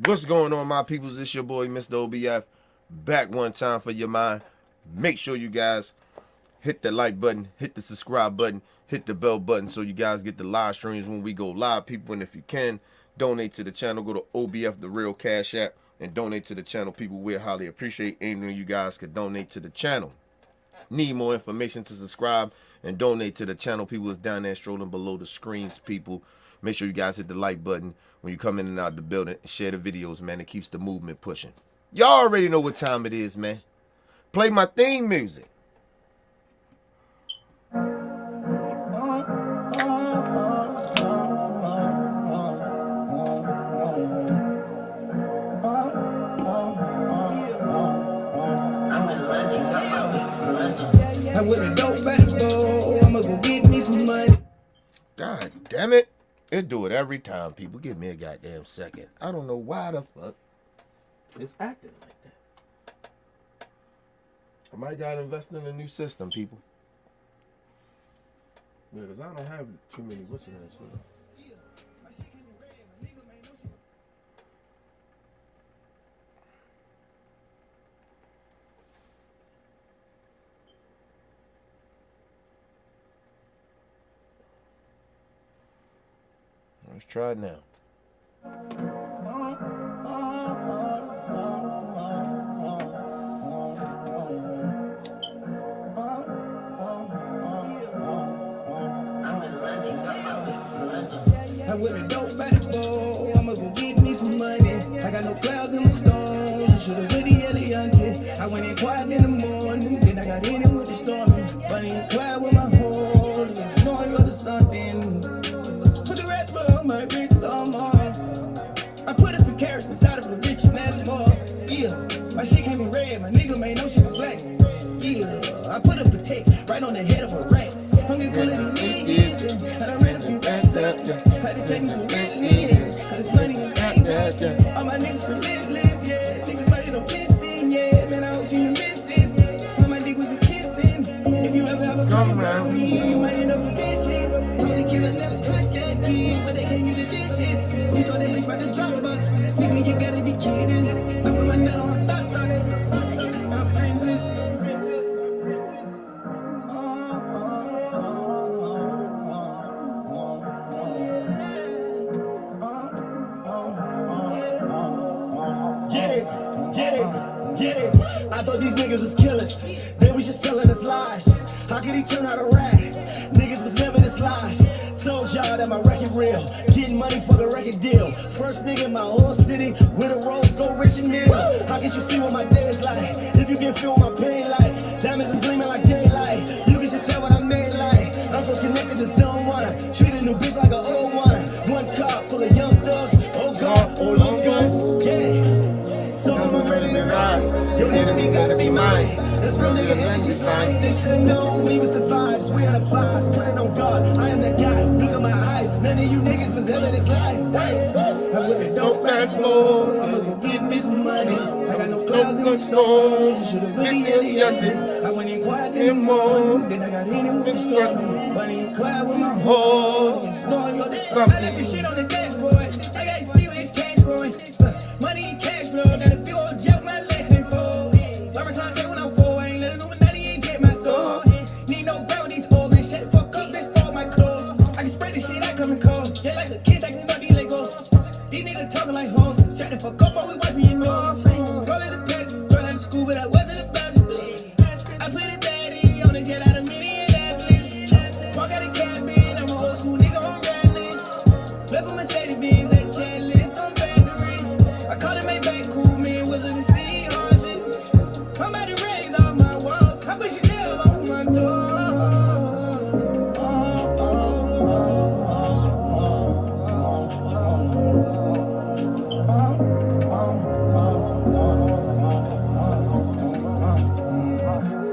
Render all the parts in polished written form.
What's going on, my peoples? It's your boy, Mr. OBF, back one time for your mind. Make sure you guys hit the like button, hit the subscribe button, hit the bell button so you guys get the live streams when we go live, people. And if you can, donate to the channel. Go to OBF, the real Cash App, and donate to the channel, people. We highly appreciate any of you guys could donate to the channel. Need more information to subscribe and donate to the channel, people, is down there strolling below the screens, people. Make sure you guys hit the like button when you come in and out the building. Share the videos, man. It keeps the movement pushing. Y'all already know what time it is, man. Play my theme music. I with a dope basketball, I'ma go get me some money. God damn it. It do it every time, people. Give me a goddamn second. I don't know why the fuck it's acting like that. I might gotta invest in a new system, people. Yeah, because I don't have too many listeners. Let's try it now. I with a dope basketball, I'ma go get me some money. I got no clouds in my stones, should've really Eliante. I went in quiet in the morning, then I got in it with the storm. Bunny and Clyde with my horn, knowing you're the something. Put the raspberry on my bricks, I'm on. I put it for carrots inside of a rich and that's more. Yeah, my shit came in red, my nigga made no shit was black. Yeah, I put a protect right on the head of a rat. Hungry full of these niggas, and I ran a few racks up. Had to take me some witness, cause it's money in that. All my niggas relentless, yeah. Niggas money no kissing, yeah. Man, I hope you misses. All my niggas was just kissing. If you ever come around me, you might end up with bitches. Told the kids I never cooked that kid, but they can't use the dishes. You told them bitch about the drop box. Nigga, you gotta be kidding. I put my nut on a thought, and I'm friends is. Yeah, I thought these niggas was killers. They was just selling us lies. How could he turn out a rat? Niggas was living this life. Told y'all that my record real. Getting money for the record deal. First nigga in my whole city with a rose go rich and near. How can you see what my day is like? If you can feel my pain like diamonds is gleaming like daylight. You can just tell what I made like. I'm so connected to someone. Treat a new bitch like an old one. One car full of young thugs. Oh God, oh those guns. Yeah. So I'm ready to ride. Your enemy gotta be mine. This real nigga and she's fine. They should've known we was the vibes. We are the vibes. Put it on God. I am that guy. Look at my eyes. None of you niggas was ever this life. I with a dope bad boy. I'ma go get me some money. I got no clouds in my stones. You should've really Eliante. I went in quiet in the morning. Then I got in it with the storm. Bunny and Clyde with my horns. Knowing you're the something. I left your shit on the dashboard. I got serious cash growing. Money and cash flow. Got a big old jet my leg can't fold. Every time I take when I'm full, I ain't letting Illuminati ain't get my soul. Need no bell with these hoes, man. Shut the fuck up, bitch, fold my clothes. I can spray this shit, I come in cold. Just like a kiss, I can fuck these Legos. These niggas talking like hoes. Shut the fuck up, or we wiping your nose. Roll in the pants, run out of school, but I wasn't a bastard. I put it bad in on the jet out of Minneapolis. Walk out of cabin, I'm a old school nigga on rap list. Left a Mercedes Benz at Chadless on batteries. I call it Maybach, cool man, wizard and sea horses. I'm about to raise all my walls. I put Chanel on my door.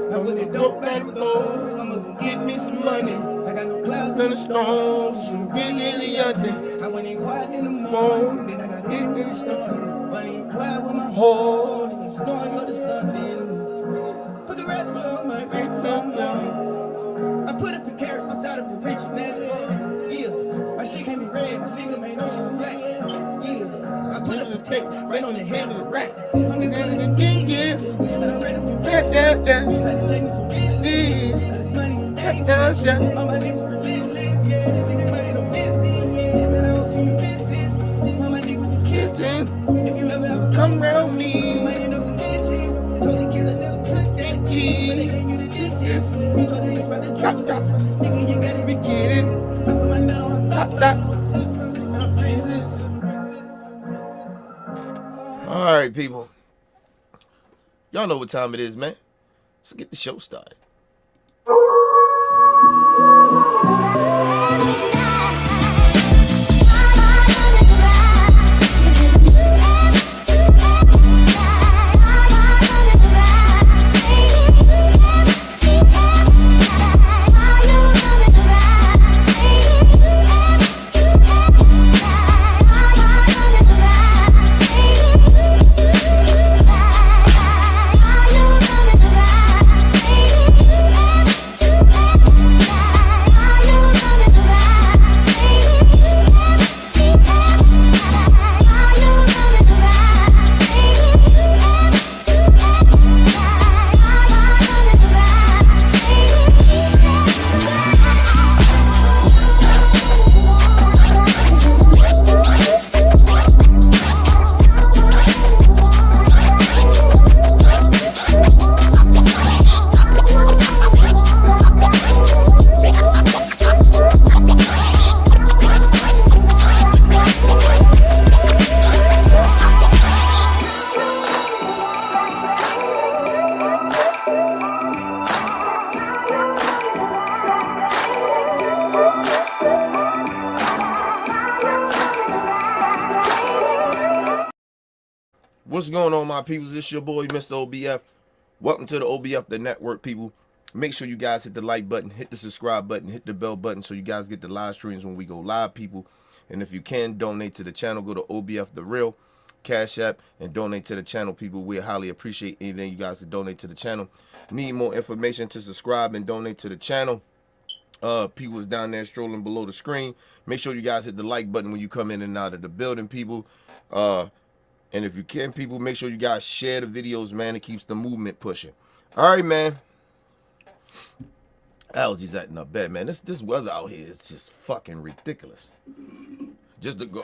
I with a dope bad boy. I'ma go get me some money. I got no clouds in the stones. Should've been Eliante. I went in quiet in the morning. Then I got in with the storm. Bunny and Clyde with my whole. Niggas knowing you're the something. Put the raspberry on my bricks, I'm down. I put it for carrots inside of a rich and that's more. Yeah, my shit can't be red. My nigga made no shit was black. Yeah, I put a them take right on the hand of the rack. I'm gonna run it again, yes. And I read a few racks. Had to take me some Bentley. Got this money in Vegas. All my niggas relentless, yeah. Nigga money no missing, yeah. Man, I hope you misses. All my niggas just kissing. If you ever come around me, you might end up with bitches. Told the kids I never cooked that cheese, but they can't do the dishes. You told the bitch about the drop tops. Nigga, you gotta be kidding. I put my nut on a top. And I freeze this. All right, people. Y'all know what time it is, man. Let's get the show started. What's going on, my peoples? It's your boy, Mr. OBF. Welcome to the OBF, the network, people. Make sure you guys hit the like button, hit the subscribe button, hit the bell button so you guys get the live streams when we go live, people. And if you can, donate to the channel. Go to OBF The Real, Cash App, and donate to the channel, people. We highly appreciate anything you guys to donate to the channel. Need more information to subscribe and donate to the channel. People is down there strolling below the screen. Make sure you guys hit the like button when you come in and out of the building, people. And if you can, people, make sure you guys share the videos, man. It keeps the movement pushing. All right, man. Allergies acting up bad, man. This weather out here is just fucking ridiculous.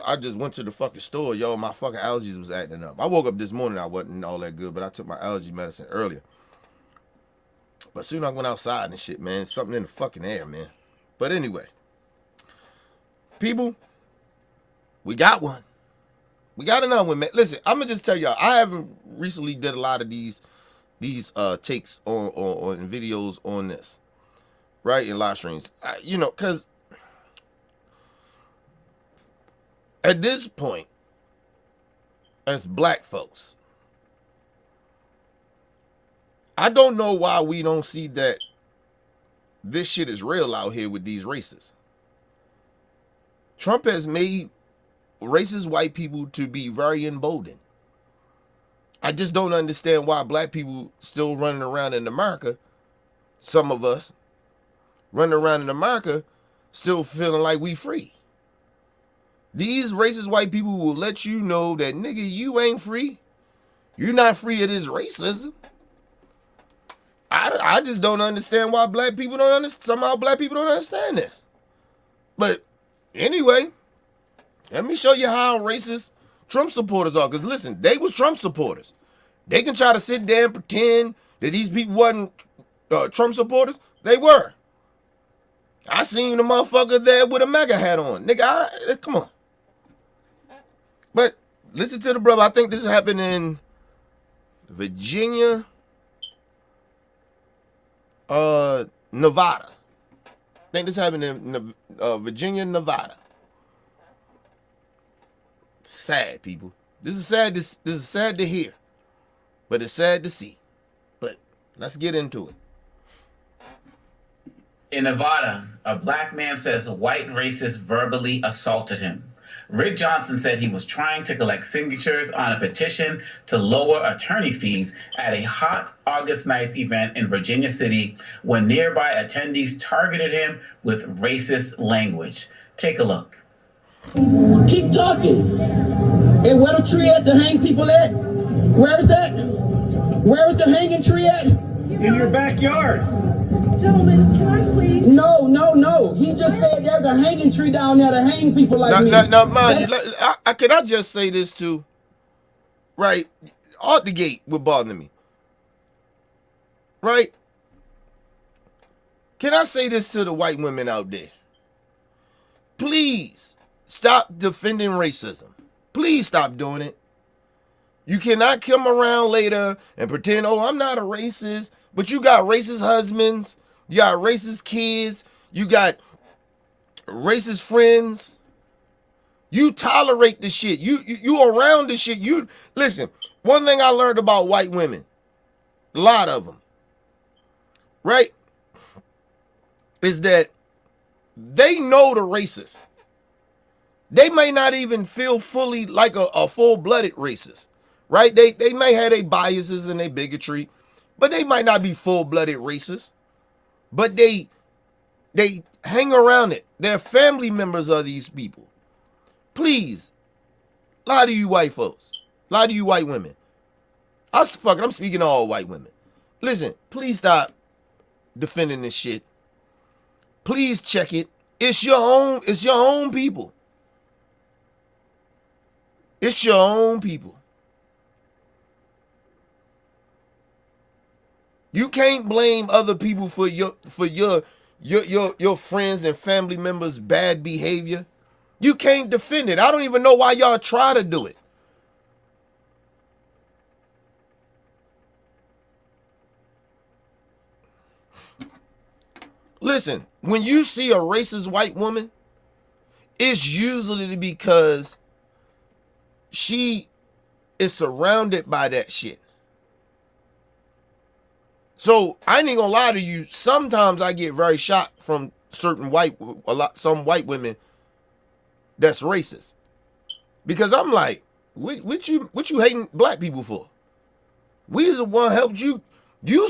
I just went to the fucking store, yo. My fucking allergies was acting up. I woke up this morning, I wasn't all that good, but I took my allergy medicine earlier. But soon I went outside and shit, man. Something in the fucking air, man. But anyway, people, we got one. We got another one, man. Listen, I'm gonna just tell y'all, I haven't recently did a lot of these takes on videos on this, right, in live streams. You know, because at this point, as black folks, I don't know why we don't see that this shit is real out here with these races. Trump has made racist white people to be very emboldened. I just don't understand why black people still running around in America, some of us running around in America still feeling like we free. These racist white people will let you know that, nigga, you ain't free. You're not free of this racism. I just don't understand why black people don't understand. Somehow black people don't understand this. But anyway, let me show you how racist Trump supporters are. Because listen, they was Trump supporters. They can try to sit there and pretend that these people wasn't Trump supporters. They were. I seen the motherfucker there with a MAGA hat on. Nigga, come on. But listen to the brother. I think this happened in Virginia, Nevada. I think this happened in Virginia, Nevada. Sad, people. This is sad. This is sad to hear, but it's sad to see. But let's get into it. In Nevada, a black man says a white racist verbally assaulted him. Rick Johnson said he was trying to collect signatures on a petition to lower attorney fees at a hot August ninth event in Virginia City when nearby attendees targeted him with racist language. Take a look. Keep talking. And where the tree at to hang people at? Where is that? Where is the hanging tree at? In your backyard. Gentlemen, can I please? No. He just said there's a hanging tree down there to hang people like me. Now, mind you, can I just say this too? Right? Out the gate would bother me. Right? Can I say this to the white women out there? Please stop defending racism. Please stop doing it. You cannot come around later and pretend, oh, I'm not a racist, but you got racist husbands, you got racist kids, you got racist friends. You tolerate the shit. You around the shit. You listen. One thing I learned about white women, a lot of them, right, is that they know the racist. They may not even feel fully like a full-blooded racist, right? They may have their biases and their bigotry, but they might not be full-blooded racist. But they hang around it. They're family members of these people. Please, lie to you white folks. Lie to you white women. I'm speaking to all white women. Listen, please stop defending this shit. Please check it. It's your own people. It's your own people. You can't blame other people for your friends and family members' bad behavior. You can't defend it. I don't even know why y'all try to do it. Listen, when you see a racist white woman, it's usually because she is surrounded by that shit. So I ain't gonna lie to you. Sometimes I get very shocked from some white women that's racist, because I'm like, what you hating black people for? We's the one helped you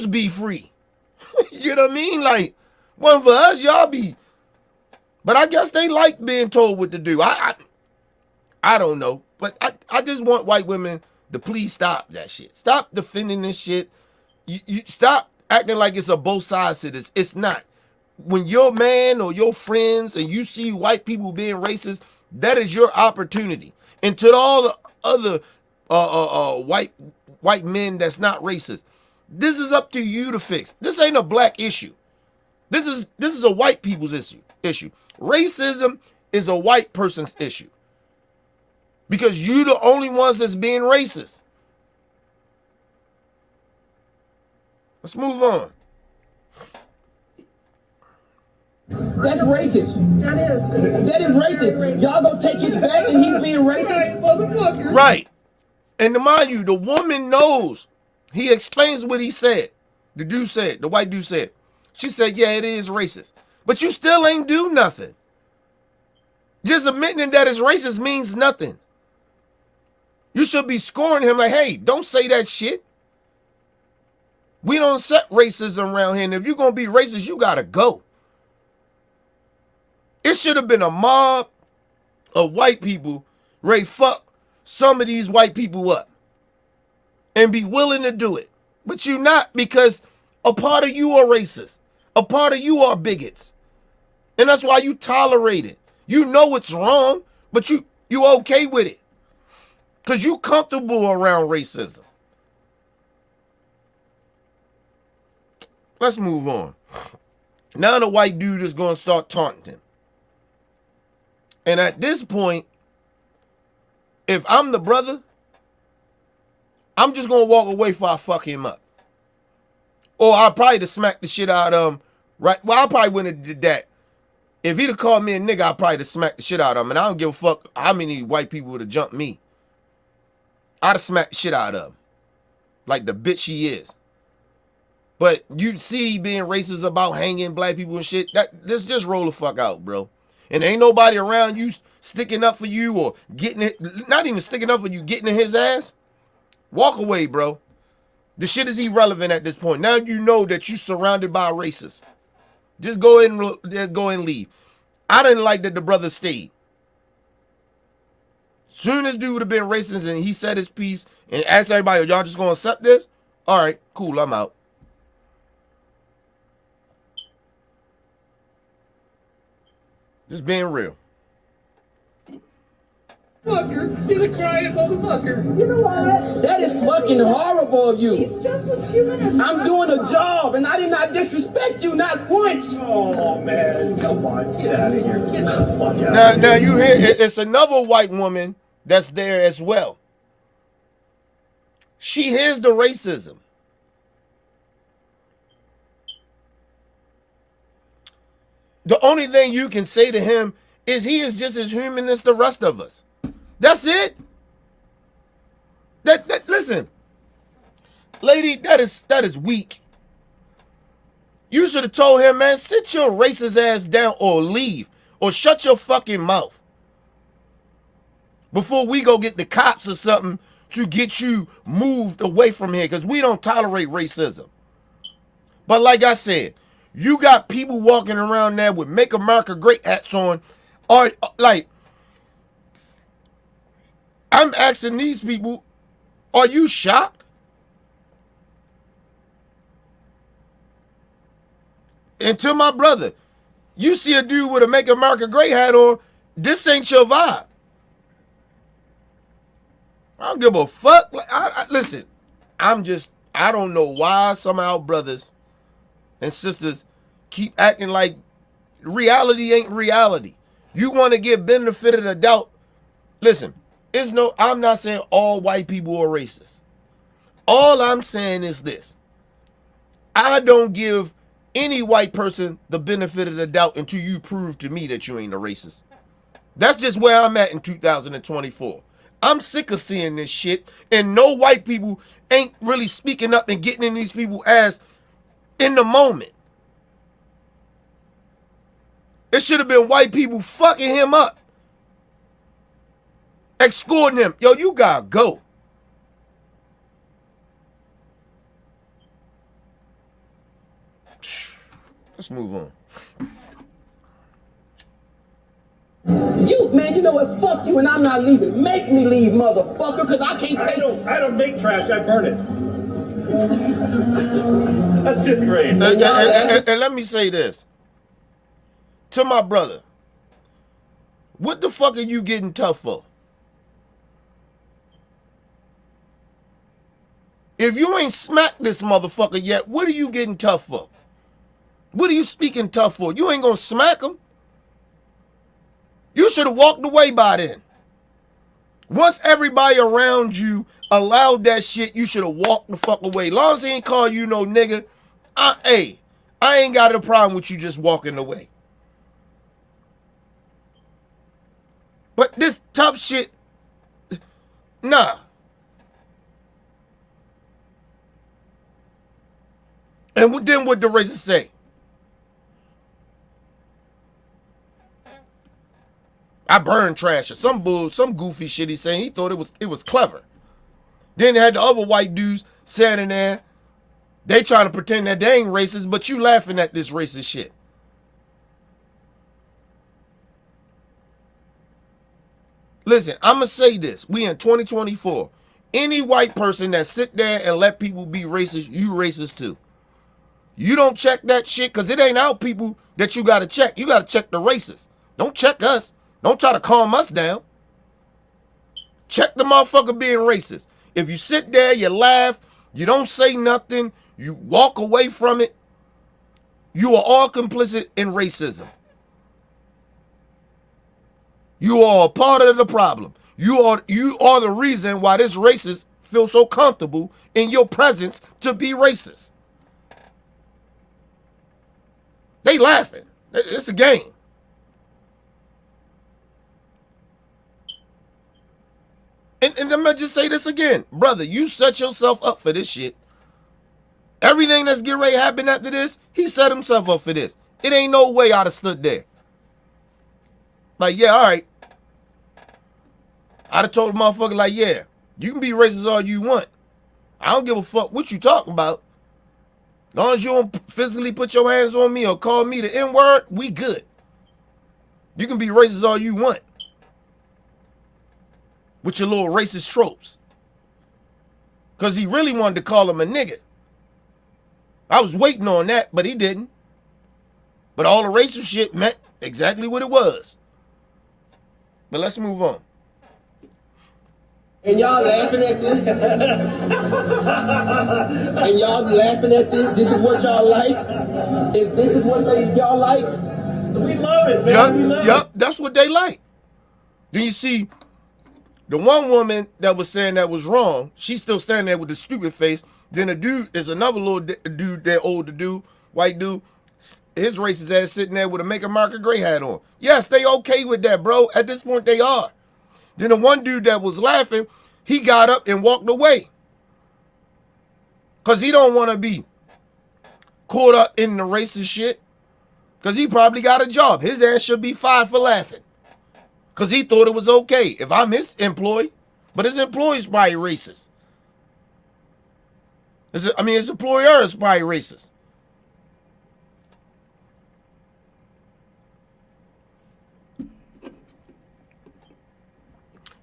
be free. You know what I mean? Like, one for us, y'all be. But I guess they like being told what to do. I don't know, but I just want white women to please stop that shit. Stop defending this shit. You stop acting like it's a both sides to this. It's not. When your man or your friends and you see white people being racist, that is your opportunity. And to all the other white men that's not racist, this is up to you to fix. This ain't a black issue. This is a white people's issue. Racism is a white person's issue, because you the only ones that's being racist. Let's move on. That's racist. That is. That is racist. Y'all gonna take his back and he's being racist? Motherfucker. Right. And to mind you, the woman knows. He explains what he said. The white dude said. She said, yeah, it is racist. But you still ain't do nothing. Just admitting that it's racist means nothing. You should be scoring him like, hey, don't say that shit. We don't accept racism around here. And if you're going to be racist, you got to go. It should have been a mob of white people ready to fuck some of these white people up and be willing to do it. But you not, because a part of you are racist. A part of you are bigots. And that's why you tolerate it. You know it's wrong, but you okay with it, because you comfortable around racism. Let's move on. Now the white dude is going to start taunting him. And at this point, if I'm the brother, I'm just going to walk away before I fuck him up. Or I'll probably just smack the shit out of him. Right? Well, I probably wouldn't have did that. If he'd have called me a nigga, I'd probably just smack the shit out of him. And I don't give a fuck how many white people would have jumped me. I'd have smacked the shit out of him. Like the bitch he is. But you see being racist about hanging black people and shit, this just roll the fuck out, bro. And ain't nobody around you sticking up for you or getting it, not even sticking up for you, getting in his ass. Walk away, bro. The shit is irrelevant at this point. Now you know that you're surrounded by racists. Just go ahead and leave. I didn't like that the brother stayed. Soon as dude would have been racist and he said his piece and asked everybody, y'all just gonna accept this? All right, cool, I'm out. Just being real. Fucker, he's a crying motherfucker. You know what? That is fucking horrible of you. He's just as human as I'm doing a job and I did not disrespect you, not once. Oh man, come on, get out of here. Get the fuck out of Now here. you hear it's another white woman that's there as well. She hears the racism. The only thing you can say to him is he is just as human as the rest of us. That's it. That listen, lady, that is weak. You should have told him, man, sit your racist ass down or leave or shut your fucking mouth before we go get the cops or something to get you moved away from here, because we don't tolerate racism. But like I said, you got people walking around there with Make America Great hats on. Or like, I'm asking these people, are you shocked? And to my brother, you see a dude with a Make America Great hat on, this ain't your vibe. I don't give a fuck. Listen, I don't know why somehow brothers and sisters keep acting like reality ain't reality. You want to get benefit of the doubt. Listen, I'm not saying all white people are racist. All I'm saying is this. I don't give any white person the benefit of the doubt until you prove to me that you ain't a racist. That's just where I'm at in 2024. I'm sick of seeing this shit, and no white people ain't really speaking up and getting in these people's ass in the moment. It should have been white people fucking him up, escorting him. Yo, you gotta go. Let's move on. You know what? Fuck you, and I'm not leaving. Make me leave, motherfucker, because I can't take. I don't make trash. I burn it. That's fifth grade. And let me say this to my brother. What the fuck are you getting tough for? If you ain't smacked this motherfucker yet, what are you getting tough for? What are you speaking tough for? You ain't gonna smack him. You should have walked away by then. Once everybody around you allowed that shit, you should have walked the fuck away. Long as he ain't call you no nigga, I ain't got a problem with you just walking away. But this tough shit, nah. And then what the racist say? I burn trash or some goofy shit he's saying. He thought it was clever. Then they had the other white dudes standing there. They trying to pretend that they ain't racist, but you laughing at this racist shit. Listen, I'm going to say this. We in 2024. Any white person that sit there and let people be racist, you racist too. You don't check that shit because it ain't our people that you got to check. You got to check the racists. Don't check us. Don't try to calm us down. Check the motherfucker being racist. If you sit there, you laugh, you don't say nothing, you walk away from it, you are all complicit in racism. You are a part of the problem. You are the reason why this racist feels so comfortable in your presence to be racist. They laughing. It's a game. And I'm going to just say this again. Brother, you set yourself up for this shit. Everything that's getting ready to happen after this, he set himself up for this. It ain't no way I'd have stood there. Like, yeah, all right. I'd have told the motherfucker, like, yeah, you can be racist all you want. I don't give a fuck what you talking about. As long as you don't physically put your hands on me or call me the N-word, we good. You can be racist all you want. with your little racist tropes. Because he really wanted to call him a nigga. I was waiting on that, but he didn't. But all the racist shit meant exactly what it was. But let's move on. And y'all laughing at this? And y'all laughing at this? This is what y'all like? Is this what y'all like? We love it, man. Yup, that's what they like. Then you see, the one woman that was saying that was wrong, she's still standing there with the stupid face. Then a dude is another little dude, that older dude, white dude, his racist ass sitting there with a Make America Great hat on. Yes, they okay with that, bro. At this point, they are. Then the one dude that was laughing, he got up and walked away. Because he don't want to be caught up in the racist shit. Because he probably got a job. His ass should be fired for laughing. Because he thought it was okay. If I'm his employee. But his employee's probably racist. His employer is probably racist.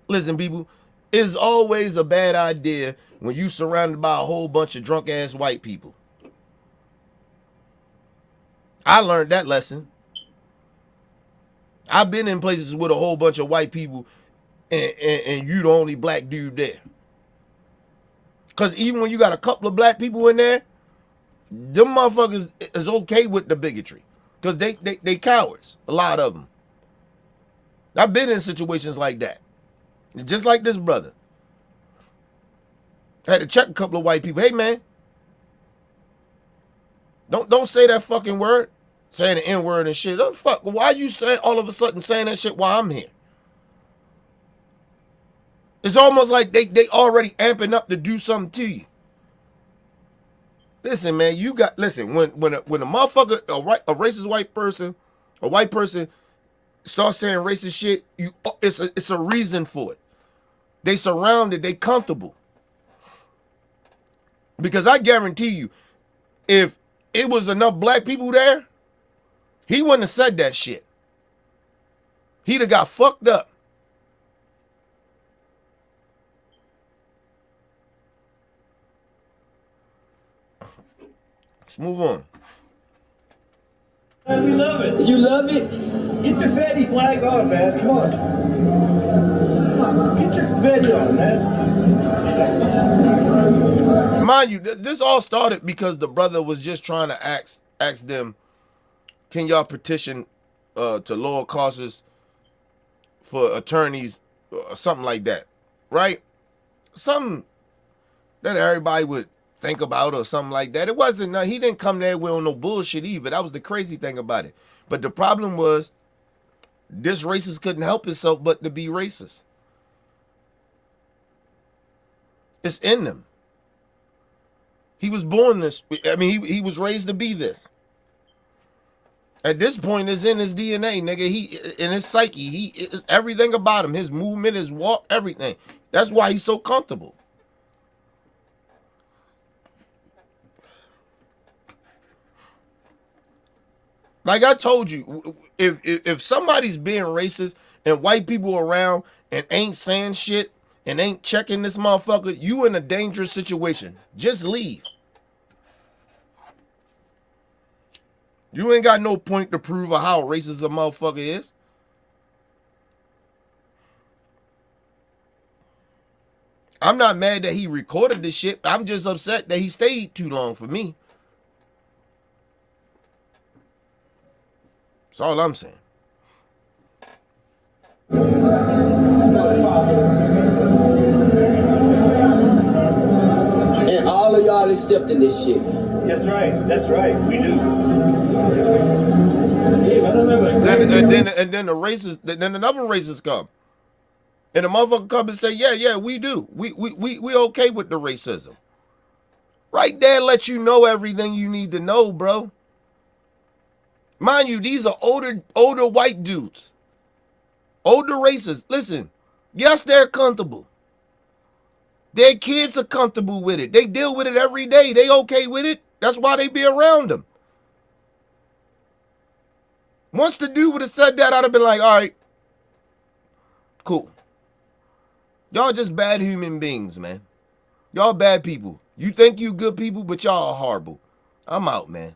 Listen, people, it's always a bad idea when you surrounded by a whole bunch of drunk ass white people. I learned that lesson. I've been in places with a whole bunch of white people and you the only black dude there. Because even when you got a couple of black people in there, them motherfuckers is okay with the bigotry. Because they cowards, a lot of them. I've been in situations like that. Just like this brother. I had to check a couple of white people. Hey, man. Don't say that fucking word. Saying the N-word and shit. Don't fuck. Why are you saying all of a sudden saying that shit while I'm here? It's almost like they already amping up to do something to you. Listen, man, listen, when a motherfucker, a racist white person, a white person starts saying racist shit, it's a reason for it. They surrounded, they comfortable. Because I guarantee you, if it was enough black people there, he wouldn't have said that shit. He'd have got fucked up. Let's move on. Man, we love it. You love it? Get your fatty flag on, man. Come on. Come on. Get your fatty on, man. Mind you, this all started because the brother was just trying to ask them, can y'all petition to lower costs for attorneys or something like that, right? Something that everybody would think about or something like that. It wasn't, he didn't come there with no bullshit either. That was the crazy thing about it. But the problem was, this racist couldn't help himself but to be racist. It's in them. He was born this. I mean, he was raised to be this. At this point, it's in his DNA, nigga. He in his psyche. It's everything about him. His movement, his walk, everything. That's why he's so comfortable. Like I told you, if somebody's being racist and white people around and ain't saying shit and ain't checking this motherfucker, you in a dangerous situation. Just leave. You ain't got no point to prove of how racist a motherfucker is. I'm not mad that he recorded this shit. I'm just upset that he stayed too long for me. That's all I'm saying. And all of y'all accepting this shit. That's right. That's right. We do. And then the racist, then another racist come. And the motherfucker come and say, yeah, we do. We okay with the racism. Right there let you know everything you need to know, bro. Mind you, these are older white dudes. Older racists. Listen, yes, they're comfortable. Their kids are comfortable with it. They deal with it every day. They okay with it. That's why they be around them. Once the dude would have said that, I'd have been like, all right, cool. Y'all just bad human beings, man. Y'all bad people. You think you good people, but y'all are horrible. I'm out, man.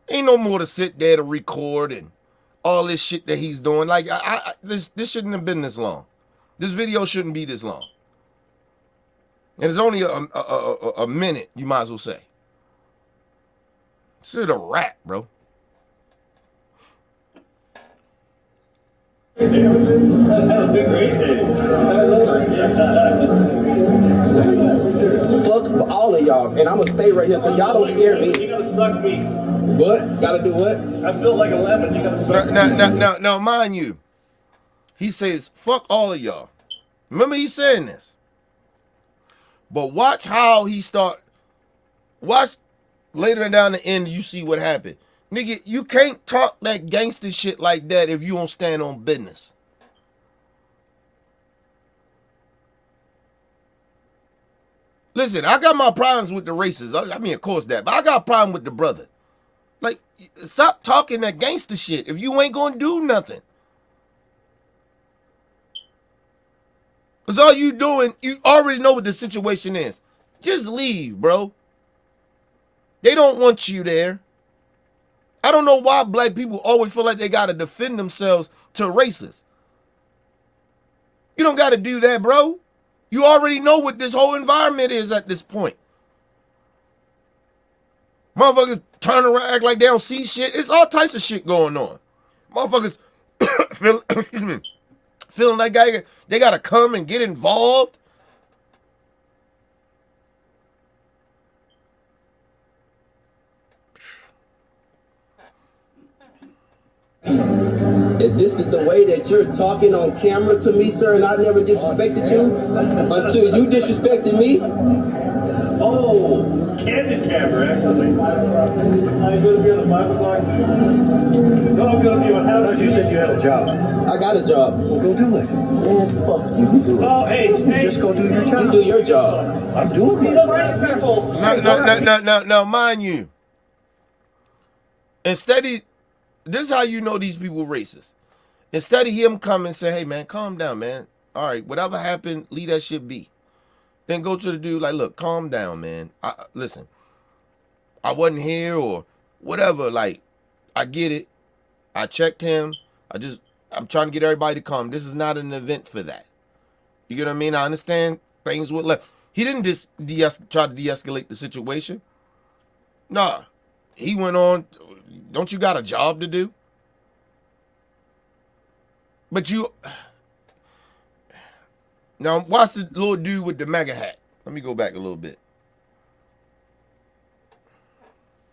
Ain't no more to sit there to record and all this shit that he's doing. Like, this shouldn't have been this long. This video shouldn't be this long. And it's only a minute, you might as well say. This is a rap, bro. Have a big great day. Fuck all of y'all, and I'm gonna stay right here because y'all don't scare You me. gotta suck me. What? Gotta do what? I'm built like a lemon. You gotta suck me. Now, mind you, he says, fuck all of y'all. Remember he saying this. But watch how he start. Watch later down the end, you see what happened. Nigga, you can't talk that gangster shit like that if you don't stand on business. Listen, I got my problems with the racists. I mean, of course that. But I got a problem with the brother. Like, stop talking that gangster shit if you ain't going to do nothing. Because all you doing, you already know what the situation is. Just leave, bro. They don't want you there. I don't know why black people always feel like they got to defend themselves to racists. You don't got to do that, bro. You already know what this whole environment is at this point. Motherfuckers turn around, act like they don't see shit. It's all types of shit going on. Motherfuckers feeling like they got to come and get involved. If this is the way that you're talking on camera to me, sir, and I never disrespected you until you disrespected me. Oh, candid camera, actually. I'm gonna be on the 5 o'clock news. No, I'm gonna be on how you said you had a job. I got a job. Well, go do it. Man, fuck you. You do it. Oh, hey, Just go do your job. You do your job. I'm doing He it. doesn't have people. Now, mind you, instead of, this is how you know these people racist. Instead of him coming and say, hey, man, calm down, man. All right, whatever happened, leave that shit be. Then go to the dude like, look, calm down, man. Listen, I wasn't here or whatever. Like, I get it. I checked him. I'm trying to get everybody to come. This is not an event for that. You get what I mean? I understand things were left. He didn't try to de-escalate the situation. Nah, he went on. Don't you got a job to do? But you... Now, watch the little dude with the mega hat. Let me go back a little bit.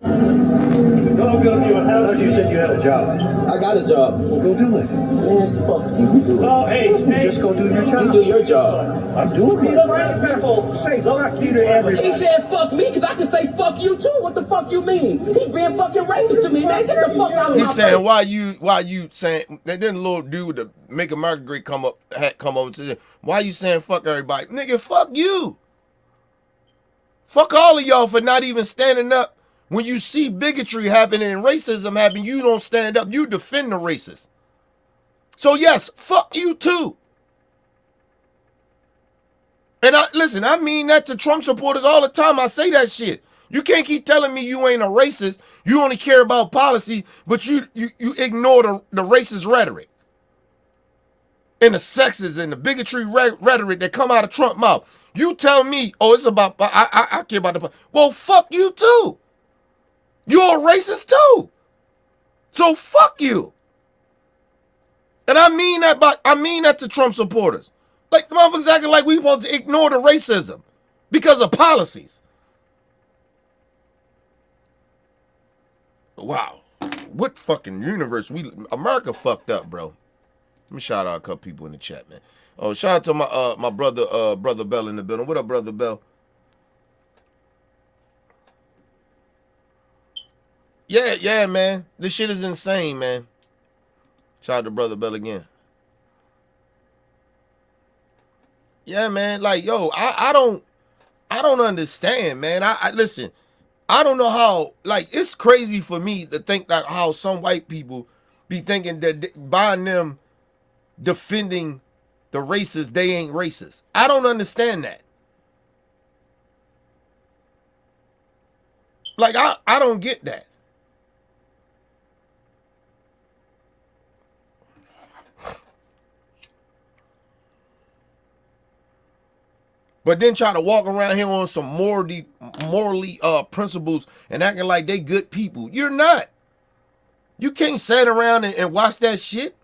No, I'm gonna be on how you said you had a job. I got a job. Well, go do it. Man, fuck you. You do it. Oh, hey, Just go do your job. You do your job. I'm doing He it. doesn't have people. Say fuck you to everybody. He said fuck me because I can say fuck you too. What the fuck you mean? He being fucking racist to me, man. Get the fuck out of my He's saying, face. why you saying, and then the little dude with the Make America Great come over and say, why you saying fuck everybody? Nigga, fuck you. Fuck all of y'all for not even standing up. When you see bigotry happening and racism happening, you don't stand up. You defend the racist. So yes, fuck you too. And listen, I mean that to Trump supporters all the time. I say that shit. You can't keep telling me you ain't a racist. You only care about policy, but you ignore the racist rhetoric and the sexist and the bigotry rhetoric that come out of Trump's mouth. You tell me, oh, it's about I care about the. Well, fuck you too. You're a racist too. So fuck you. And I mean that to Trump supporters. Like the motherfuckers acting like we supposed to ignore the racism because of policies. Wow. What fucking universe America fucked up, bro. Let me shout out a couple people in the chat, man. Oh, shout out to my brother Bell in the building. What up, brother Bell? Yeah, man. This shit is insane, man. Shout out to Brother Bell again. Yeah, man. Like, yo, I don't understand, man. I listen, I don't know how, like, it's crazy for me to think that how some white people be thinking that by them defending the racists, they ain't racist. I don't understand that. Like, I don't get that. But then try to walk around here on some morally principles and acting like they good people. You're not. You can't sit around and watch that shit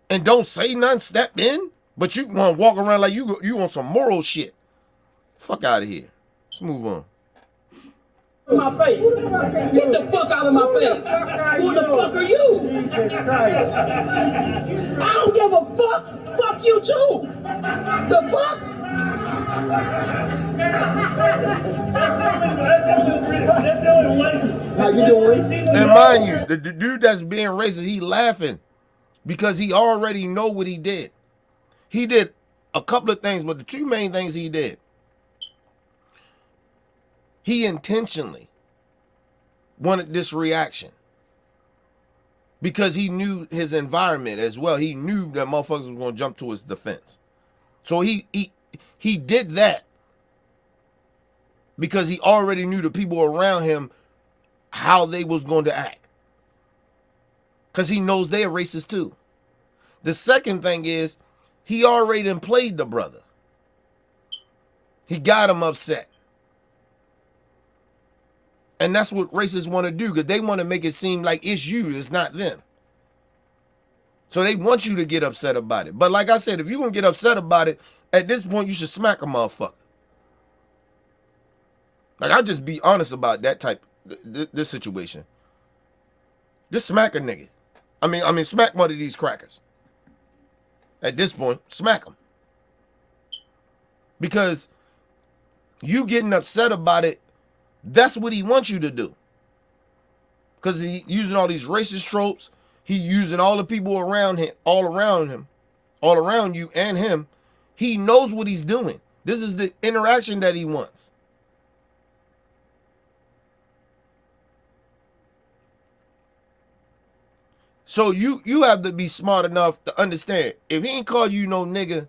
and don't say nothing, step in, but you want to walk around like you want some moral shit. Fuck out of here. Let's move on. My face. Get the fuck out of my face. Who the fuck are you? Jesus Christ. I don't give a fuck. Fuck you too. The fuck? That's the only license. How you doing? And mind you, the dude that's being racist, he laughing because he already know what he did. He did a couple of things, but the two main things he did, he intentionally wanted this reaction because he knew his environment as well. He knew that motherfuckers was going to jump to his defense. So he did that because he already knew the people around him, how they was going to act. Because he knows they're racist too. The second thing is, he already done played the brother. He got him upset. And that's what racists want to do, because they want to make it seem like it's you, it's not them. So they want you to get upset about it. But like I said, if you're going to get upset about it, at this point, you should smack a motherfucker. Like, I'll just be honest about that type, this situation. Just smack a nigga. I mean, smack one of these crackers. At this point, smack them. Because you getting upset about it, that's what he wants you to do. Because he using all these racist tropes. He using all the people around him, all around you and him. He knows what he's doing. This is the interaction that he wants. So you have to be smart enough to understand, if he ain't call you no nigga,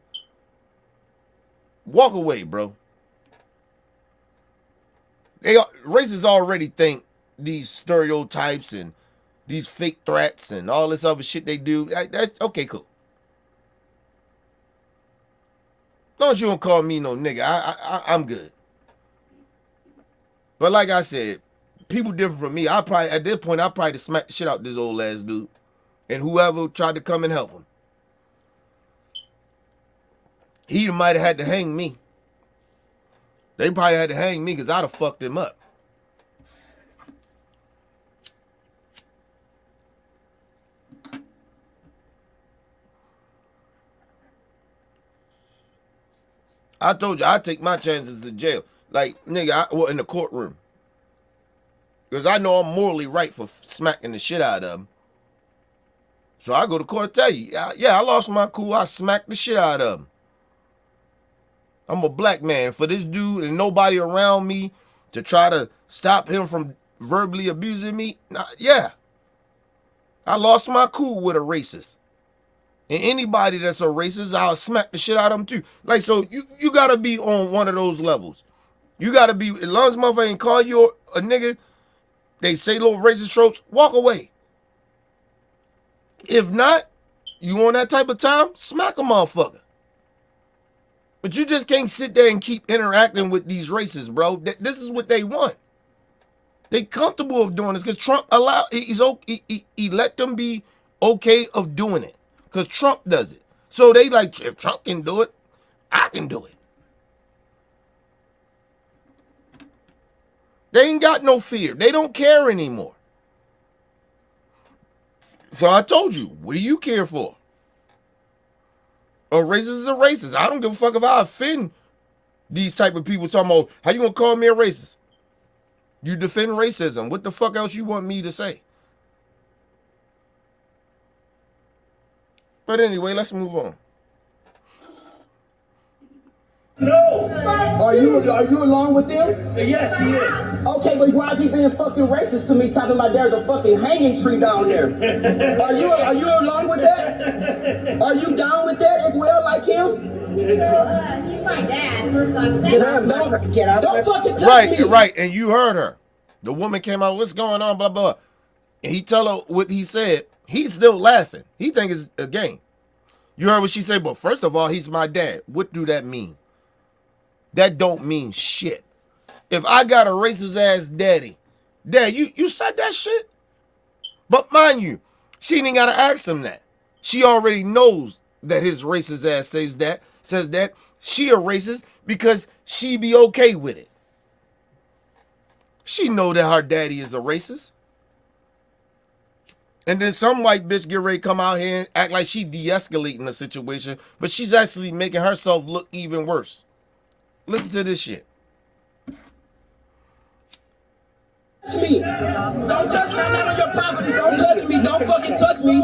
walk away, bro. Racists already think these stereotypes and these fake threats and all this other shit they do. That's okay, cool. Don't you don't call me no nigga. I'm good. But like I said, people different from me. At this point, I probably smack the shit out this old ass dude and whoever tried to come and help him. He might have had to hang me. They probably had to hang me because I'd have fucked him up. I told you, I take my chances in jail. Like, nigga, in the courtroom. Because I know I'm morally right for smacking the shit out of him. So I go to court to tell you, yeah, I lost my cool. I smacked the shit out of him. I'm a black man. For this dude and nobody around me to try to stop him from verbally abusing me, yeah. I lost my cool with a racist. And anybody that's a racist, I'll smack the shit out of them too. Like, so you gotta be on one of those levels. You gotta be, as long as motherfucker ain't call you a nigga, they say little racist tropes, walk away. If not, you on that type of time, smack a motherfucker. But you just can't sit there and keep interacting with these racists, bro. This is what they want. They comfortable of doing this because Trump he let them be okay of doing it. Because Trump does it. So they like, if Trump can do it, I can do it. They ain't got no fear. They don't care anymore. So I told you, what do you care for? A racist is a racist. I don't give a fuck if I offend these type of people talking about, how you gonna call me a racist? You defend racism. What the fuck else you want me to say? But anyway, let's move on. No. Are you along with them? Yes, he is. Okay, but why is he being fucking racist to me, talking about there's a fucking hanging tree down there? Are you along with that? Are you down with that as well, like him? He's my dad. First off, Don't fucking touch me. Right, and you heard her. The woman came out, what's going on, blah, blah. And he tell her what he said. He's still laughing. He think it's a game. You heard what she said, but first of all, he's my dad. What do that mean? That don't mean shit. If I got a racist ass daddy, Dad, you said that shit? But mind you, she ain't gotta ask him that. She already knows that his racist ass says that. She a racist because she be okay with it. She know that her daddy is a racist. And then some white bitch get ready to come out here and act like she de-escalating the situation, but she's actually making herself look even worse. Listen to this shit. Touch me. Don't touch me. I'm not on your property. Don't touch me. Don't fucking touch me.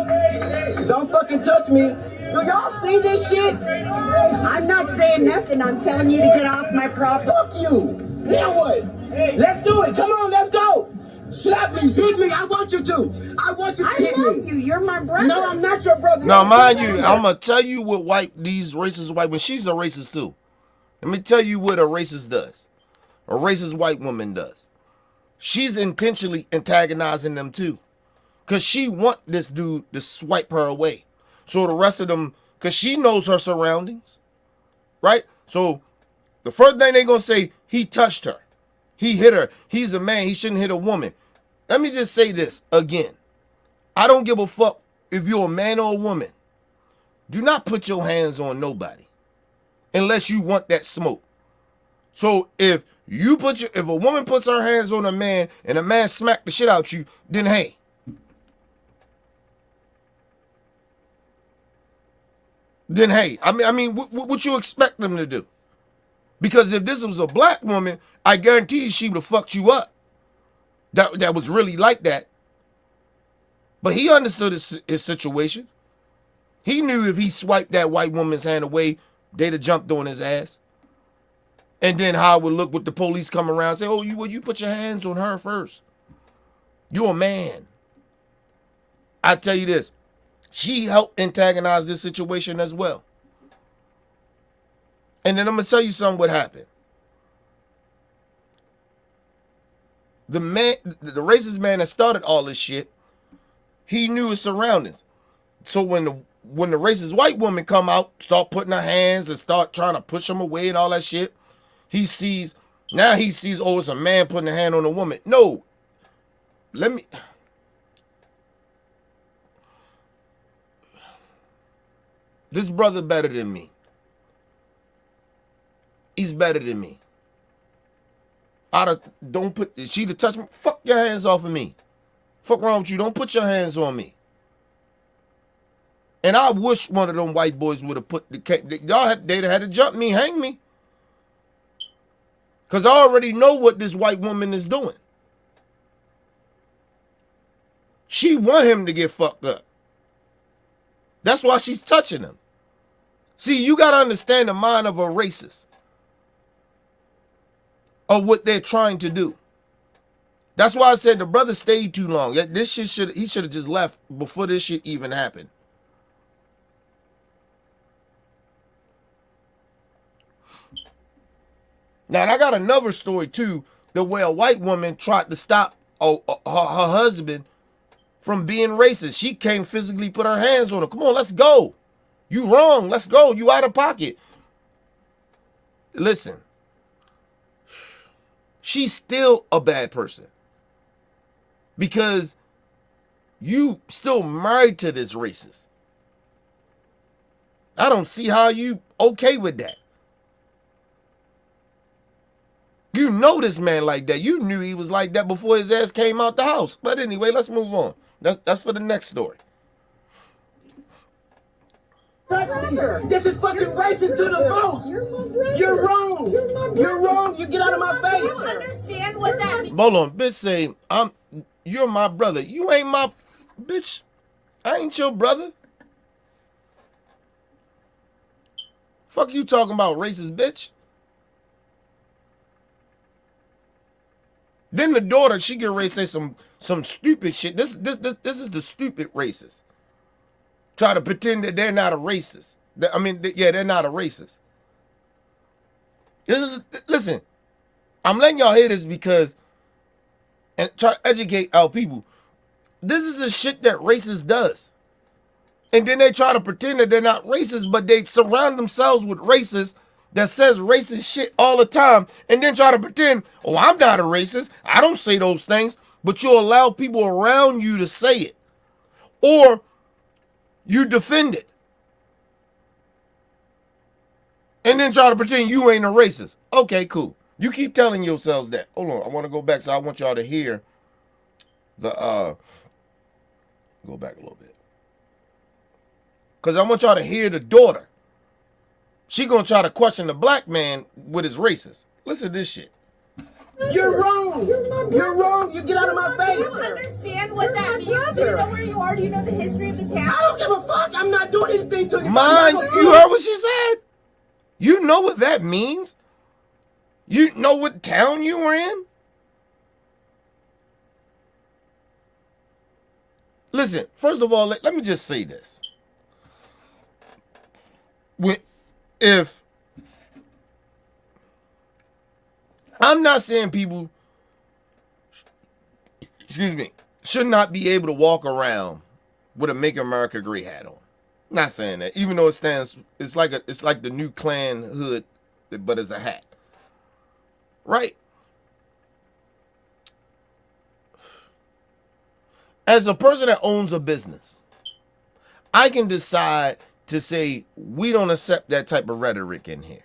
Don't fucking touch me. Do y'all see this shit? I'm not saying nothing. I'm telling you to get off my property. Fuck you. Now what? Let's do it. Come on, let's go. Slap me. Hit me. I want you to. I want you to hit I love me. you. You're my brother. No, I'm not your brother. Now, mind you, I'm going to tell you what these racist white women, she's a racist too. Let me tell you what a racist does. A racist white woman does. She's intentionally antagonizing them too. Because she want this dude to swipe her away. So the rest of them, because she knows her surroundings, right? So the first thing they going to say, he touched her. He hit her. He's a man. He shouldn't hit a woman. Let me just say this again. I don't give a fuck if you're a man or a woman. Do not put your hands on nobody unless you want that smoke. So if a woman puts her hands on a man and a man smack the shit out you, then hey. I mean, what you expect them to do? Because if this was a black woman, I guarantee you she would have fucked you up. That was really like that. But he understood his situation. He knew if he swiped that white woman's hand away, they'd have jumped on his ass. And then how it would look with the police come around and say, oh, you put your hands on her first. You're a man. I tell you this. She helped antagonize this situation as well. And then I'm going to tell you something what happened. The racist man that started all this shit, he knew his surroundings. So when the racist white woman come out, start putting her hands and start trying to push him away and all that shit, he sees, oh, it's a man putting a hand on a woman. No. This brother better than me. He's better than me. She to touch me. Fuck your hands off of me. Fuck wrong with you. Don't put your hands on me. And I wish one of them white boys would have they'd have had to jump me, hang me. Because I already know what this white woman is doing. She want him to get fucked up. That's why she's touching him. See, you got to understand the mind of a racist. Of what they're trying to do. That's why I said the brother stayed too long. This shit he should have just left before this shit even happened. Now, and I got another story too, the way a white woman tried to stop her husband from being racist. She came physically put her hands on him. Come on, let's go. You wrong. Let's go. You out of pocket. Listen. She's still a bad person. Because you still married to this racist. I don't see how you okay with that. You know this man like that. You knew he was like that before his ass came out the house. But anyway, let's move on. That's for the next story. This is fucking racist to the most. You're wrong. You're wrong. You get out of my face. I don't understand what that means. Hold on, bitch say, you're my brother. You ain't my, bitch, I ain't your brother. Fuck you talking about racist, bitch. Then the daughter, she get ready to say some stupid shit. This is the stupid racist. Try to pretend that they're not a racist. They're not a racist. Listen, I'm letting y'all hear this because, and try to educate our people. This is the shit that racist does. And then they try to pretend that they're not racist, but they surround themselves with racists that says racist shit all the time, and then try to pretend, oh, I'm not a racist. I don't say those things, but you allow people around you to say it. Or you defend it. And then try to pretend you ain't a racist. Okay, cool. You keep telling yourselves that. Hold on, I want to go back, so I want y'all to hear the, go back a little bit. Because I want y'all to hear the daughter. She gonna try to question the black man with his racist. Listen to this shit. You're wrong. You're wrong. You get out of my face. Do you understand what that means? Do you know where you are? Do you know the history of the town? I don't give a fuck. I'm not doing anything to you. You heard what she said? You know what that means? You know what town you were in? Listen, first of all, let me just say this. If I'm not saying people, should not be able to walk around with a Make America Great hat on. Not saying that, even though it's like the new Klan hood, but it's a hat, right? As a person that owns a business, I can decide to say we don't accept that type of rhetoric in here.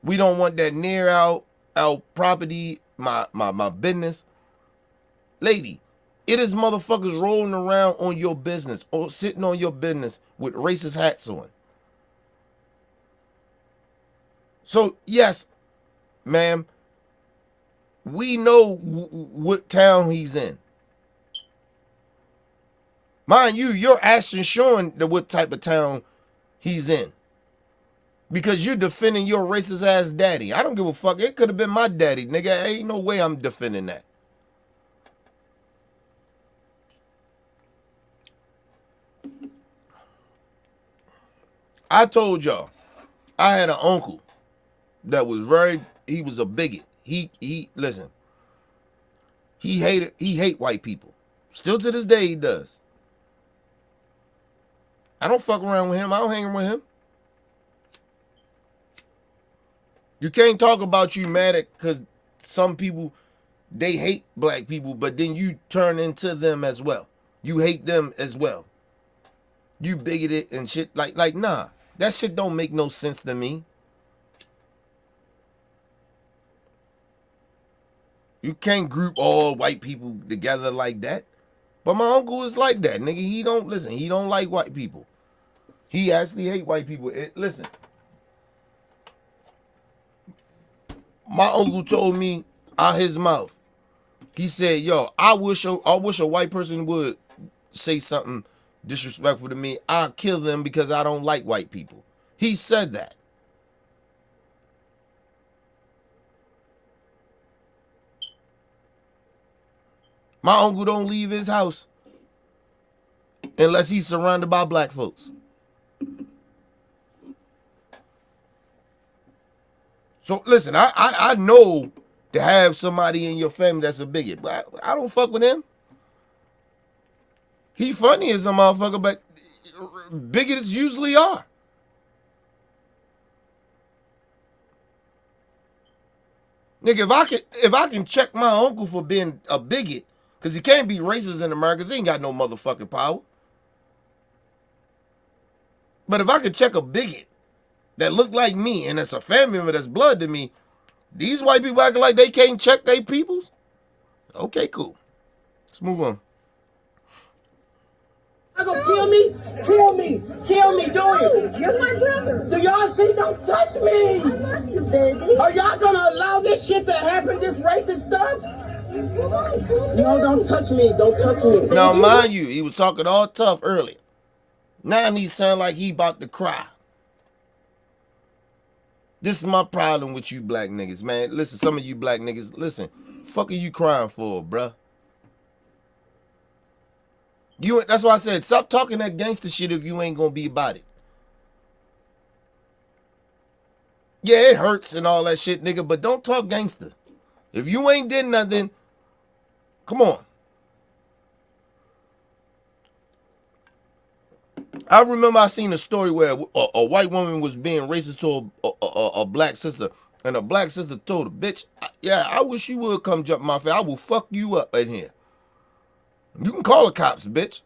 We don't want that near our property, my business. Lady, it is motherfuckers rolling around on your business or sitting on your business with racist hats on. So, yes, ma'am, we know what town he's in. Mind you, your actions showing what type of town he's in. Because you're defending your racist ass daddy. I don't give a fuck. It could have been my daddy, nigga. Ain't no way I'm defending that. I told y'all, I had an uncle that was he was a bigot. Listen, he hate white people. Still to this day he does. I don't fuck around with him. I don't hang with him. You can't talk about you mad at because some people, they hate black people, but then you turn into them as well. You hate them as well. You bigoted and shit. Like, nah. That shit don't make no sense to me. You can't group all white people together like that. But my uncle is like that, nigga. He don't like white people. He actually hate white people. Listen. My uncle told me out his mouth. He said, yo, I wish a white person would say something disrespectful to me. I'll kill them because I don't like white people. He said that. My uncle don't leave his house unless he's surrounded by black folks. So listen, I know to have somebody in your family that's a bigot, but I don't fuck with him. He funny as a motherfucker, but bigots usually are. Nigga, if I can check my uncle for being a bigot, because he can't be racist in America, because he ain't got no motherfucking power. But if I could check a bigot that look like me and that's a family member that's blood to me, these white people acting like they can't check their peoples? Okay, cool. Let's move on. You gonna kill me? Tell me, do it. You're my brother. Do y'all see? Don't touch me. I love you, baby. Are y'all gonna allow this shit to happen, this racist stuff? Come on, No, don't touch me. Don't touch me. Now, mind you, he was talking all tough earlier. Now he sound like he about to cry. This is my problem with you black niggas, man. Listen, some of you black niggas, listen. Fuck are you crying for, bruh? That's why I said, stop talking that gangster shit if you ain't gonna be about it. Yeah, it hurts and all that shit, nigga, but don't talk gangster. If you ain't did nothing, come on. I remember I seen a story where a white woman was being racist to a black sister, and a black sister told her, bitch, yeah, I wish you would come jump my face. I will fuck you up in here. You can call the cops, bitch.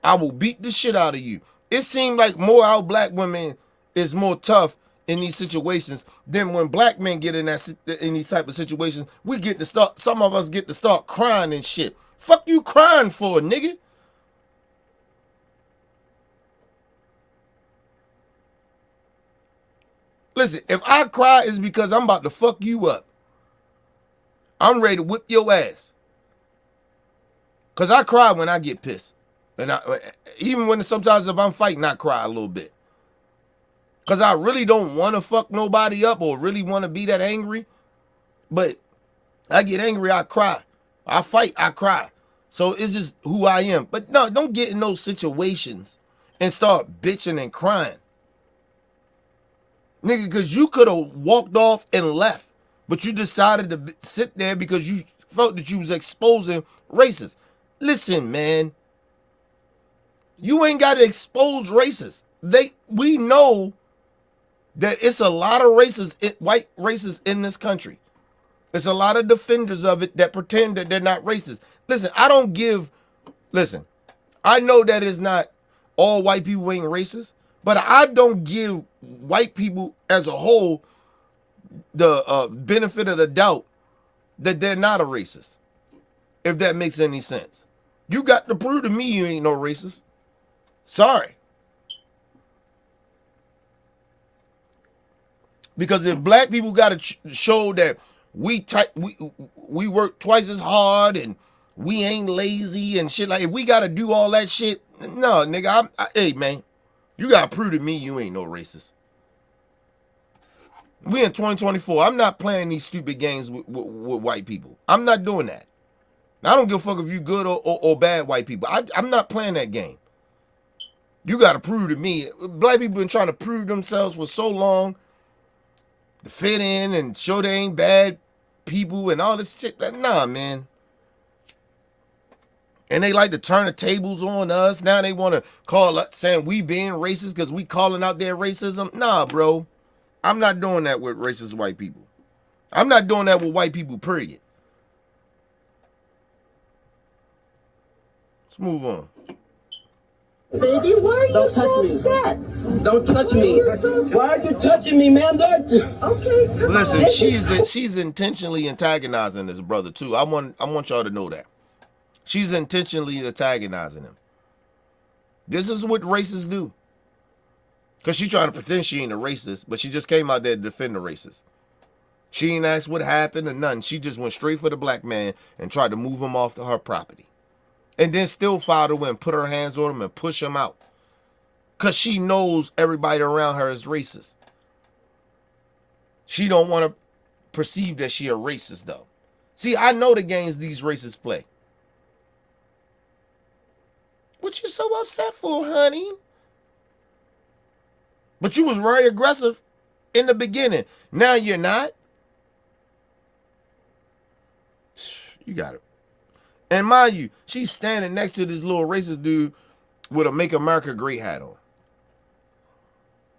I will beat the shit out of you. It seemed like more our black women is more tough in these situations than when black men get in these type of situations. We get to start, some of us get to start crying and shit. Fuck you crying for, nigga? Listen, if I cry, it's because I'm about to fuck you up. I'm ready to whip your ass. Because I cry when I get pissed. And even when sometimes if I'm fighting, I cry a little bit. Because I really don't want to fuck nobody up or really want to be that angry. But I get angry, I cry. I fight, I cry. So it's just who I am. But no, don't get in those situations and start bitching and crying. Nigga, because you could have walked off and left, but you decided to sit there because you felt that you was exposing racists. Listen, man, you ain't got to expose racists. We know that it's a lot of racists, white racists in this country. There's a lot of defenders of it that pretend that they're not racist. Listen, I know that it's not all white people ain't racist, but I don't give white people as a whole the benefit of the doubt that they're not a racist, if that makes any sense. You got to prove to me you ain't no racist. Sorry. Because if black people got to show that we work twice as hard and we ain't lazy and shit, like if we got to do all that shit, no, nigga, hey, man, you got to prove to me you ain't no racist. We in 2024. I'm not playing these stupid games with white people. I'm not doing that. I don't give a fuck if you good or bad white people. I'm not playing that game. You got to prove to me. Black people been trying to prove themselves for so long to fit in and show they ain't bad people and all this shit. Nah, man. And they like to turn the tables on us. Now they want to call us saying we being racist because we calling out their racism. Nah, bro. I'm not doing that with racist white people. I'm not doing that with white people, period. Let's move on. Baby, why are you so upset? Don't touch me. Why are you touching me, man? Okay, come Listen, on. she's intentionally antagonizing this brother too. I want y'all to know that. She's intentionally antagonizing him. This is what racists do. Because she's trying to pretend she ain't a racist, but she just came out there to defend the racist. She ain't asked what happened or nothing. She just went straight for the black man and tried to move him off to her property. And then still filed away and put her hands on him and push him out. Because she knows everybody around her is racist. She don't want to perceive that she a racist, though. See, I know the games these racists play. What you so upset for, honey? But you was very aggressive in the beginning. Now you're not. You got it. And mind you, she's standing next to this little racist dude with a Make America Great hat on.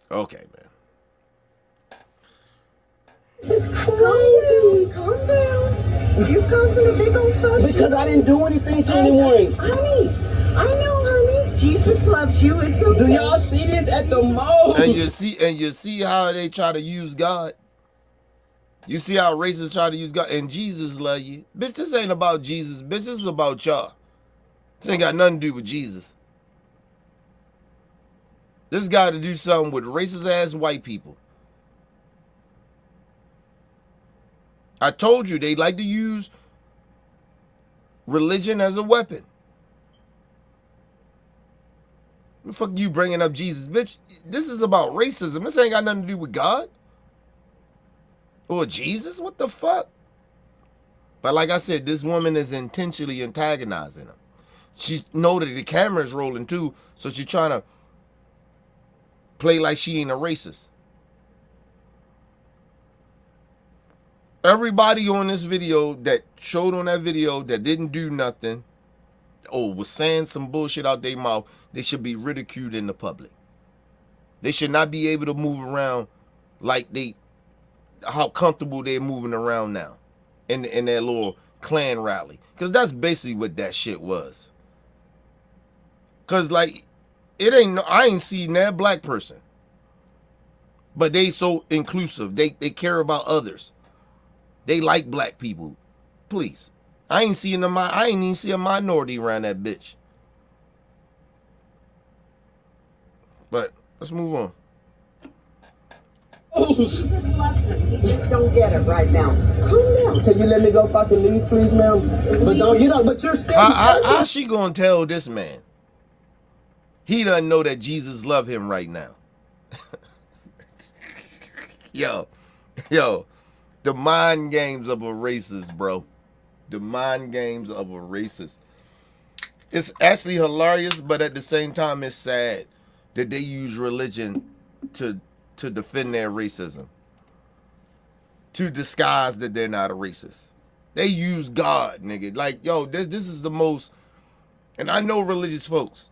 Okay, man. This is crazy. Calm down. You're causing a big old fuss. Because I didn't do anything to anyone. Honey, I know, honey. Jesus loves you. It's okay. Do y'all see this at the mall? And you see how they try to use God. You see how racists try to use God. And Jesus love you. Bitch, this ain't about Jesus. Bitch, this is about y'all. This ain't got nothing to do with Jesus. This got to do something with racist ass white people. I told you they like to use religion as a weapon. The fuck you bringing up Jesus? Bitch, this is about racism. This ain't got nothing to do with God. Or Jesus? What the fuck? But like I said, this woman is intentionally antagonizing him. She know that the camera is rolling too, so she trying to play like she ain't a racist. Everybody on this video that showed on that video that didn't do nothing or was saying some bullshit out their mouth, they should be ridiculed in the public. They should not be able to move around like how comfortable they're moving around now in their little Klan rally. Because that's basically what that shit was. Because, like, I ain't seen that black person. But they so inclusive. They care about others. They like black people. Please. I ain't even see a minority around that bitch. But let's move on. Jesus loves him. He just don't get it right now. Calm down. Can you let me go fucking leave, please, ma'am? But don't, but you're still How's she gonna tell this man? He doesn't know that Jesus love him right now. Yo, the mind games of a racist, bro. The mind games of a racist. It's actually hilarious, but at the same time, it's sad that they use religion to defend their racism, to disguise that they're not a racist. They use God, nigga. Like, yo, this is the most, and I know religious folks,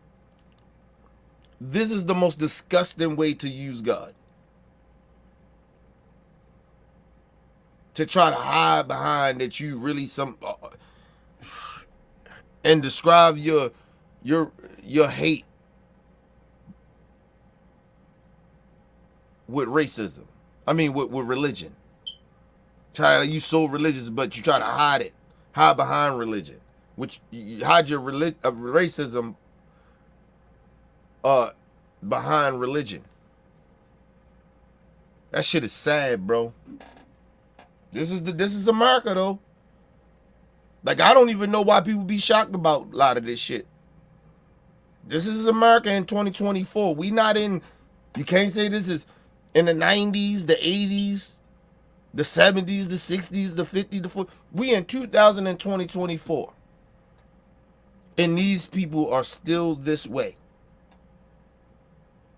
this is the most disgusting way to use God. To try to hide behind that you really and describe your hate with racism. I mean with religion. You so religious, but you try to hide behind religion, which you hide your racism behind religion. That shit is sad, bro. This is America, though. Like, I don't even know why people be shocked about a lot of this shit. This is America in 2024. We not in, you can't say this is in the 90s, the 80s, the 70s, the 60s, the 50s, the 40s. We in 2024. And these people are still this way.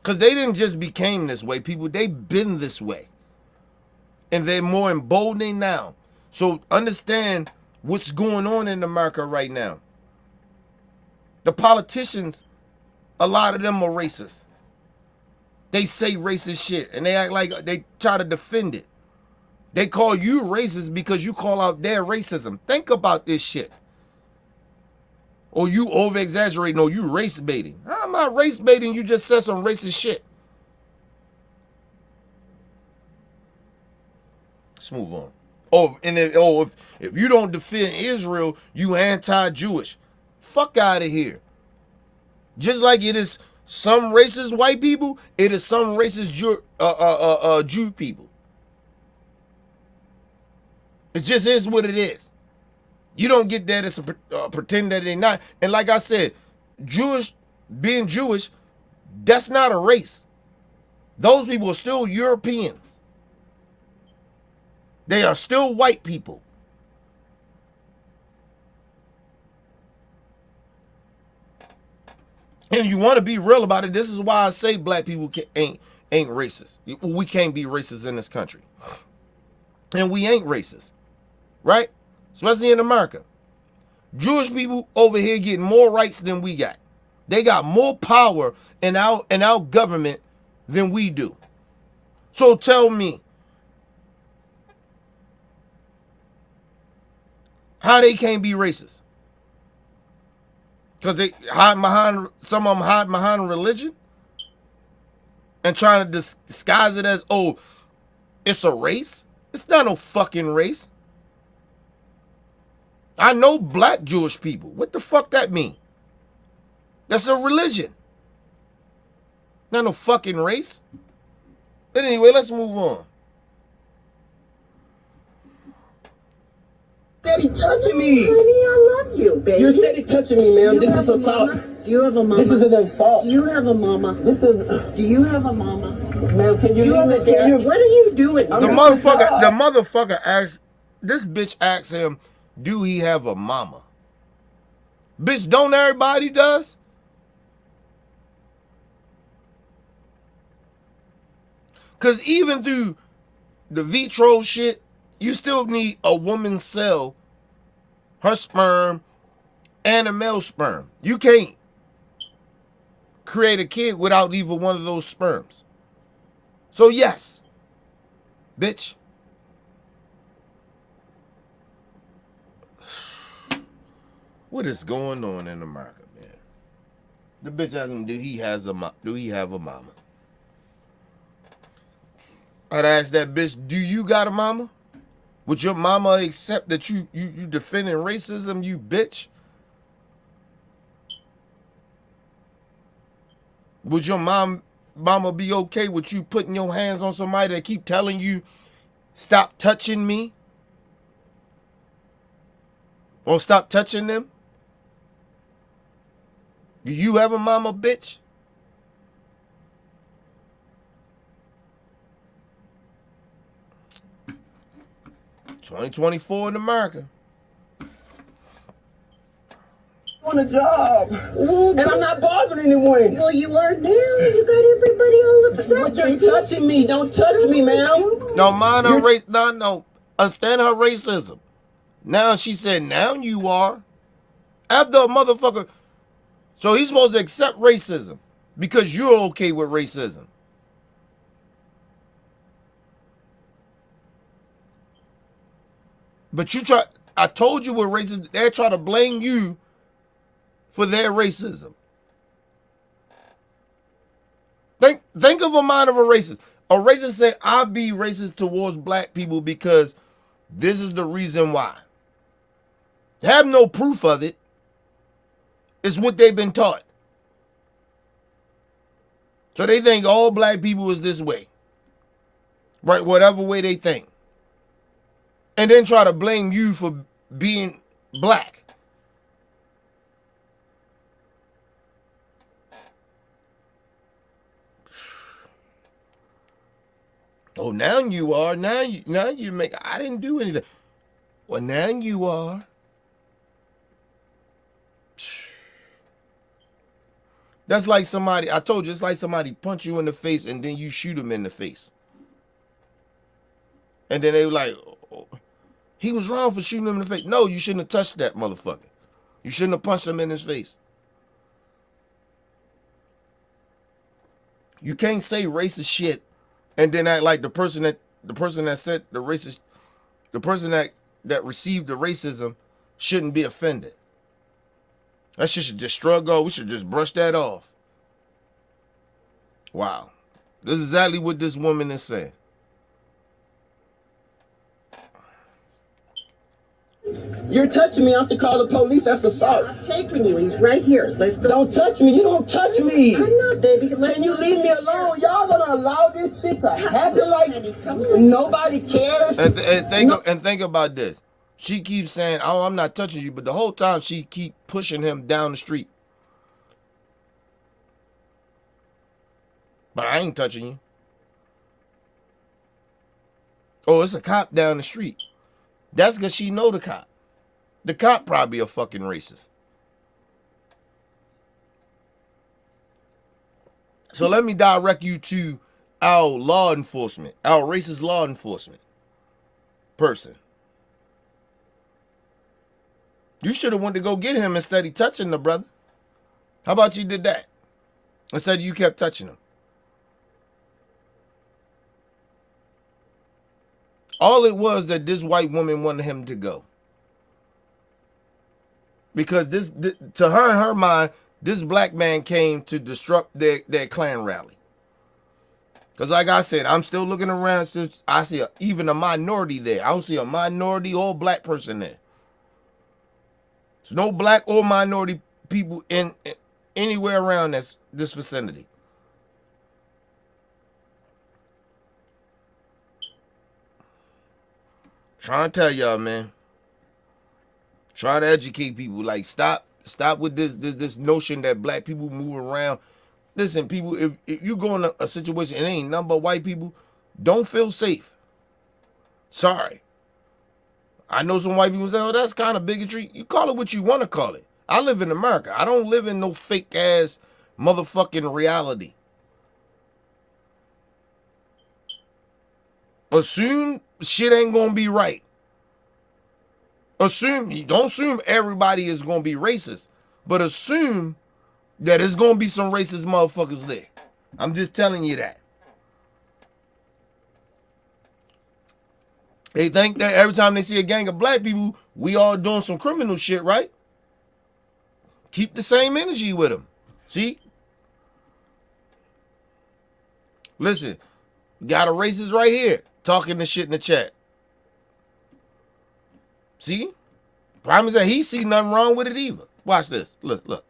Because they didn't just became this way, people. They've been this way. And they're more emboldening now. So understand what's going on in America right now. The politicians, a lot of them are racist. They say racist shit and they act like they try to defend it. They call you racist because you call out their racism. Think about this shit. Or you over exaggerating, or you race baiting. I'm not race baiting, you just said some racist shit. Let's move on. If you don't defend Israel, you anti-Jewish. Fuck out of here. Just like it is some racist white people, it is some racist Jew people. It just is what it is. You don't get that as pretend that they're not. And like I said, being Jewish, that's not a race. Those people are still Europeans. They are still white people. And you want to be real about it, this is why I say black people ain't racist. We can't be racist in this country. And we ain't racist. Right? Especially in America. Jewish people over here getting more rights than we got. They got more power in our government than we do. So tell me, how they can't be racist? Because they hide behind, some of them hide behind religion and trying to disguise it as, oh, it's a race. It's not no fucking race. I know black Jewish people. What the fuck that mean? That's a religion. Not no fucking race. But anyway, let's move on. Steady touching me. Honey, I love you, baby. You're steady touching me, ma'am. Do you This have is a assault. mama? Do you have a mama? This is an assault. Do you have a mama? This is. Do you have a mama? Ma'am, can you leave it there? What are you doing? The motherfucker asked, this bitch asked him, do he have a mama? Bitch, don't everybody does? Because even through the vitro shit, you still need a woman's cell, her sperm, and a male sperm. You can't create a kid without either one of those sperms. So yes, bitch. What is going on in America, man? The bitch asked him, do he have a mama? I'd ask that bitch, do you got a mama? Would your mama accept that you defending racism, you bitch? Would your mama be okay with you putting your hands on somebody that keep telling you, stop touching me? Or stop touching them? Do you have a mama, bitch? $2024 in America. On a job. And I'm not bothering anyone. Well, you are now. You got everybody all upset. But you're touching me. Don't touch me, ma'am. No, mind her race. No. Understand her racism. Now she said, now you are. After a motherfucker. So he's supposed to accept racism because you're okay with racism. But I told you with racism, they're trying to blame you for their racism. Think of a mind of a racist. A racist say, I'll be racist towards black people because this is the reason why. Have no proof of it. It's what they've been taught. So they think all black people is this way. Right? Whatever way they think. And then try to blame you for being black. Oh, now you are. Now you make. I didn't do anything. Well, now you are. That's like somebody, I told you, it's like somebody punch you in the face and then you shoot him in the face. And then they were like, oh, he was wrong for shooting him in the face. No, you shouldn't have touched that motherfucker. You shouldn't have punched him in his face. You can't say racist shit and then act like the person that said the racist, the person that received the racism shouldn't be offended. That shit should just struggle. We should just brush that off. Wow. This is exactly what this woman is saying. You're touching me. I have to call the police. That's assault. I'm taking you. He's right here. Let's go. Don't touch me. You don't touch me. I'm not, baby. Can you leave me alone? Y'all gonna allow this shit to happen like nobody cares? And think about this. She keeps saying, oh, I'm not touching you, but the whole time she keep pushing him down the street. But I ain't touching you. Oh, it's a cop down the street. That's because she know the cop. The cop probably a fucking racist. So let me direct you to our law enforcement, our racist law enforcement person. You should have went to go get him instead of touching the brother. How about you did that? Instead you kept touching him. All it was that this white woman wanted him to go. Because this to her in her mind, this black man came to disrupt their Klan rally. Because like I said, I'm still looking around. I see even a minority there. I don't see a minority or black person there. There's no black or minority people in anywhere around this vicinity. Trying to tell y'all, man. Trying to educate people. Like, stop with this notion that black people move around Listen, people, if you go in a situation and it ain't nothing but white people, don't feel safe. Sorry. I know some white people say, oh, that's kind of bigotry. You call it what you want to call it. I live in America. I don't live in no fake ass motherfucking reality. Assume shit ain't gonna be right. Don't assume everybody is gonna be racist, but assume that there's gonna be some racist motherfuckers there. I'm just telling you that. They think that every time they see a gang of black people, we all doing some criminal shit, right? Keep the same energy with them. See? Listen, got a racist right here talking the shit in the chat. See? Problem is that he see nothing wrong with it either. Watch this. Look.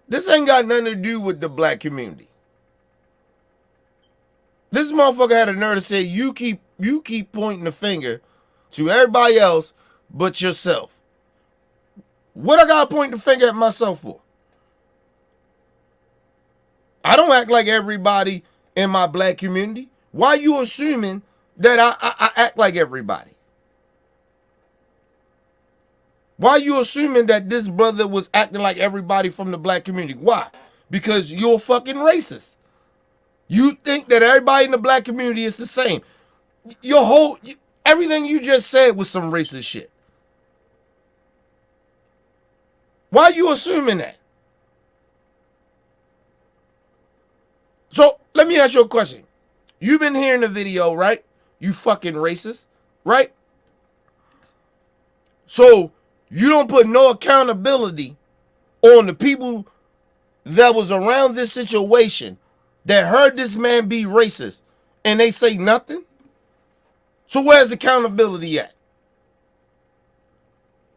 This ain't got nothing to do with the black community. This motherfucker had a nerve to say you keep pointing the finger to everybody else but yourself. What I gotta point the finger at myself for? I don't act like everybody in my black community. Why you assuming that I act like everybody? Why you assuming that this brother was acting like everybody from the black community? Why? Because you're fucking racist. You think that everybody in the black community is the same. Everything you just said was some racist shit. Why are you assuming that? So let me ask you a question. You've been hearing the video, right? You fucking racist, right? So you don't put no accountability on the people that was around this situation that heard this man be racist and they say nothing? So where's accountability at?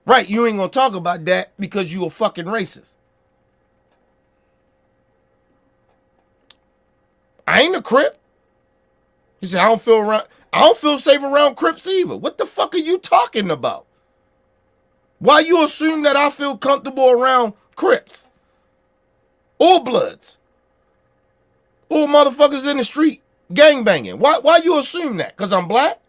Right, you ain't gonna talk about that because you a fucking racist. I ain't a Crip. He said, I don't feel safe around Crips either. What the fuck are you talking about? Why you assume that I feel comfortable around Crips? Or Bloods? Or motherfuckers in the street gangbanging? Why you assume that? Because I'm black?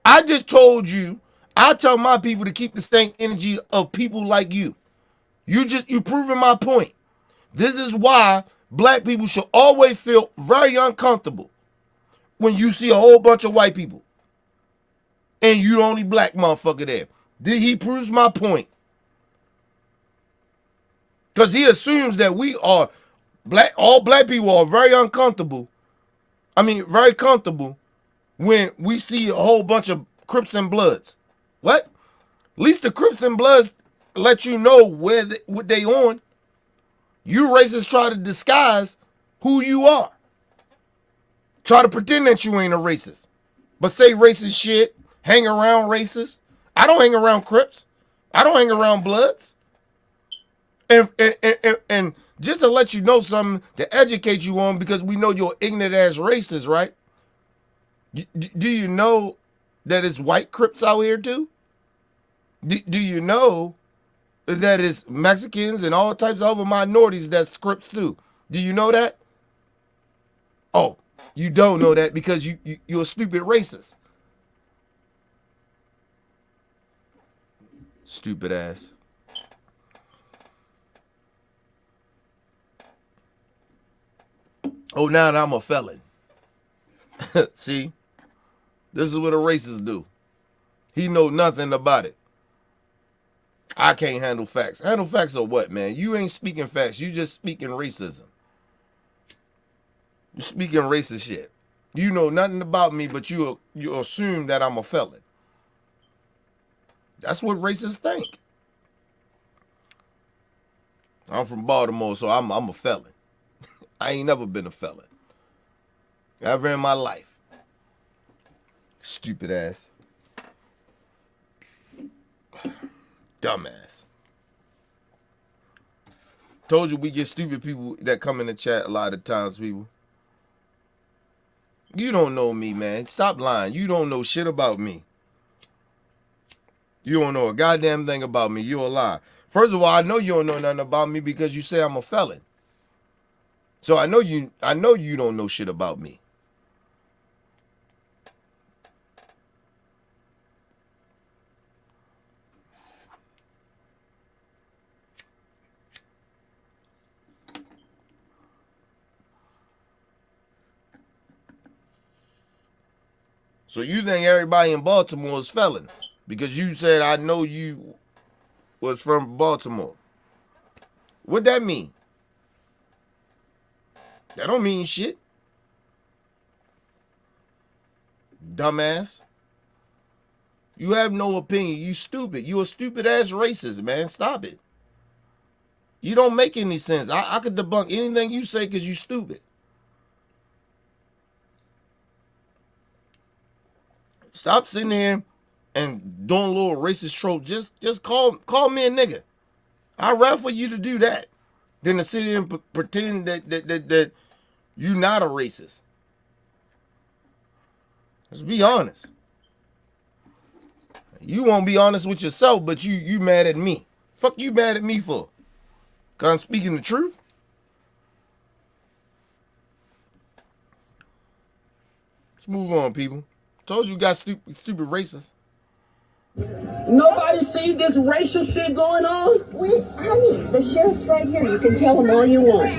I just told you, I tell my people to keep the same energy of people like you. You proving my point. This is why black people should always feel very uncomfortable when you see a whole bunch of white people and you the only black motherfucker there. He proves my point. Because he assumes that we are all black people are very uncomfortable. Very comfortable when we see a whole bunch of Crips and Bloods. What? At least the Crips and Bloods let you know what they on. You racists try to disguise who you are. Try to pretend that you ain't a racist. But say racist shit, hang around racists. I don't hang around Crips. I don't hang around Bloods. And just to let you know something, to educate you on, because we know you're ignorant ass racist, right? Do you know that it's white Crips out here too? Do you know that it's Mexicans and all types of other minorities that's Crips too? Do you know that? Oh, you don't know that because you're a stupid racist. Stupid ass. Oh, now that I'm a felon. See? This is what a racist do. He know nothing about it. I can't handle facts. Handle facts or what, man? You ain't speaking facts. You just speaking racism. You speaking racist shit. You know nothing about me, but you assume that I'm a felon. That's what racists think. I'm from Baltimore, so I'm a felon. I ain't never been a felon. Ever in my life. Stupid ass. Dumbass. Told you we get stupid people that come in the chat a lot of times, people. You don't know me, man. Stop lying. You don't know shit about me. You don't know a goddamn thing about me. You're a lie. First of all, I know you don't know nothing about me because you say I'm a felon. So I know you don't know shit about me. So you think everybody in Baltimore is felons because you said I know you was from Baltimore. What that mean? That don't mean shit. Dumbass. You have no opinion. You stupid. You a stupid ass racist, man. Stop it. You don't make any sense. I could debunk anything you say because you stupid. Stop sitting here and doing a little racist trope. Just call me a nigga. I'd rather for you to do that than to sit here and pretend that you not a racist. Let's be honest. You won't be honest with yourself, but you mad at me. Fuck you mad at me for? Cause I'm speaking the truth. Let's move on, people. Told you got stupid racists. Nobody see this racial shit going on? Wait, honey, the sheriff's right here. You can tell him all you want.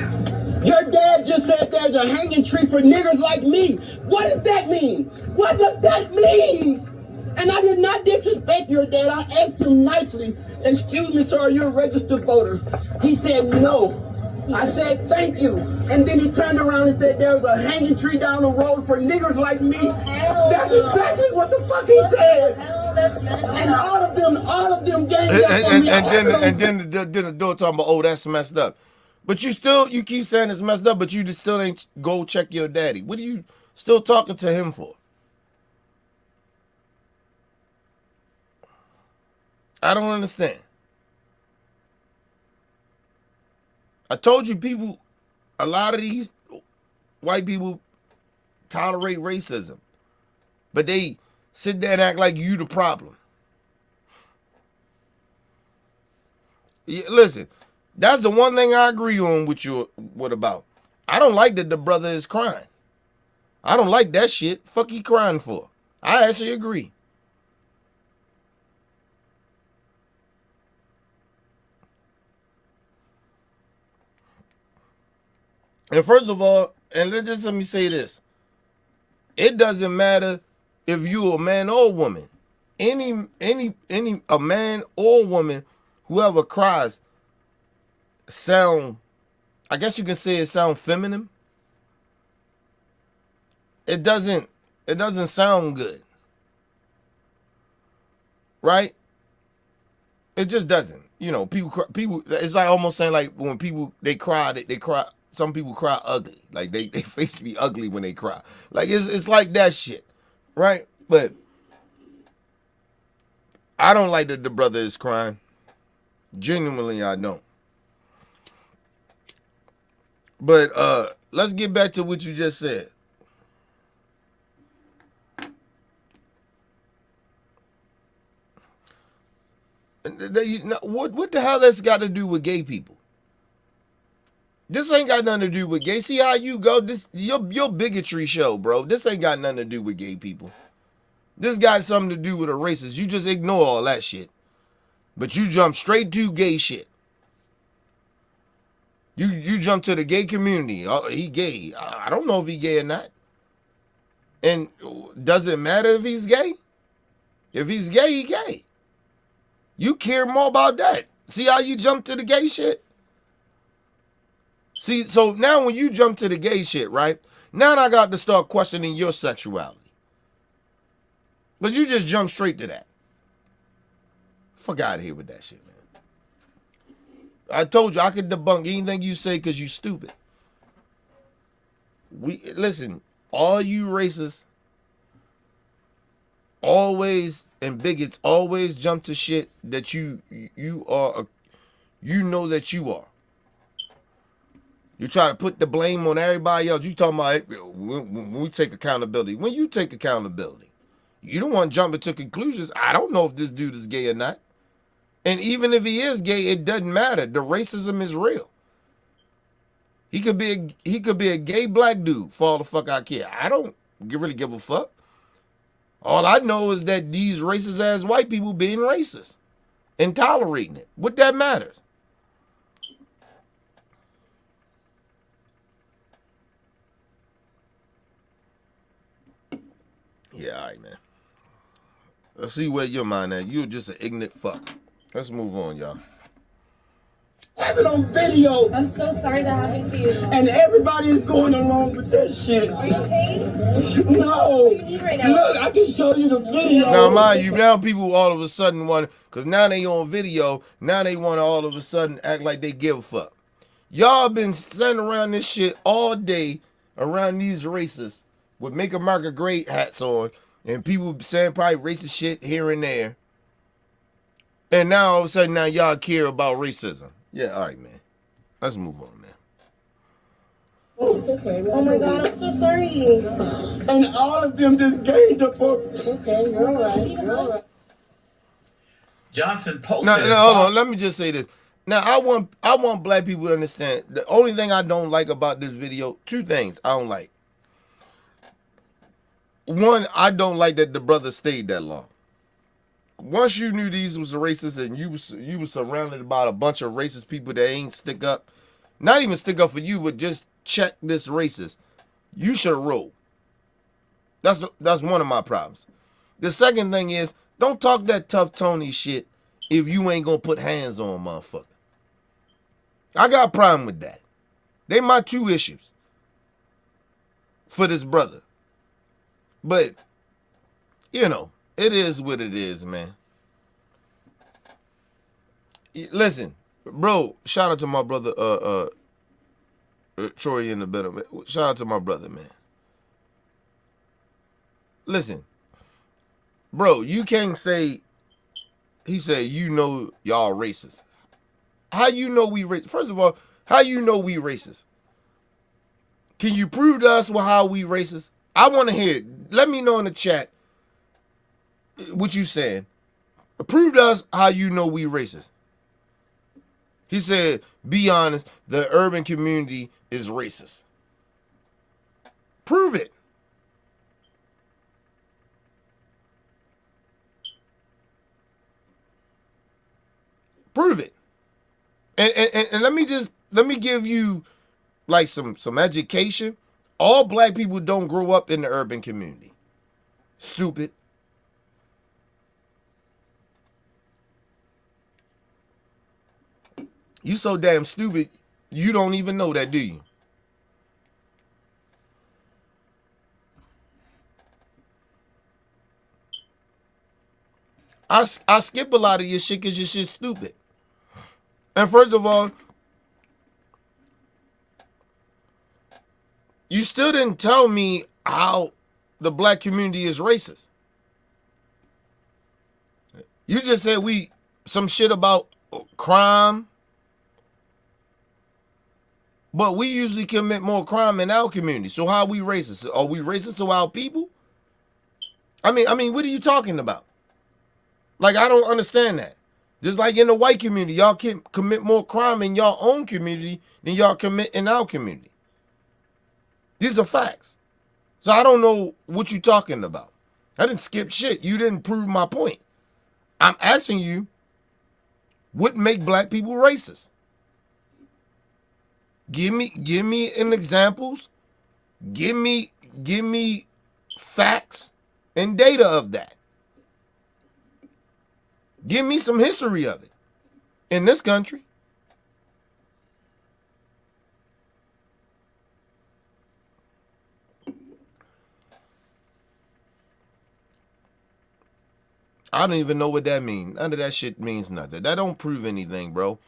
Your dad just said there's a hanging tree for niggers like me. What does that mean? What does that mean? And I did not disrespect your dad. I asked him nicely, excuse me, sir, are you a registered voter? He said no. I said thank you. And then he turned around and said there's a hanging tree down the road for niggers like me. That's exactly what the fuck he said. And all of them ganged up on me. And then the door talking about, oh, that's messed up. But you keep saying it's messed up, but you just still ain't go check your daddy. What are you still talking to him for? I don't understand. I told you people, a lot of these white people tolerate racism, but they sit there and act like you the problem. Yeah, listen, that's the one thing I agree on with you about. I don't like that the brother is crying. I don't like that shit. Fuck he crying for. I actually agree. And first of all, and let me say this. It doesn't matter if you a man or a woman. A man or woman, whoever cries, sound, I guess you can say it sound feminine. It doesn't sound good. Right? It just doesn't. You know, people it's like almost saying like when people they cry. Some people cry ugly. Like they face be ugly when they cry. Like it's like that shit. Right? But I don't like that the brother is crying. Genuinely, I don't. But let's get back to what you just said. What the hell that's got to do with gay people? This ain't got nothing to do with gay. See how you go? This your bigotry show, bro. This ain't got nothing to do with gay people. This got something to do with a racist. You just ignore all that shit. But you jump straight to gay shit. You jump to the gay community. Oh, he gay. I don't know if he gay or not. And does it matter if he's gay? If he's gay, he gay. You care more about that. See how you jump to the gay shit? See, so now when you jump to the gay shit, right? Now I got to start questioning your sexuality. But you just jump straight to that. Fuck out of here with that shit, man. I told you I could debunk anything you say because you stupid. Listen, all you racists always and bigots always jump to shit that you know that you are. You try to put the blame on everybody else. You talking about when we take accountability. When you take accountability, you don't want to jump into conclusions. I don't know if this dude is gay or not. And even if he is gay, it doesn't matter. The racism is real. He could be a gay black dude for all the fuck I care. I don't really give a fuck. All I know is that these racist ass white people being racist and tolerating it. What that matters? Yeah, all right, man. Let's see where your mind at. You're just an ignorant fuck. Let's move on, y'all. Have it on video, I'm so sorry that happened to you. and everybody is going along with that shit. Are you okay? No. What do you need right now? Look, I can show you the video. Now, mind you, now people all of a sudden want, because now they on video, now they want to all of a sudden act like they give a fuck. Y'all been sitting around this shit all day around these racists with Make America Great hats on, and people saying probably racist shit here and there. And now all of a sudden now y'all care about racism. Yeah, all right, man. Let's move on, man. It's okay. Oh my god, I'm so sorry. And all of them just gained up on. Okay, you're alright. You're alright. Johnson posted. Now, his hold phone- on. Let me just say this. Now, I want black people to understand. The only thing I don't like about this video, two things I don't like. One, I don't like that the brother stayed that long. Once you knew these was racist and you was surrounded by a bunch of racist people that ain't stick up, not even stick up for you, but just check this racist, you should roll. That's one of my problems. The second thing is, don't talk that tough Tony shit if you ain't gonna put hands on a motherfucker. I got a problem with that. They my two issues for this brother. But, you know, it is what it is, man. Listen, bro, shout out to my brother, Troy in the better, man. Shout out to my brother, man. Listen, bro, you can't say, he said, you know y'all racist. How you know we racist? First of all, how you know we racist? Can you prove to us how we racist? I want to hear it. Let me know in the chat what you saying. Prove to us how you know we racist. He said, be honest, the urban community is racist. Prove it. Prove it. And let me give you like some education. All black people don't grow up in the urban community. Stupid. You so damn stupid, you don't even know that, do you? I skip a lot of your shit because your shit's stupid. And first of all, you still didn't tell me how the black community is racist. You just said some shit about crime. But we usually commit more crime in our community. So how are we racist? Are we racist to our people? I mean, what are you talking about? Like, I don't understand that. Just like in the white community, y'all can commit more crime in your own community than y'all commit in our community. These are facts. So I don't know what you're talking about. I didn't skip shit. You didn't prove my point. I'm asking you, what make black people racist? Give me an examples. Give me facts and data of that. Give me some history of it in this country. I don't even know what that means. None of that shit means nothing. That don't prove anything, bro.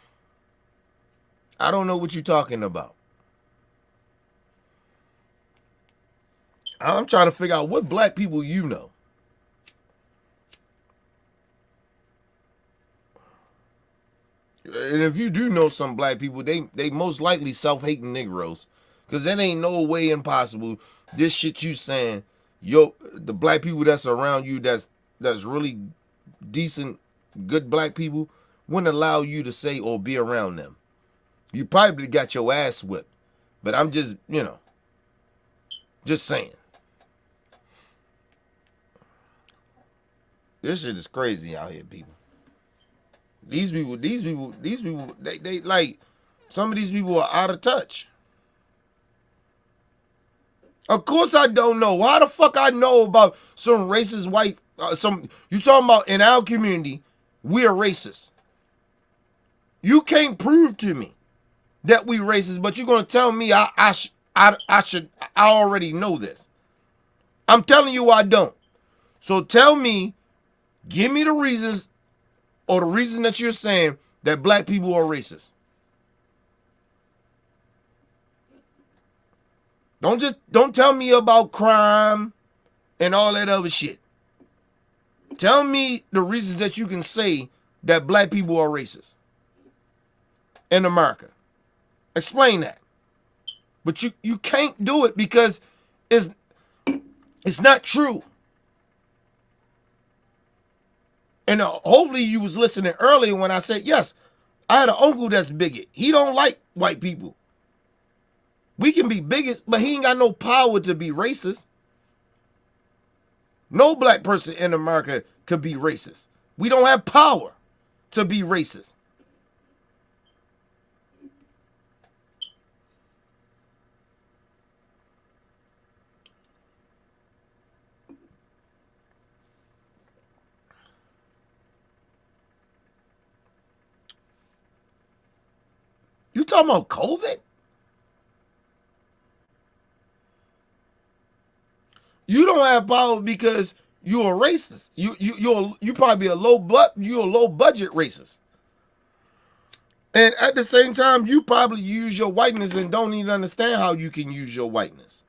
I don't know what you're talking about. I'm trying to figure out what black people you know. And if you do know some black people, they most likely self-hating Negroes. Because that ain't no way impossible. This shit you saying, the black people that's around you that's really decent, good black people, wouldn't allow you to say or be around them. You probably got your ass whipped. But I'm just, just saying. This shit is crazy out here, people. These people, they like, some of these people are out of touch. Of course I don't know. Why the fuck I know about some racist white, you talking about in our community, we're racist. You can't prove to me that we racist, but you're going to tell me I already know this. I'm telling you I don't. So tell me, give me the reasons or the reason that you're saying that black people are racist. Don't tell me about crime and all that other shit. Tell me the reasons that you can say that black people are racist in America. Explain that. But you can't do it because it's not true. And hopefully you was listening earlier when I said, yes, I had an uncle that's bigot. He don't like white people. We can be bigots, but he ain't got no power to be racist. No black person in America could be racist. We don't have power to be racist. You talking about COVID? You don't have power because you're a racist. You probably a low budget racist. And at the same time, you probably use your whiteness and don't even understand how you can use your whiteness.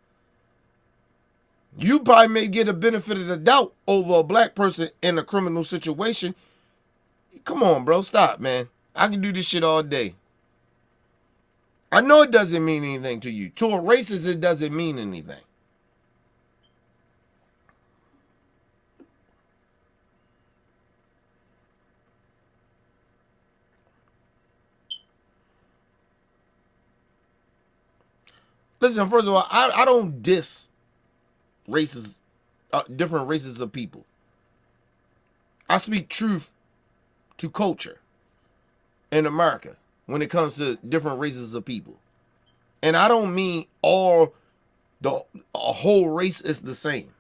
You probably may get a benefit of the doubt over a black person in a criminal situation. Come on, bro, stop, man. I can do this shit all day. I know it doesn't mean anything to you. To a racist, it doesn't mean anything. Listen, first of all, I don't diss races, different races of people. I speak truth to culture in America when it comes to different races of people. And I don't mean a whole race is the same.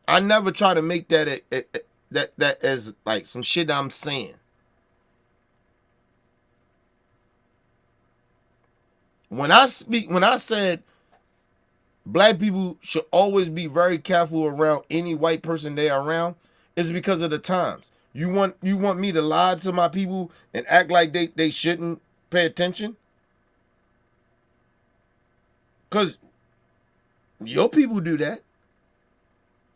I never try to make that that as like some shit I'm saying. When I said black people should always be very careful around any white person they are around, it's because of the times. You want me to lie to my people and act like they shouldn't pay attention? Because your people do that.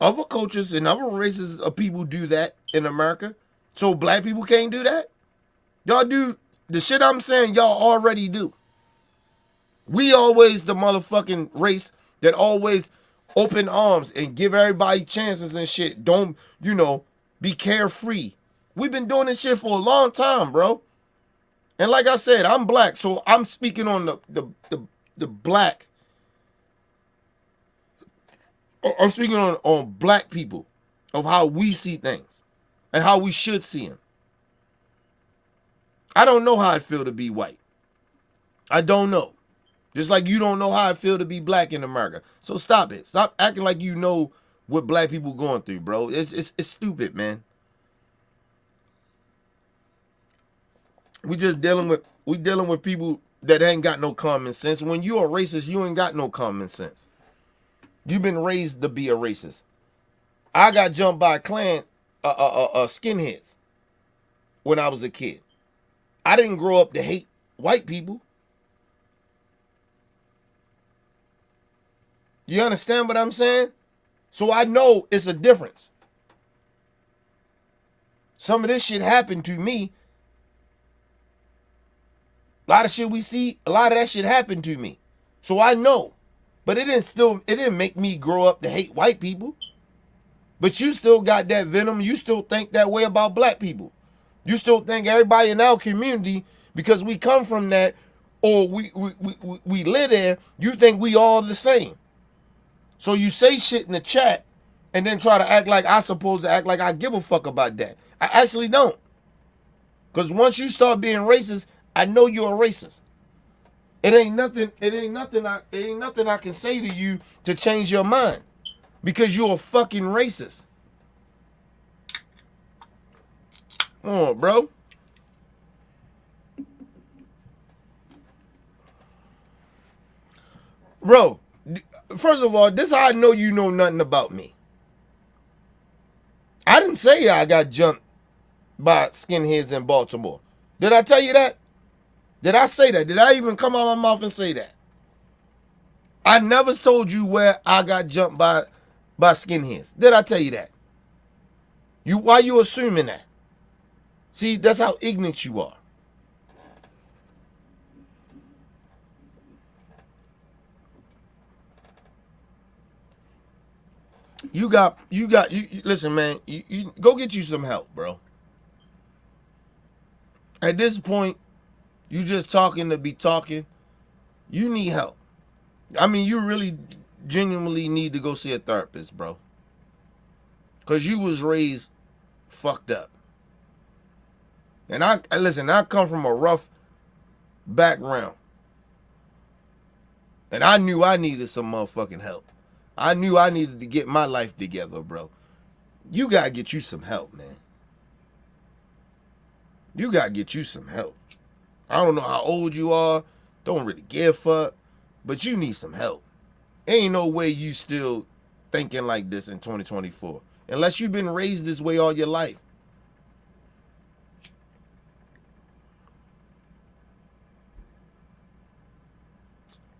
Other cultures and other races of people do that in America. So black people can't do that? Y'all do the shit I'm saying y'all already do. We always the motherfucking race that always open arms and give everybody chances and shit. Don't, be carefree. We've been doing this shit for a long time, bro. And like I said, I'm black, so I'm speaking on the black. I'm speaking on black people of how we see things and how we should see them. I don't know how it feel to be white. I don't know. Just like you don't know how I feel to be black in America. So stop it. Stop acting like you know what black people going through, bro. It's stupid, man. We dealing with people that ain't got no common sense. When you're a racist, you ain't got no common sense. You've been raised to be a racist. I got jumped by a clan skinheads when I was a kid. I didn't grow up to hate white people. You understand what I'm saying? So I know it's a difference. Some of this shit happened to me. A lot of shit we see, a lot of that shit happened to me. So I know. But it didn't make me grow up to hate white people. But you still got that venom. You still think that way about black people. You still think everybody in our community, because we come from that, or we live there, you think we all the same. So you say shit in the chat and then try to act like I supposed to act like I give a fuck about that. I actually don't. Because once you start being racist, I know you're a racist. It ain't nothing I can say to you to change your mind. Because you're a fucking racist. Come on, bro. Bro, first of all, this is how I know you know nothing about me. I didn't say I got jumped by skinheads in Baltimore. Did I tell you that? Did I say that? Did I even come out of my mouth and say that? I never told you where I got jumped by skinheads. Did I tell you that? Why you assuming that? See, that's how ignorant you are. You listen, man, you go get you some help, bro. At this point, you just talking to be talking. You need help. I mean, you really genuinely need to go see a therapist, bro. Because you was raised fucked up. And I come from a rough background. And I knew I needed some motherfucking help. I knew I needed to get my life together, bro. You gotta get you some help, man. You gotta get you some help. I don't know how old you are. Don't really give a fuck. But you need some help. Ain't no way you still thinking like this in 2024. Unless you've been raised this way all your life.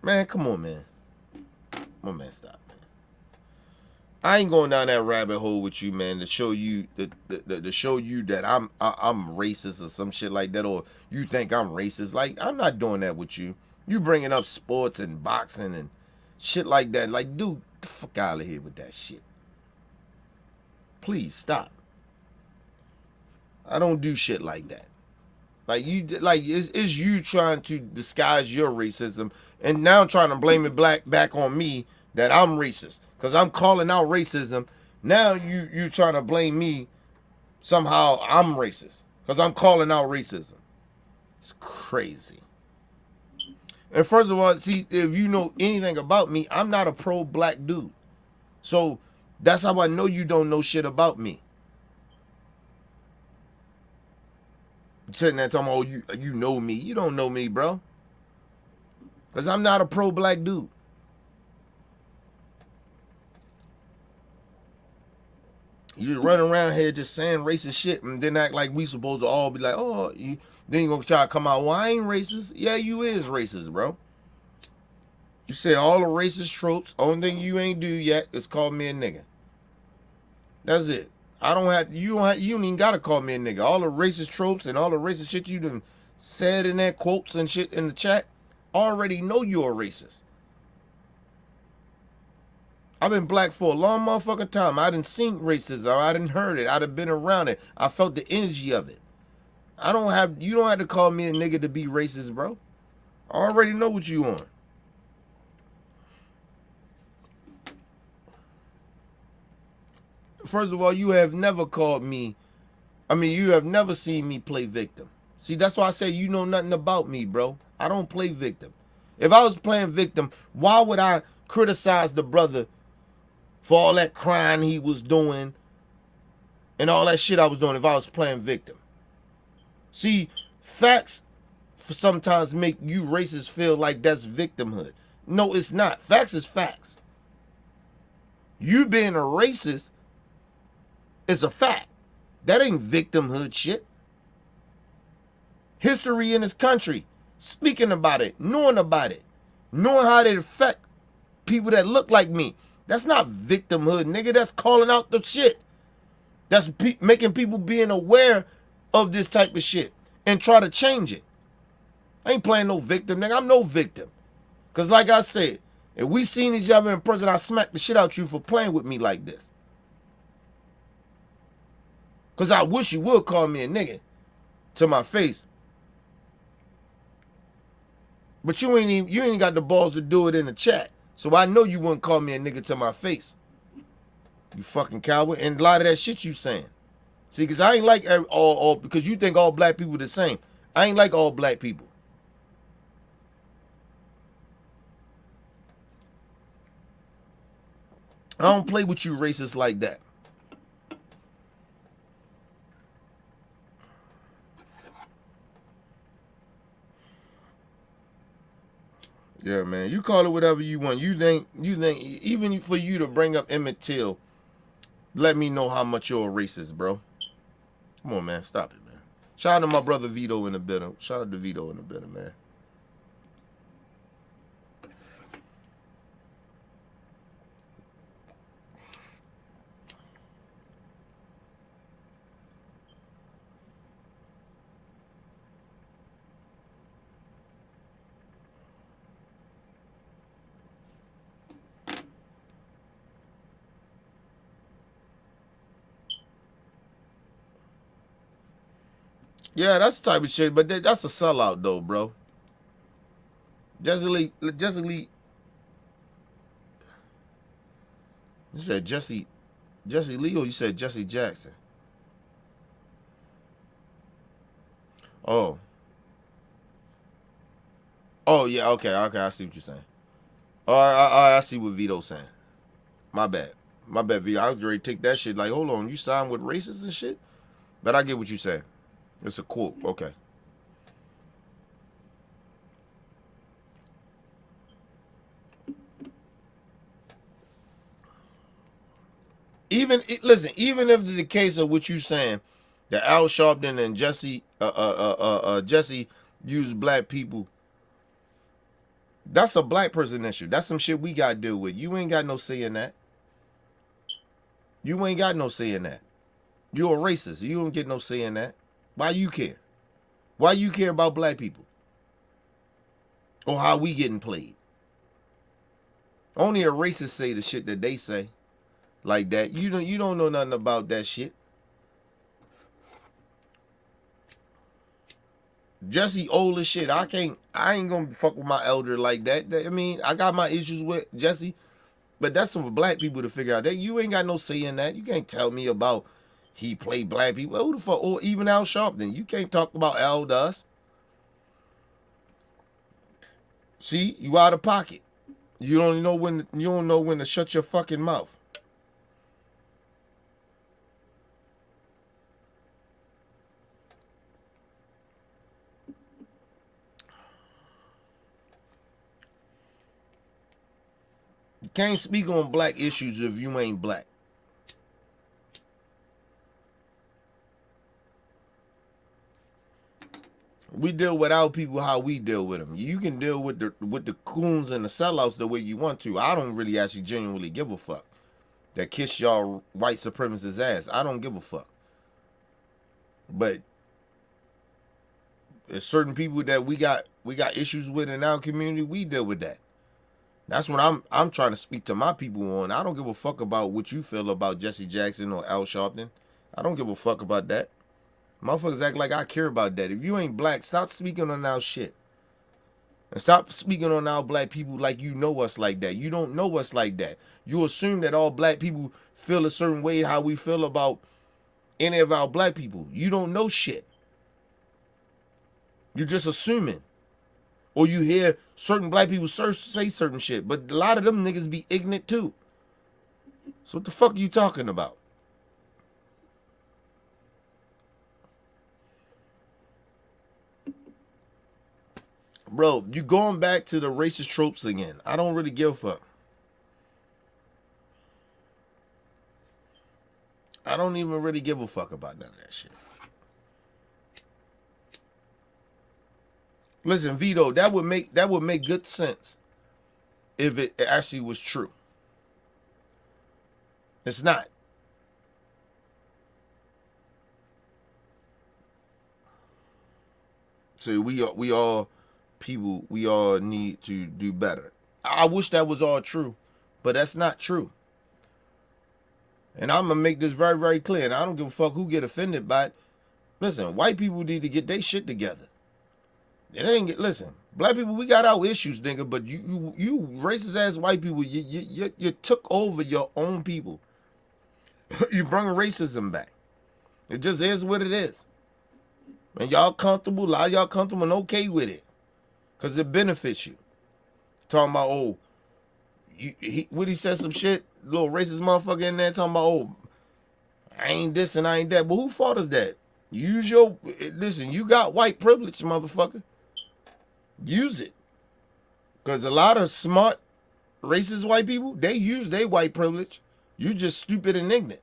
Man, come on, man. Come on, man, stop, man. I ain't going down that rabbit hole with you, man, to show you to show you that I'm racist or some shit like that, or you think I'm racist. Like, I'm not doing that with you. You bringing up sports and boxing and shit like that. Like, dude, get the fuck out of here with that shit. Please stop. I don't do shit like that. Like, it's you trying to disguise your racism and now trying to blame it back on me that I'm racist. Because I'm calling out racism. Now you trying to blame me somehow I'm racist. Because I'm calling out racism. It's crazy. And first of all, see, if you know anything about me, I'm not a pro-black dude. So that's how I know you don't know shit about me. Sitting there talking, oh, you know me. You don't know me, bro. Because I'm not a pro-black dude. You just run around here just saying racist shit and then act like we supposed to all be like, oh, then you're going to try to come out, well, I ain't racist. Yeah, you is racist, bro. You said all the racist tropes. Only thing you ain't do yet is call me a nigga. That's it. You don't even gotta call me a nigga. All the racist tropes and all the racist shit you done said in that quotes and shit in the chat, already know you're a racist. I've been black for a long motherfucking time. I done seen racism. I done heard it. I done been around it. I felt the energy of it. You don't have to call me a nigga to be racist, bro. I already know what you on. First of all, you have never called me, you have never seen me play victim. See, that's why I say you know nothing about me, bro. I don't play victim. If I was playing victim, why would I criticize the brother for all that crying he was doing and all that shit I was doing if I was playing victim? See, facts sometimes make you racists feel like that's victimhood. No, it's not. Facts is facts. You being a racist is a fact. That ain't victimhood shit. History in this country, speaking about it, knowing how it affect people that look like me. That's not victimhood, nigga. That's calling out the shit. That's making people being aware of this type of shit and try to change it. I ain't playing no victim, nigga. I'm no victim. Because like I said, if we seen each other in person, I smack the shit out you for playing with me like this. Because I wish you would call me a nigga to my face. But you ain't got the balls to do it in the chat. So I know you wouldn't call me a nigga to my face. You fucking coward. And a lot of that shit you saying. See, because I ain't like all because you think all black people the same. I ain't like all black people. I don't play with you racists like that. Yeah, man. You call it whatever you want. You think even for you to bring up Emmett Till, let me know how much you're a racist, bro. Come on, man. Stop it, man. Shout out to my brother Vito in the building. Shout out to Vito in the building, man. Yeah, that's the type of shit, but that's a sellout though, bro. Jesse Lee. You said Jesse Lee, or you said Jesse Jackson? Oh. Oh yeah, okay, I see what you're saying. Oh, I see what Vito's saying. My bad, Vito. I was ready to take that shit. Like, hold on, you signed with racists and shit? But I get what you saying. It's a quote. Okay. Listen, even if the case of what you saying, that Al Sharpton and Jesse used black people, that's a black person issue. That's some shit we gotta deal with. You ain't got no say in that. You ain't got no say in that. You're a racist. You don't get no say in that. Why you care? Why you care about black people? Or how we getting played? Only a racist say the shit that they say. Like that. You don't know nothing about that shit. Jesse old as shit. I ain't gonna fuck with my elder like that. I mean, I got my issues with Jesse, but that's for black people to figure out. That you ain't got no say in that. You can't tell me about he played black people. Who the fuck? Or even Al Sharpton. You can't talk about Al to us. See, you out of pocket. You don't know when to shut your fucking mouth. You can't speak on black issues if you ain't black. We deal with our people how we deal with them. You can deal with the coons and the sellouts the way you want to. I don't really actually genuinely give a fuck that kiss y'all white supremacists ass. I don't give a fuck. But there's certain people that we got issues with in our community. We deal with that. That's what I'm trying to speak to my people on. I don't give a fuck about what you feel about Jesse Jackson or Al Sharpton. I don't give a fuck about that. Motherfuckers act like I care about that. If you ain't black, stop speaking on our shit. And stop speaking on our black people like you know us like that. You don't know us like that. You assume that all black people feel a certain way how we feel about any of our black people. You don't know shit. You're just assuming. Or you hear certain black people say certain shit. But a lot of them niggas be ignorant too. So what the fuck are you talking about? Bro, you going back to the racist tropes again. I don't really give a fuck. I don't even really give a fuck about none of that shit. Listen, Vito, that would make good sense if it actually was true. It's not. So we all people, we all need to do better. I wish that was all true, but that's not true. And I'm gonna make this very, very clear. And I don't give a fuck who get offended by it. Listen, white people need to get their shit together. It ain't get. Listen, black people, we got our issues, nigga. But you racist ass white people, you took over your own people. You bring racism back. It just is what it is. And y'all comfortable, a lot of y'all comfortable and okay with it. Because it benefits you. Talking about, oh, Woody said some shit, little racist motherfucker in there talking about, oh, I ain't this and I ain't that. But who fault is that? Listen, you got white privilege, motherfucker. Use it. Because a lot of smart, racist white people, they use their white privilege. You just stupid and ignorant.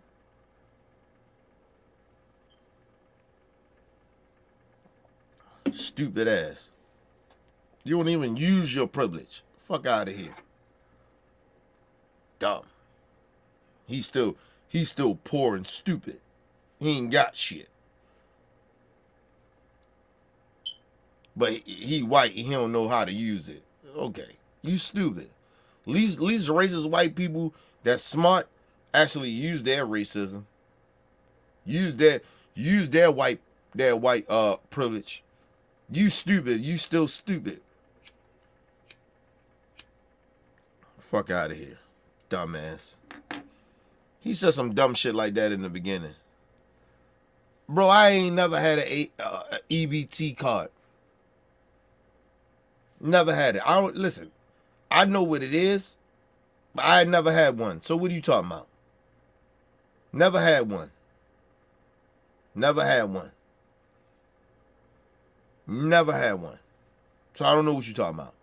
Stupid ass. You don't even use your privilege. Fuck out of here. Dumb. He's still poor and stupid. He ain't got shit. But he white, he don't know how to use it. Okay. You stupid. At least racist white people that's smart actually use their racism. Use their white privilege. You stupid. You still stupid. Fuck out of here. Dumbass. He said some dumb shit like that in the beginning. Bro, I ain't never had a EBT card. Never had it. Listen, I know what it is, but I had never had one. So what are you talking about? Never had one. Never had one. Never had one. So I don't know what you're talking about.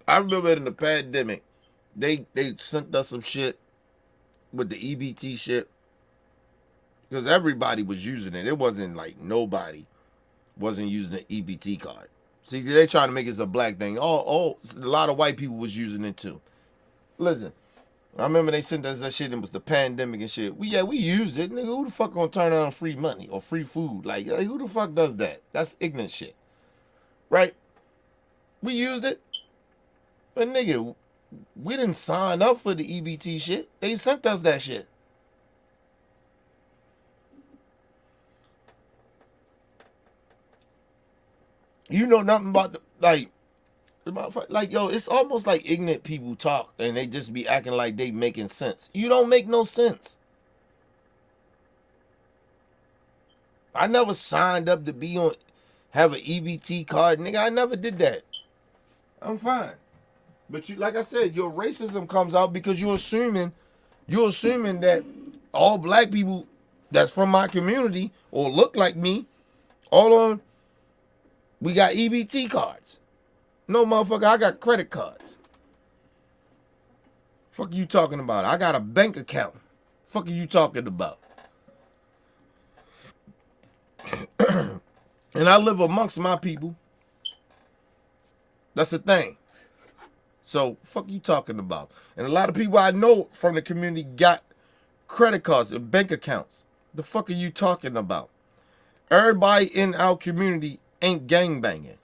I remember in the pandemic, they sent us some shit with the EBT shit because everybody was using it. It wasn't like nobody wasn't using the EBT card. See, they trying to make it a black thing. Oh, a lot of white people was using it too. Listen, I remember they sent us that shit. It was the pandemic and shit. We used it. Nigga, who the fuck gonna turn on free money or free food? Like who the fuck does that? That's ignorant shit, right? We used it, but nigga, we didn't sign up for the EBT shit. They sent us that shit. You know nothing about yo, it's almost like ignorant people talk and they just be acting like they making sense. You don't make no sense. I never signed up to have an EBT card, nigga. I never did that. I'm fine. But you, like I said, your racism comes out because you're assuming that all black people that's from my community or look like me, we got EBT cards. No, motherfucker, I got credit cards. Fuck you talking about? I got a bank account. Fuck are you talking about? And I live amongst my people. That's the thing. So, fuck you talking about? And a lot of people I know from the community got credit cards and bank accounts. The fuck are you talking about? Everybody in our community ain't gangbanging.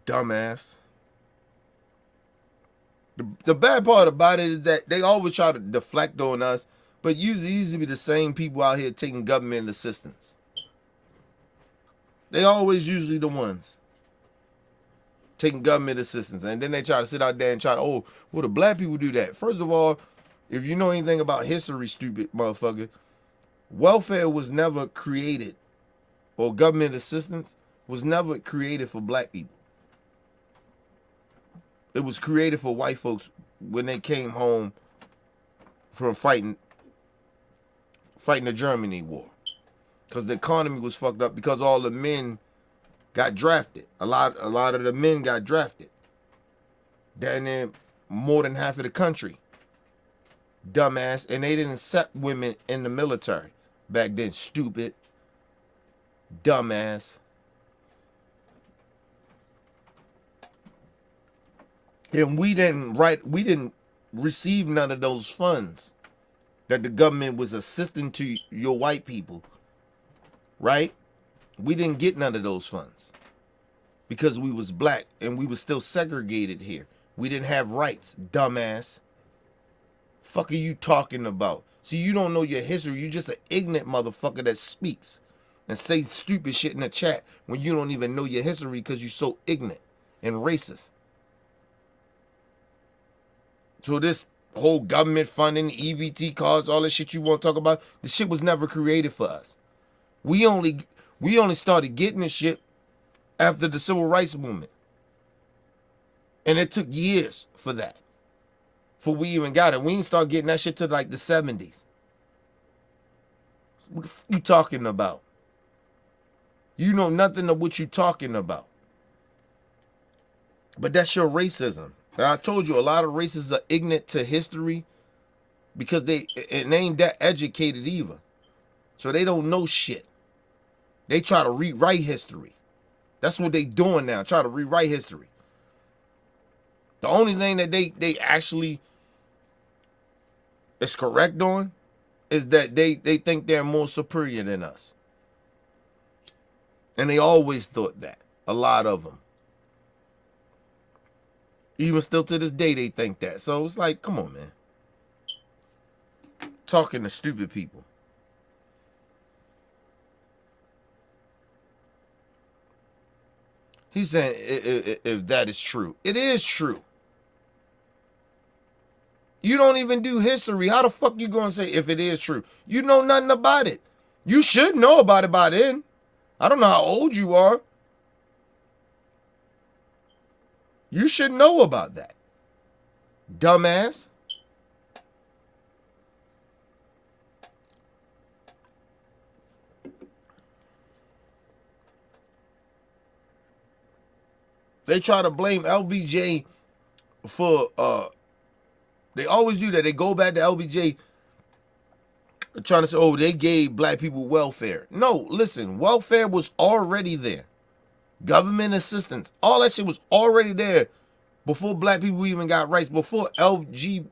Dumbass. The bad part about it is that they always try to deflect on us, but usually be the same people out here taking government assistance. They always usually the ones taking government assistance, and then they try to sit out there and try to, oh, well, the black people do that. First of all, if you know anything about history, stupid motherfucker, welfare was never created, or government assistance was never created for black people. It was created for white folks when they came home from fighting the Germany war. Because the economy was fucked up because all the men got drafted. A lot of the men got drafted. Down there, more than half of the country. Dumbass. And they didn't accept women in the military back then. Stupid. Dumbass. And we didn't receive none of those funds that the government was assisting to your white people, right? We didn't get none of those funds because we was black and we was still segregated here. We didn't have rights, dumbass. Fuck are you talking about? See, you don't know your history. You just an ignorant motherfucker that speaks and say stupid shit in the chat when you don't even know your history because you're so ignorant and racist. So this whole government funding, EBT cards, all this shit you want to talk about, the shit was never created for us. We only started getting this shit after the civil rights movement. And it took years for that. For we even got it. We didn't start getting that shit till like the 70s. What the fuck you talking about? You know nothing of what you talking about. But that's your racism. And I told you a lot of racists are ignorant to history because they ain't that educated either. So they don't know shit. They try to rewrite history. That's what they doing now, try to rewrite history. The only thing that they actually is correct on is that they think they're more superior than us. And they always thought that. A lot of them. Even still to this day, they think that. So it's like, come on, man. Talking to stupid people. He's saying if that is true. It is true. You don't even do history. How the fuck you going to say if it is true? You know nothing about it. You should know about it by then. I don't know how old you are. You should know about that. Dumbass. They try to blame LBJ for they always do that. They go back to LBJ trying to say, oh, they gave black people welfare. No, listen, welfare was already there. Government assistance, all that shit was already there before black people even got rights, before LBJ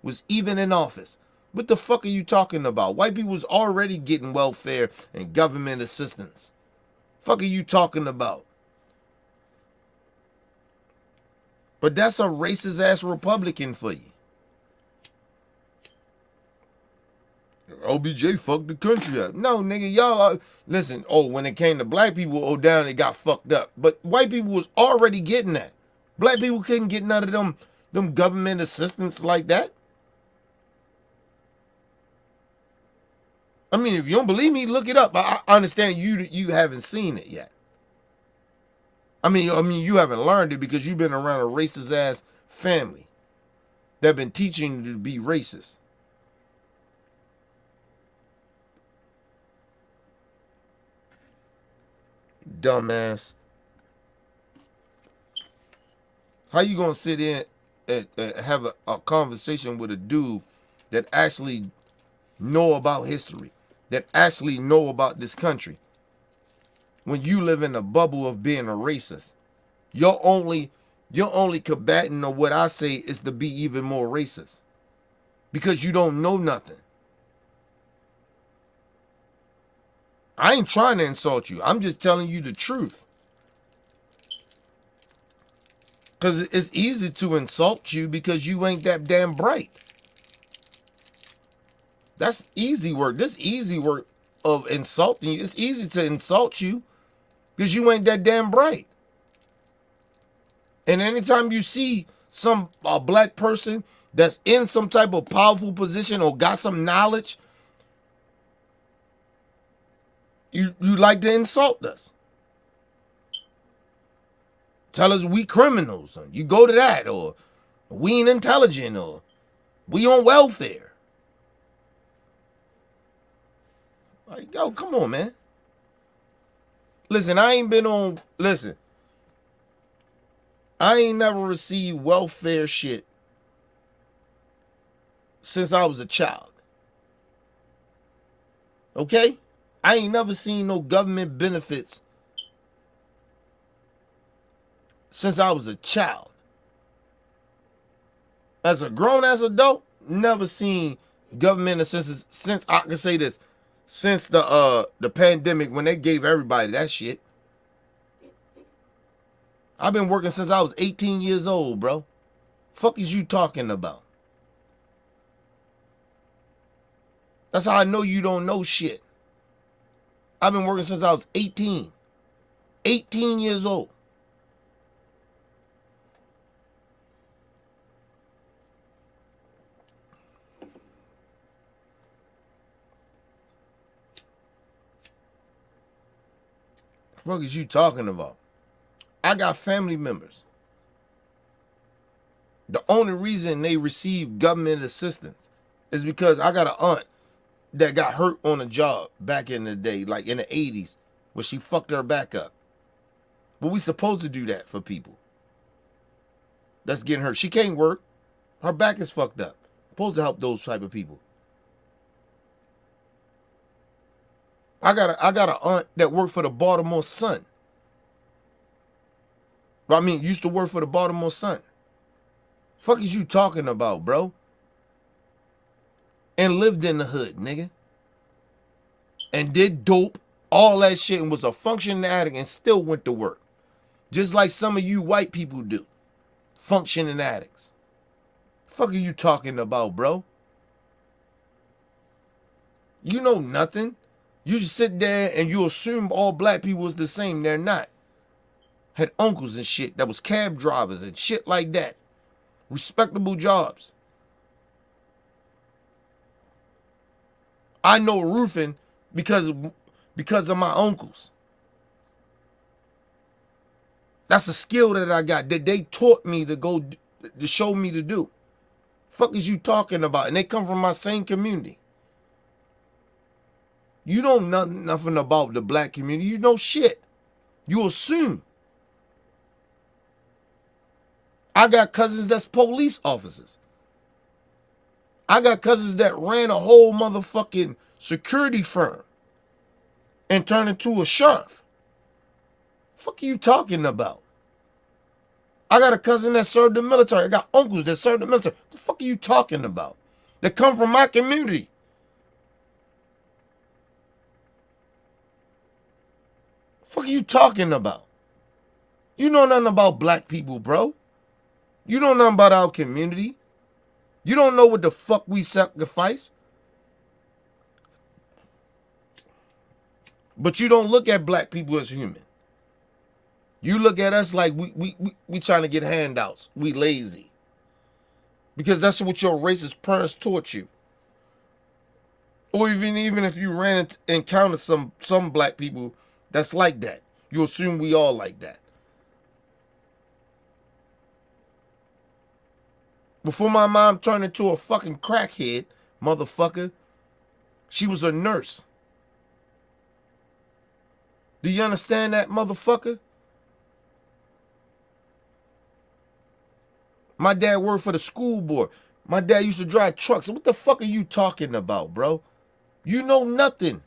was even in office. What the fuck are you talking about? White people was already getting welfare and government assistance. Fuck are you talking about? But that's a racist ass Republican for you. LBJ fucked the country up. No, nigga, y'all are, listen, oh, when it came to black people, oh, down, it got fucked up. But white people was already getting that. Black people couldn't get none of them government assistance like that. I mean, if you don't believe me, look it up. I understand you haven't seen it yet. I mean, you haven't learned it because you've been around a racist ass family that been teaching you to be racist. Dumbass. How you gonna sit in and have a conversation with a dude that actually know about history, that actually know about this country, when you live in a bubble of being a racist? Your only combatant of what I say is to be even more racist because you don't know nothing. I ain't trying to insult you. I'm just telling you the truth. Because it's easy to insult you because you ain't that damn bright. That's easy work. This easy work of insulting you. It's easy to insult you because you ain't that damn bright. And anytime you see some black person that's in some type of powerful position or got some knowledge, you like to insult us. Tell us we criminals. You go to that, or we ain't intelligent, or we on welfare. Like, yo, come on, man. Listen, I ain't never received welfare shit since I was a child. Okay? I ain't never seen no government benefits since I was a child. As a grown-ass adult, never seen government assistance since, I can say this, since the pandemic when they gave everybody that shit. I've been working since I was 18 years old, bro. Fuck is you talking about? That's how I know you don't know shit. I've been working since I was 18. 18 years old. Fuck is you talking about? I got family members. The only reason they receive government assistance is because I got an aunt that got hurt on a job back in the day, like in the 80s, where she fucked her back up. But we supposed to do that for people that's getting hurt. She can't work. Her back is fucked up. Supposed to help those type of people. I got an aunt that worked for the Baltimore Sun. I mean, used to work for the Baltimore Sun. Fuck is you talking about, bro? And lived in the hood, nigga. And did dope, all that shit, and was a functioning addict and still went to work. Just like some of you white people do. Functioning addicts. Fuck are you talking about, bro? You know nothing. You just sit there and you assume all black people is the same. They're not. Had uncles and shit that was cab drivers and shit like that. Respectable jobs. I know roofing because of my uncles. That's a skill that I got that they taught me to show me to do. Fuck is you talking about? And they come from my same community. You know nothing about the black community. You know shit. You assume. I got cousins that's police officers. I got cousins that ran a whole motherfucking security firm and turned into a sheriff. Fuck are you talking about? I got a cousin that served the military. I got uncles that served the military. What the fuck are you talking about? That come from my community. Fuck are you talking about? You know nothing about black people, bro. You know nothing about our community. You don't know what the fuck we sacrifice. But you don't look at black people as human. You look at us like we trying to get handouts. We lazy. Because that's what your racist parents taught you. Or even if you encountered some black people that's like that, you assume we all like that. Before my mom turned into a fucking crackhead, motherfucker, she was a nurse. Do you understand that, motherfucker? My dad worked for the school board. My dad used to drive trucks. What the fuck are you talking about, bro? You know nothing.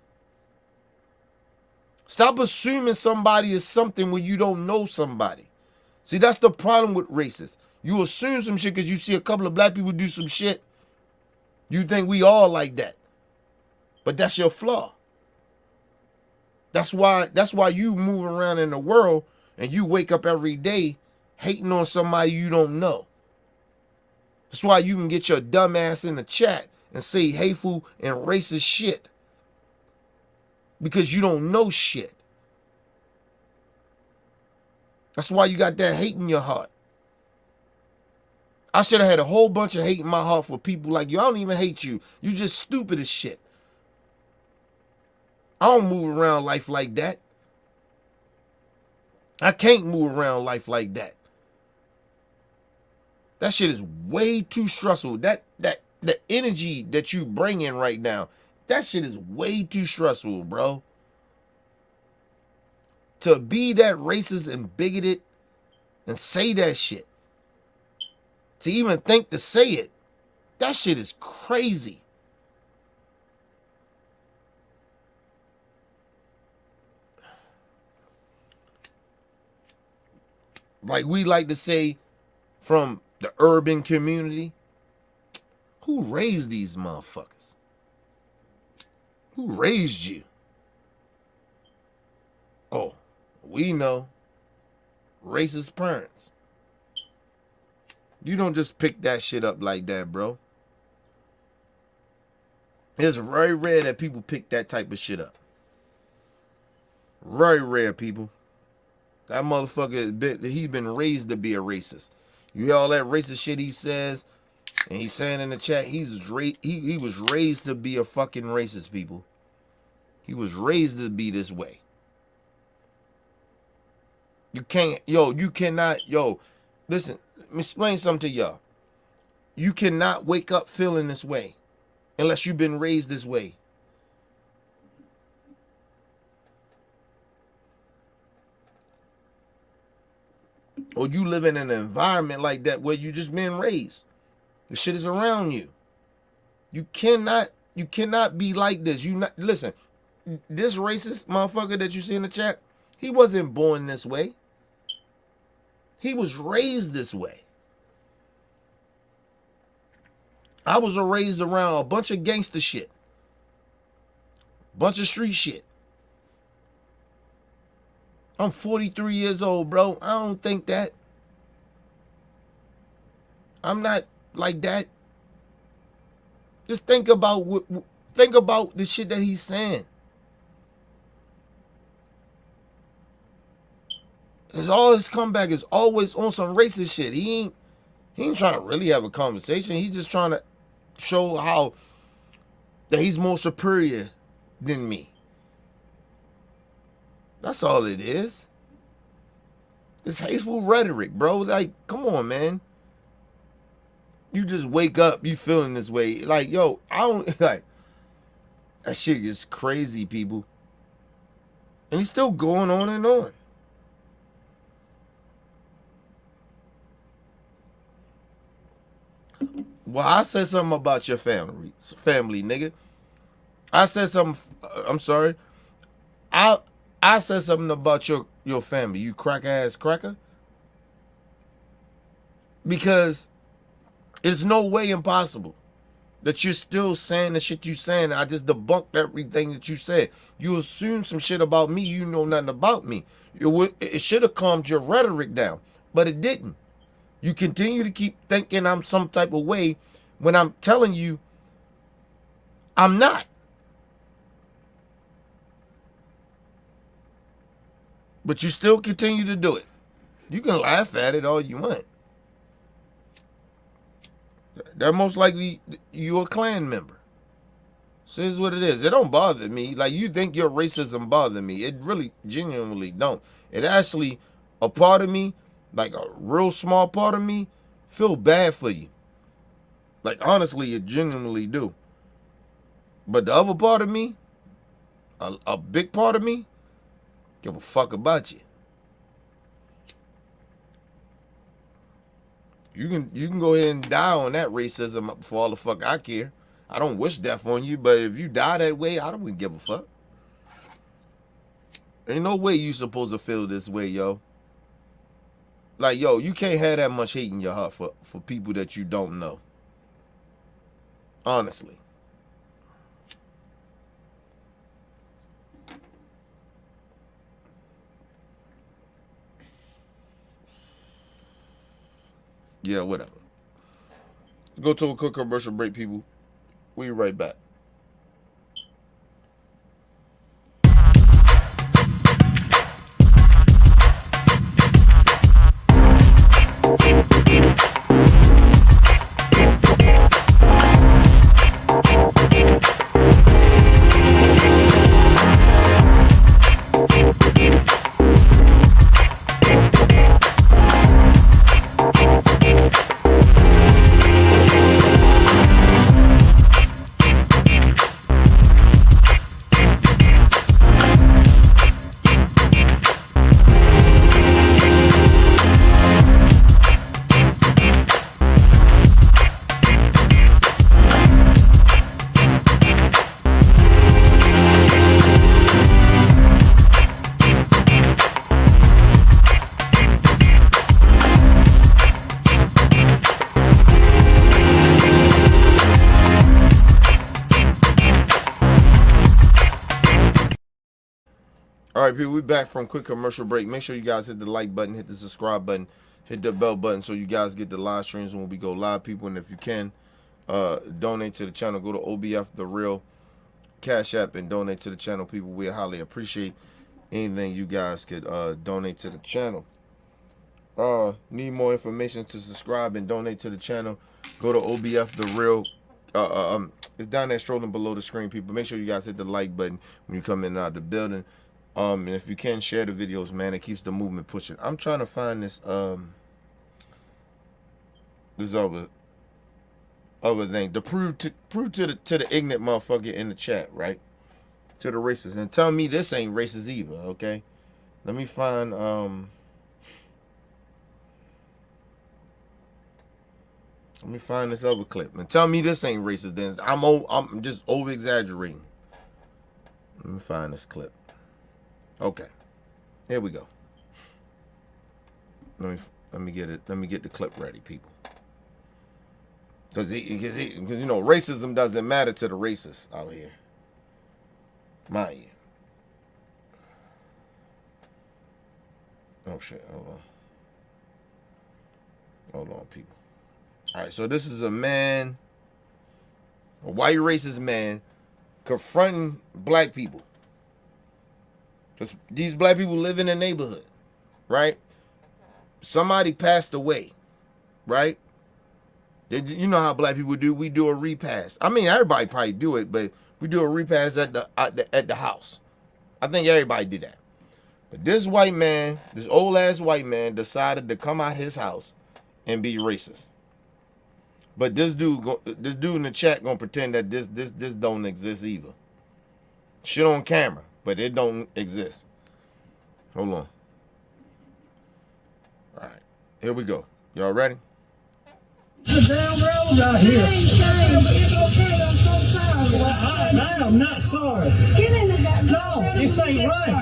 Stop assuming somebody is something when you don't know somebody. See, that's the problem with racists. You assume some shit because you see a couple of black people do some shit. You think we all like that. But that's your flaw. That's why you move around in the world and you wake up every day hating on somebody you don't know. That's why you can get your dumb ass in the chat and say hateful and racist shit. Because you don't know shit. That's why you got that hate in your heart. I should have had a whole bunch of hate in my heart for people like you. I don't even hate you. You just stupid as shit. I don't move around life like that. I can't move around life like that. That shit is way too stressful. The energy that you bring in right now, that shit is way too stressful, bro. To be that racist and bigoted and say that shit. To even think to say it, that shit is crazy. like we like to say, from the urban community. Who raised these motherfuckers? Who raised you? Oh, we know. Racist parents. You don't just pick that shit up like that, bro. It's very rare that people pick that type of shit up. Very rare, people. That motherfucker, he's been raised to be a racist. You hear all that racist shit he says, and he's saying in the chat, he was raised to be a fucking racist, people. He was raised to be this way. You cannot, listen, let me explain something to y'all. You cannot wake up feeling this way unless you've been raised this way. Or you live in an environment like that where you just been raised. The shit is around you. You cannot be like this. Listen, this racist motherfucker that you see in the chat, he wasn't born this way. He was raised this way. I was raised around a bunch of gangster shit. Bunch of street shit. I'm 43 years old, bro. I don't think that. I'm not like that. Just think about the shit that he's saying. Cause all his comeback is always on some racist shit. He ain't trying to really have a conversation. He's just trying to show how that he's more superior than me. That's all it is. It's hateful rhetoric, bro. Like, come on, man. You just wake up, you feeling this way. Like, yo, I don't like that shit is crazy, people. And he's still going on and on. Well, I said something about your family, nigga. I said something. I'm sorry. I said something about your family. You crack ass cracker. Because it's no way impossible that you're still saying the shit you saying. I just debunked everything that you said. You assume some shit about me. You know nothing about me. It should have calmed your rhetoric down, but it didn't. You continue to keep thinking I'm some type of way when I'm telling you I'm not. But you still continue to do it. You can laugh at it all you want. They're most likely you're a Klan member. So this is what it is. It don't bother me. Like, you think your racism bother me. It really genuinely don't. It actually, a part of me, like a real small part of me, feel bad for you. Like, honestly, it genuinely do. But the other part of me, a big part of me, give a fuck about you. You can go ahead and die on that racism for all the fuck I care. I don't wish death on you, but if you die that way, I don't give a fuck. Ain't no way you supposed to feel this way, yo. Like, yo, you can't have that much hate in your heart for people that you don't know. Honestly. Yeah, whatever. Go to a quick commercial break, people. We'll be right back. All right, people, we back from quick commercial break. Make sure you guys hit the like button, hit the subscribe button, hit the bell button so you guys get the live streams when we go live, people. And if you can, donate to the channel. Go to OBF The Real Cash App and donate to the channel, people. We highly appreciate anything you guys could donate to the channel. Need more information to subscribe and donate to the channel? Go to OBF The Real. It's down there scrolling below the screen, people. Make sure you guys hit the like button when you come in and out of the building. And if you can, share the videos, man. It keeps the movement pushing. I'm trying to find this this other thing to prove to the ignorant motherfucker in the chat, right? To the racists, and tell me this ain't racist either, okay? Let me find this other clip and tell me this ain't racist. Then I'm just over exaggerating. Let me find this clip. Okay, here we go. Let me get it. Let me get the clip ready, people. Because you know, racism doesn't matter to the racists out here. Mind you. Oh shit! Hold on, people. All right, so this is a man, a white racist man, confronting black people. Because these black people live in a neighborhood, right? Somebody passed away, right? You know how black people do. We do a repast. I mean, everybody probably do it, but we do a repast at the house. I think everybody did that. But this white man, this old ass white man, decided to come out his house and be racist. But this dude in the chat gonna pretend that this don't exist either. Shit on camera, but it don't exist. Hold on. All right, here we go. Y'all ready? The damn road out here. It's okay, I'm so sorry. I am not sorry. Get in the goddamn. No, this ain't right. I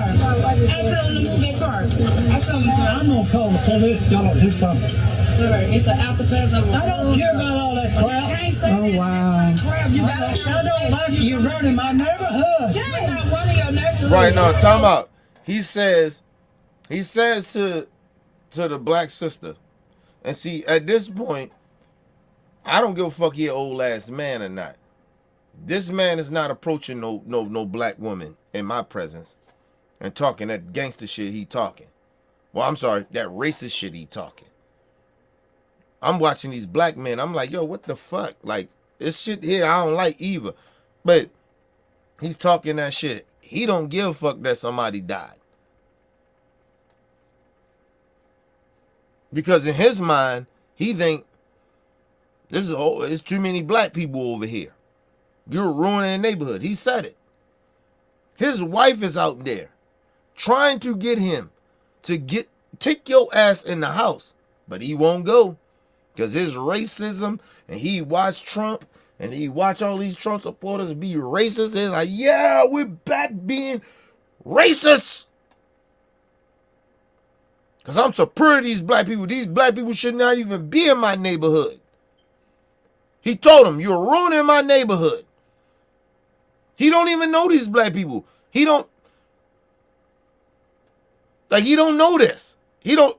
tell him to move that car. I tell him to. I'm gonna call the police. Y'all do something. Sir, it's an alcatraz of a. I don't care about all that crap. Can't say that. wow. Crap, you got I don't like it. You're running my neighborhood. James, what are your neighborhood? Right now, time out. He says to the black sister, and see, at this point, I don't give a fuck he an old ass man or not. This man is not approaching no black woman in my presence and talking that gangster shit he talking. Well, I'm sorry, that racist shit he talking. I'm watching these black men. I'm like, yo, what the fuck? Like, this shit here I don't like either. But he's talking that shit. He don't give a fuck that somebody died. Because in his mind, he think it's too many black people over here. You're ruining the neighborhood. He said it. His wife is out there trying to get him to take your ass in the house. But he won't go. Because his racism, and he watched Trump, and he watched all these Trump supporters be racist. He's like, yeah, we're back being racist. Because I'm so proud of these black people. These black people should not even be in my neighborhood. He told them, you're ruining my neighborhood. He don't even know these black people. He don't know this. He don't,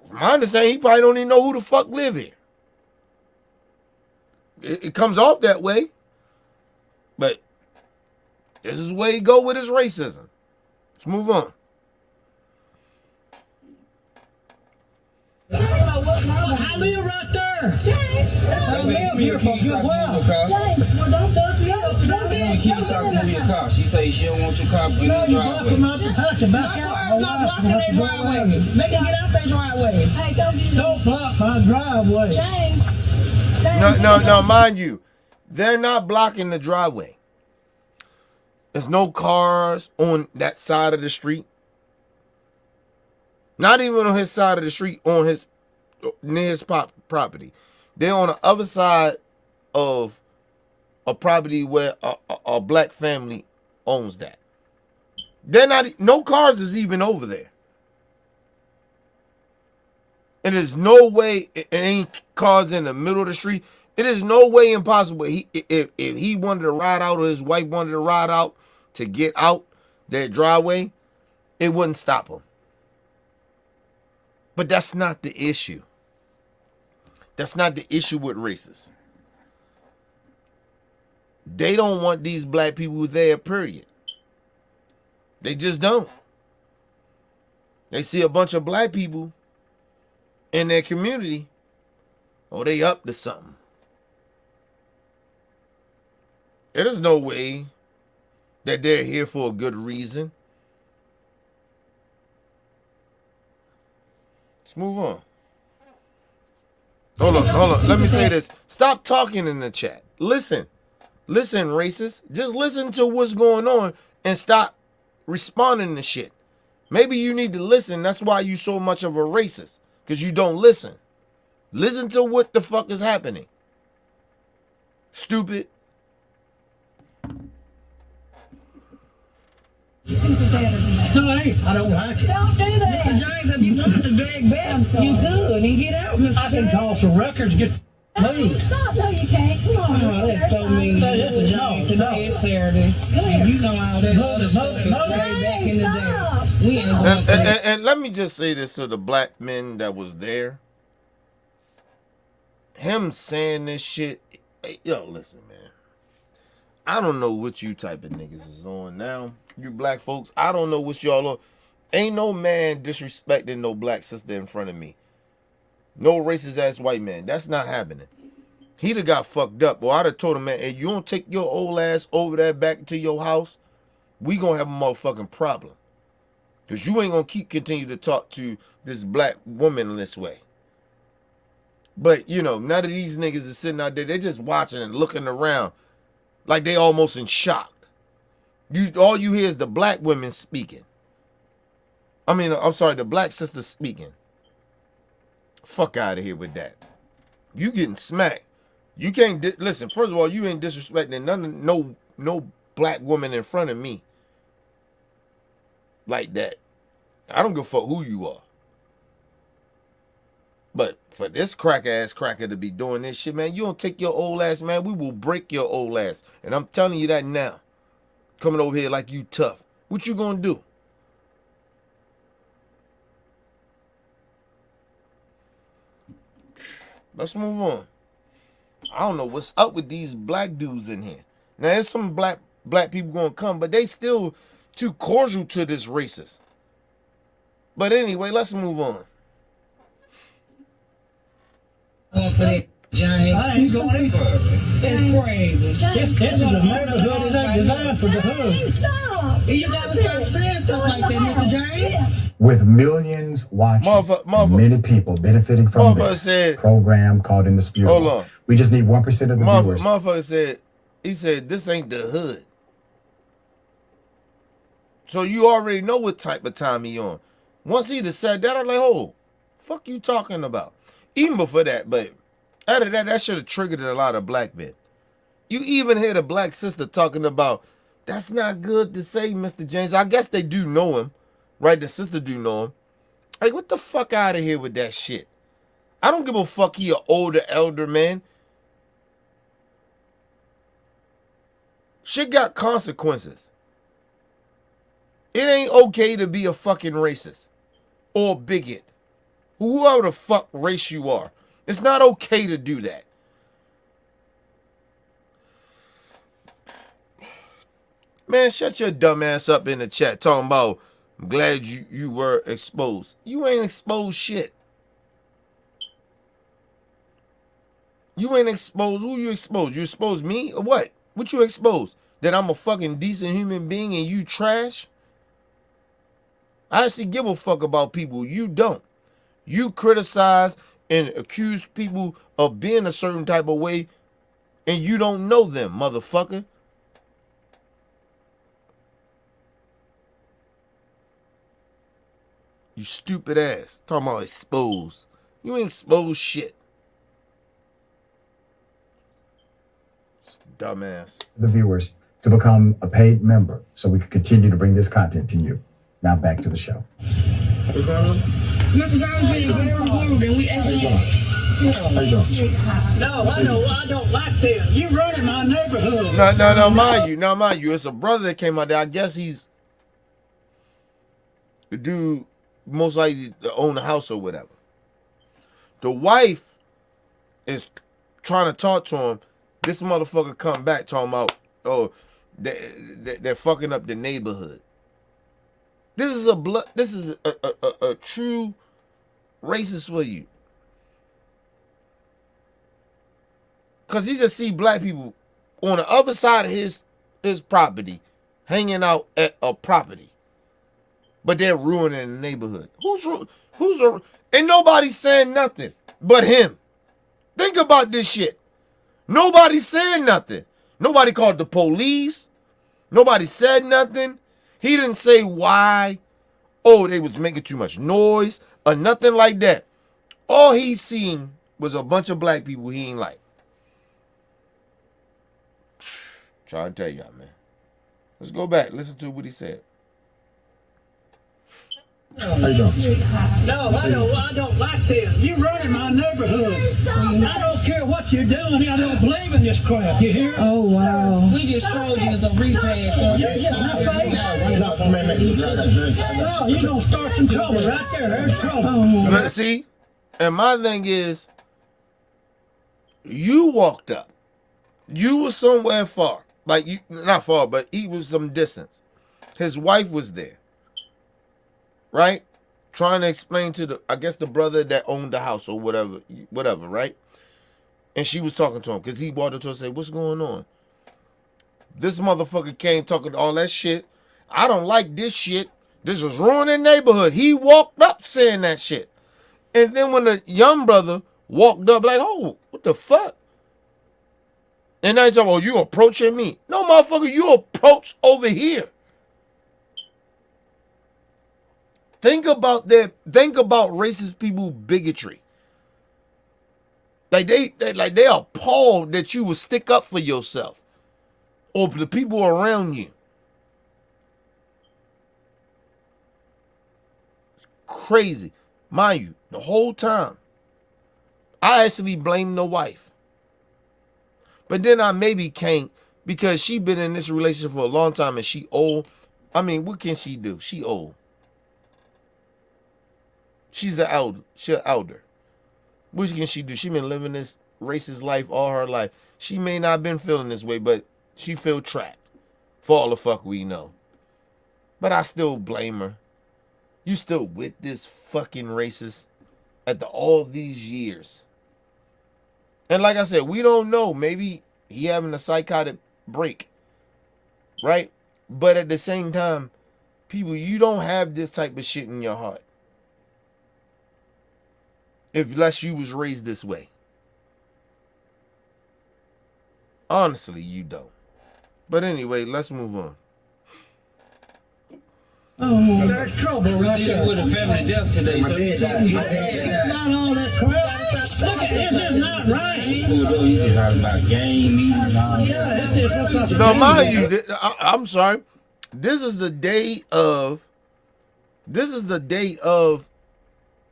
from my understanding, he probably don't even know who the fuck live here. It comes off that way. But this is where he go with his racism. Let's move on. I live right there. James, I live here for a good while. James, well, don't dust me up. Don't get The kid started moving your car. She say she don't want your car in No, the you driveway. blocking my path to back my out. car's not blocking their driveway. They can get out their driveway. Hey, Don't block my driveway. James. No, mind you, they're not blocking the driveway. There's no cars on that side of the street. Not even on his side of the street, near his property. They're on the other side of a property where a black family owns that. They're not, no cars is even over there. And there's no way, it ain't cars in the middle of the street. It is no way impossible. If he wanted to ride out, or his wife wanted to ride out to get out, their driveway, it wouldn't stop them. But that's not the issue. That's not the issue with racists. They don't want these black people there, period. They just don't. They see a bunch of black people in their community, oh, they up to something. There's no way that they're here for a good reason. Let's move on. Hold on. Let me say this. Stop talking in the chat. Listen, racist. Just listen to what's going on and stop responding to shit. Maybe you need to listen. That's why you so much of a racist, because you don't listen. Listen to what the fuck is happening. Stupid. No, I don't like it. Don't do that. Mr. James, if you want the bag back, you good. And get out, Mr. I can call for records, get moved. Stop. No, you can't. Come on. Oh, that's so mean. Mr. James, today is Saturday. And you know all that other stuff is way back in the day. We ain't going for that. And let me just say this to the black men that was there. Him saying this shit, yo, listen, man. I don't know what you type of niggas is on now. You black folks, I don't know what y'all on. Ain't no man disrespecting no black sister in front of me. No racist ass white man. That's not happening. He'd have got fucked up. Or I'd have told him, man, hey, you don't take your old ass over there back to your house, we gonna have a motherfucking problem. Because you ain't gonna continue to talk to this black woman this way. But, you know, none of these niggas is sitting out there. They're just watching and looking around like they almost in shock. All you hear is the black women speaking. The black sisters speaking. Fuck out of here with that. You getting smacked. You can't, listen, first of all, you ain't disrespecting no black woman in front of me. Like that. I don't give a fuck who you are. But for this cracker to be doing this shit, man, you don't take your old ass, man, we will break your old ass. And I'm telling you that now. Coming over here like you tough. What you gonna do? Let's move on. I don't know what's up with these black dudes in here. Now, there's some black people gonna come, but they still too cordial to this racist. But anyway, let's move on. For that, James. I ain't going any further. It's crazy. This is a neighborhood. It ain't designed for the hood. Stop. You gotta stop saying stuff like that, Mr. James. With millions watching and many people benefiting from this program called Indisputable. Hold on. We just need 1% of the viewers. Motherfucker said, this ain't the hood. So you already know what type of time he on. Once he just said that, I'm like, oh, fuck you talking about? Even before that, but out of that should have triggered a lot of black men. You even hear the black sister talking about, that's not good to say, Mr. James. I guess they do know him, right? The sister do know him. Like, what the fuck out of here with that shit? I don't give a fuck he an older, elder man. Shit got consequences. It ain't okay to be a fucking racist or bigot. Whoever the fuck race you are. It's not okay to do that. Man, shut your dumb ass up in the chat talking about, I'm glad you were exposed. You ain't exposed shit. You ain't exposed. Who you exposed? You exposed me or what? What you exposed? That I'm a fucking decent human being and you trash? I actually give a fuck about people. You don't. You criticize and accuse people of being a certain type of way and you don't know them, motherfucker. You stupid ass. Talking about exposed. You ain't exposed shit. Dumbass. The viewers to become a paid member so we can continue to bring this content to you. Now back to the show. Mr. Jones being very rude, and we asked him. How you doing? No, I don't like them. You running my neighborhood. No, mind you, it's a brother that came out there. I guess he's The dude most likely to own the house or whatever. The wife is trying to talk to him. This motherfucker come back talking about, oh, they're fucking up the neighborhood. This is a true racist for you. Cause he just see black people on the other side of his property, hanging out at a property, but they're ruining the neighborhood. And nobody's saying nothing but him. Think about this shit. Nobody's saying nothing. Nobody called the police. Nobody said nothing. He didn't say why. Oh, they was making too much noise or nothing like that. All he seen was a bunch of black people he ain't like. Trying to tell y'all, man. Let's go back. Listen to what he said. How you doing? No, I don't like this. You running my neighborhood. I don't care what you're doing. I don't believe in this crap. You hear? Oh, wow. We just told you it's a repass. No, you're going to start some trouble right there. There's trouble. But see, and my thing is, you walked up. You was somewhere far. Like, you, not far, but he was some distance. His wife was there. Right? Trying to explain to the, I guess, the brother that owned the house or whatever, right? And she was talking to him because he walked up to her and said, what's going on? This motherfucker came talking all that shit. I don't like this shit. This is ruining the neighborhood. He walked up saying that shit. And then when the young brother walked up like, oh, what the fuck? And now he's talking, oh, you approaching me? No, motherfucker, you approach over here. Think about racist people bigotry. Like they are appalled that you would stick up for yourself or the people around you. It's crazy. Mind you, the whole time, I actually blame the wife. But then I maybe can't because she been in this relationship for a long time and she old. I mean, what can she do? She old. She's an elder. She's an elder. What can she do? She been living this racist life all her life. She may not have been feeling this way, but she feel trapped. For all the fuck we know. But I still blame her. You still with this fucking racist after all these years. And like I said, we don't know. Maybe he having a psychotic break. Right? But at the same time, people, you don't have this type of shit in your heart. Unless you was raised this way. Honestly, you don't. But anyway, let's move on. Oh, there's trouble right there. With a family death today, so Not all that crap. Look at this is not right. You just heard about game. Yeah, this is what's up. Now, mind you, I'm sorry. This is the day of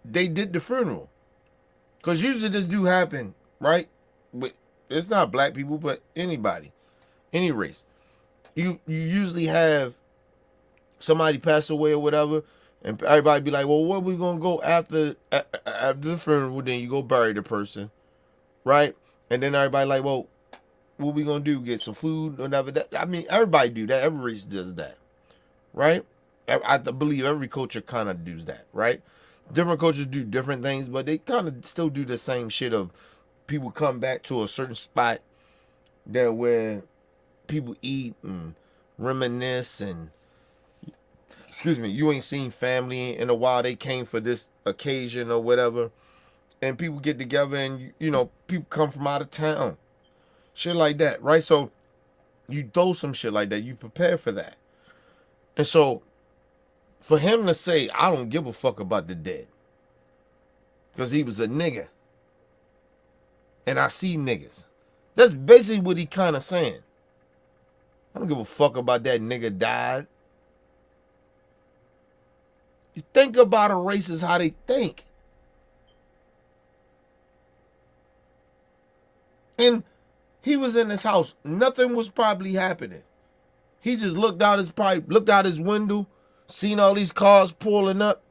they did the funeral. Because usually this do happen, right? It's not black people, but anybody. Any race. You usually have somebody pass away or whatever, and everybody be like, well, where we going to go after the funeral? Then you go bury the person, right? And then everybody like, well, what we going to do? Get some food or whatever? I mean, everybody do that. Every race does that, right? I believe every culture kind of does that, right? Different cultures do different things, but they kind of still do the same shit of people come back to a certain spot there where people eat and reminisce and, excuse me, you ain't seen family in a while. They came for this occasion or whatever. And people get together and, you know, people come from out of town. Shit like that, right? So you do some shit like that. You prepare for that. And so for him to say, I don't give a fuck about the dead. Because he was a nigga. And I see niggas. That's basically what he kind of saying. I don't give a fuck about that nigga died. You think about a racist how they think. And he was in his house. Nothing was probably happening. He just looked out his window, seen all these cars pulling up.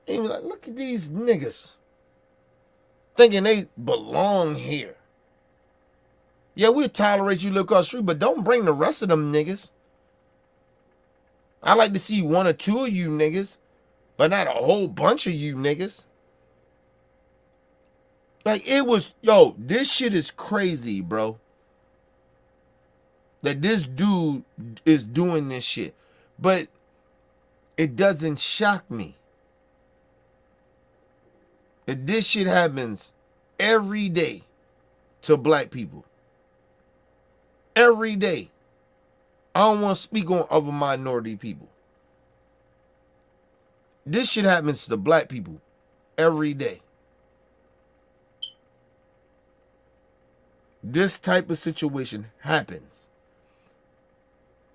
And he was like, look at these niggas. Thinking they belong here. Yeah, we'll tolerate you look across the street, but don't bring the rest of them niggas. I like to see one or two of you niggas, but not a whole bunch of you niggas. Like, it was, yo, this shit is crazy, bro. That this dude is doing this shit. But it doesn't shock me. That this shit happens every day to black people. Every day. I don't want to speak on other minority people. This shit happens to black people every day. This type of situation happens.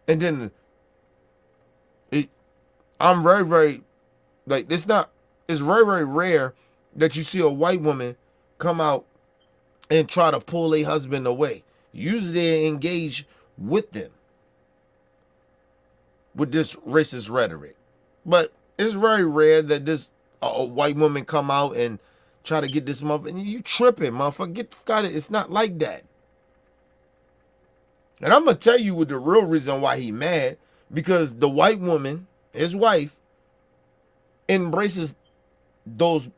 And then I'm very, like, it's very rare that you see a white woman come out and try to pull a husband away. Usually they engage with them with this racist rhetoric. But it's very rare that this a white woman come out and try to get this motherfucker. You tripping, motherfucker. Get the fuck out of it. It's not like that. And I'm going to tell you what the real reason why he mad. Because the white woman, his wife, embraces those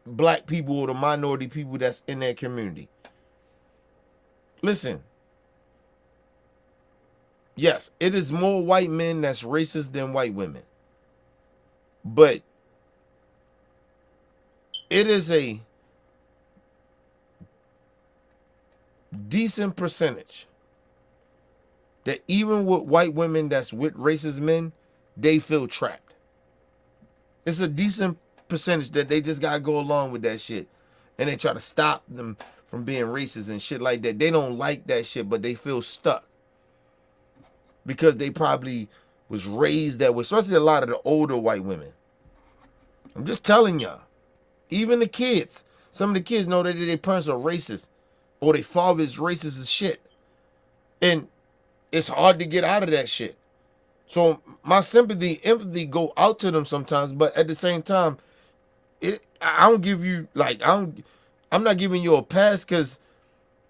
black people or the minority people that's in their community. Listen. Yes, it is more white men that's racist than white women. But it is a decent percentage that even with white women that's with racist men, they feel trapped. It's a decent percentage that they just gotta go along with that shit. And they try to stop them from being racist and shit like that. They don't like that shit, but they feel stuck. Because they probably was raised that way, especially a lot of the older white women. I'm just telling y'all. Even the kids. Some of the kids know that their parents are racist. Or their father is racist as shit. And it's hard to get out of that shit. So my sympathy, empathy go out to them sometimes, but at the same time, I don't give you, like, I'm not giving you a pass because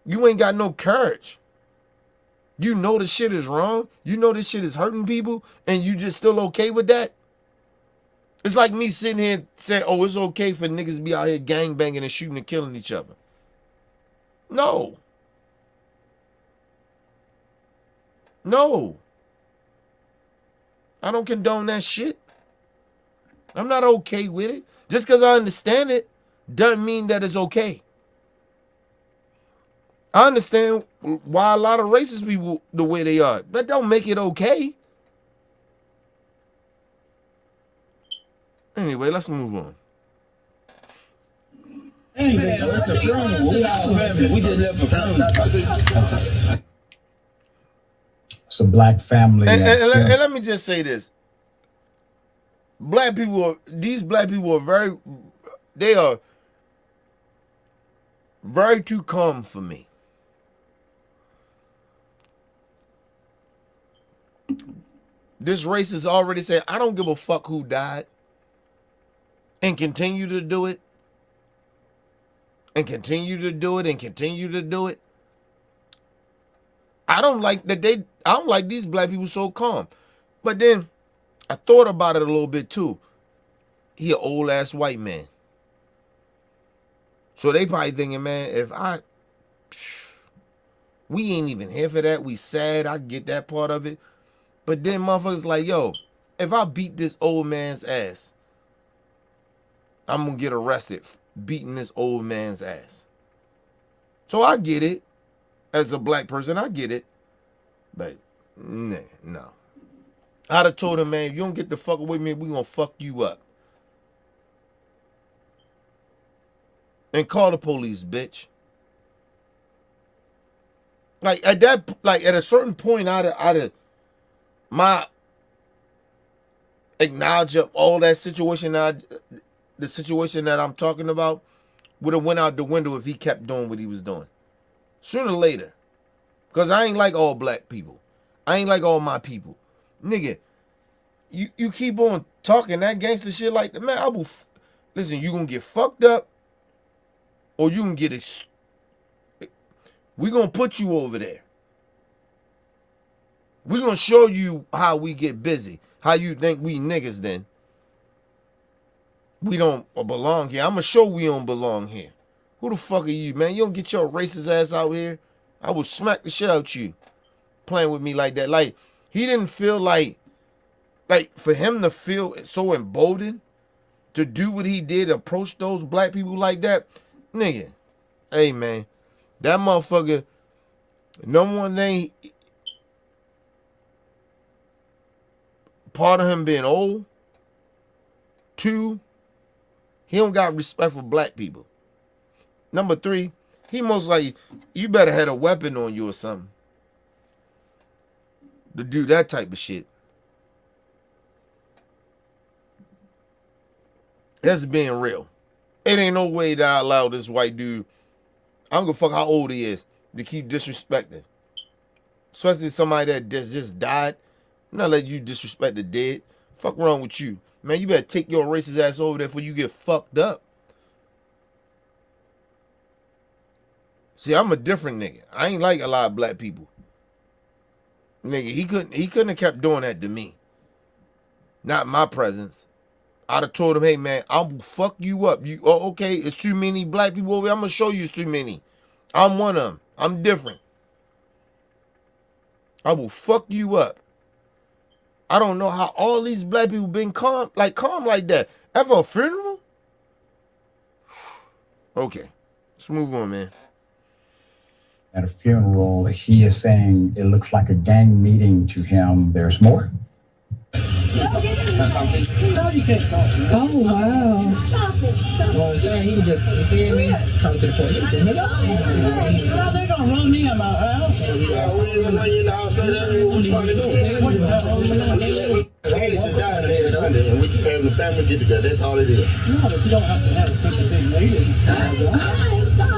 you ain't got no courage. You know this shit is wrong. You know this shit is hurting people, and you just still okay with that? It's like me sitting here saying, oh, it's okay for niggas to be out here gangbanging and shooting and killing each other. No. No. I don't condone that shit. I'm not okay with it. Just because I understand it doesn't mean that it's okay. I understand why a lot of racist people the way they are. That don't make it okay. Anyway, let's move on. Anyway, it's a funeral. We all family. We just left a funeral. It's a black family. And let me just say this. These black people are they are very too calm for me. This racist already said, I don't give a fuck who died. And continue to do it. And continue to do it and continue to do it. I don't like these black people so calm. But then I thought about it a little bit too. He an old ass white man. So they probably thinking, man, we ain't even here for that. We sad. I get that part of it. But then motherfuckers like, yo, if I beat this old man's ass, I'm going to get arrested beating this old man's ass. So I get it. As a black person, I get it. But, no. I'd have told him, man, if you don't get the fuck with me, we going to fuck you up. And call the police, bitch. Like, at a certain point, I'd have acknowledge of all that situation, the situation that I'm talking about would have went out the window if he kept doing what he was doing. Sooner or later. Because I ain't like all black people. I ain't like all my people. Nigga, you keep on talking that gangster shit like that, man, listen, you gonna get fucked up or you can get it. We gonna put you over there. We gonna show you how we get busy. How you think we niggas then? We don't belong here. I'm gonna show we don't belong here. Who the fuck are you, man? You don't get your racist ass out here. I will smack the shit out you. Playing with me like that. Like, he didn't feel like for him to feel so emboldened to do what he did, approach those black people like that. Nigga, hey man, that motherfucker, number one thing, part of him being old. Two, he don't got respect for black people. Number three, he most likely, you better had a weapon on you or something to do that type of shit. That's being real. It ain't no way that I allow this white dude, I don't give a fuck how old he is, to keep disrespecting. Especially somebody that just died. I'm not letting you disrespect the dead. Fuck wrong with you. Man, you better take your racist ass over there before you get fucked up. See, I'm a different nigga. I ain't like a lot of black people. Nigga, he couldn't have kept doing that to me. Not in my presence. I'd have told him, hey man, I'll fuck you up. Okay, it's too many black people over here. I'm gonna show you it's too many. I'm one of them. I'm different. I will fuck you up. I don't know how all these black people been calm like that. Ever a funeral? Okay, let's move on, man. At a funeral, he is saying it looks like a gang meeting to him. There's more. No, you can't talk. Oh, wow. Well, sir, he was just, you feel me? Talk to the police. Well, they're going to run me in my house. Yeah, we ain't gonna run you in the house. What you trying to do? Hey, just died last Sunday, and we just having a family get together. That's all it is. No, but you don't have to have such a big meeting. Stop.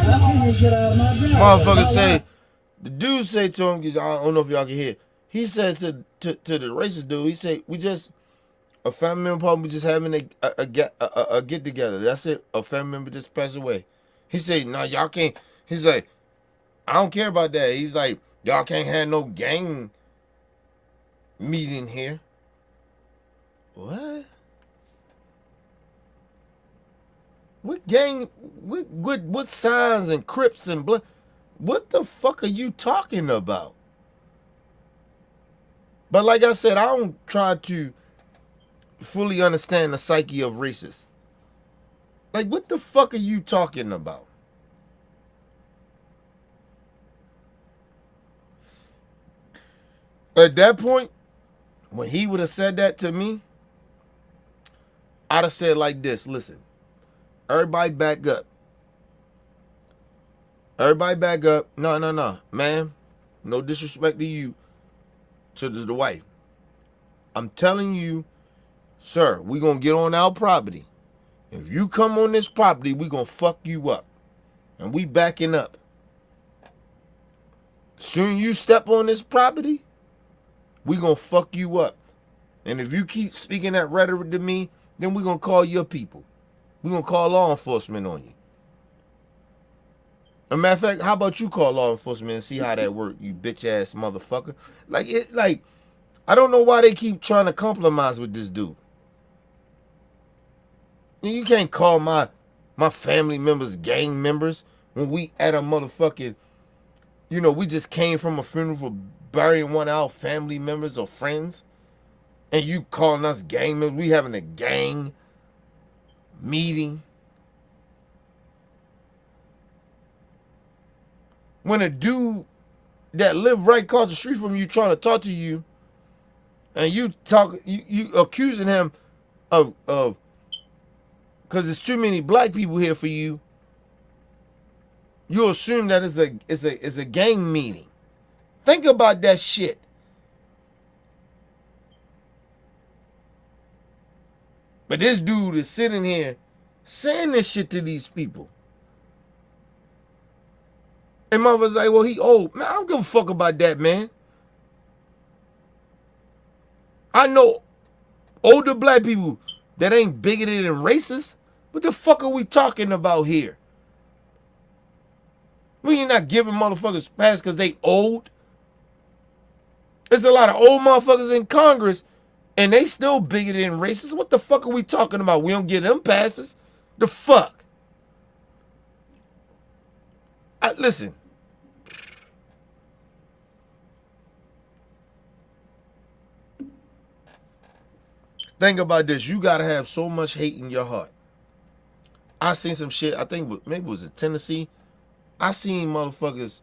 I can't just get out of my driveway. Motherfucker say, the dude say to him, I don't know if y'all can hear. He says to the racist dude, he say, we just, a family member problem, we just having a get together. That's it. A family member just passed away. He said, no, y'all can't. He's like, I don't care about that. He's like, y'all can't have no gang meeting here. What? What gang? What signs and Crips and blood? What the fuck are you talking about? But like I said, I don't try to fully understand the psyche of racists. Like, what the fuck are you talking about? At that point, when he would have said that to me, I'd have said like this, listen, everybody back up. Everybody back up. No. Ma'am, no disrespect to you, to the wife. I'm telling you, sir, we going to get on our property. If you come on this property, we going to fuck you up. And we backing up. Soon you step on this property, we going to fuck you up. And if you keep speaking that rhetoric to me, then we going to call your people. we going to call law enforcement on you. As a matter of fact, how about you call law enforcement and see how that works, you bitch-ass motherfucker? Like, I don't know why they keep trying to compromise with this dude. You can't call my family members gang members when we at a motherfucking, we just came from a funeral for burying one of our family members or friends, and you calling us gang members. We having a gang meeting. When a dude that live right across the street from you trying to talk to you, and you accusing him of because there's too many black people here for you, you assume that it's a gang meeting. Think about that shit. But this dude is sitting here saying this shit to these people. And motherfuckers like, well, he old. Man, I don't give a fuck about that, man. I know older black people that ain't bigoted and racist. What the fuck are we talking about here? We ain't not giving motherfuckers pass because they old. There's a lot of old motherfuckers in Congress and they still bigoted and racist. What the fuck are we talking about? We don't get them passes. The fuck? Listen. Think about this. You gotta have so much hate in your heart. I seen some shit. I think maybe it was in Tennessee. I seen motherfuckers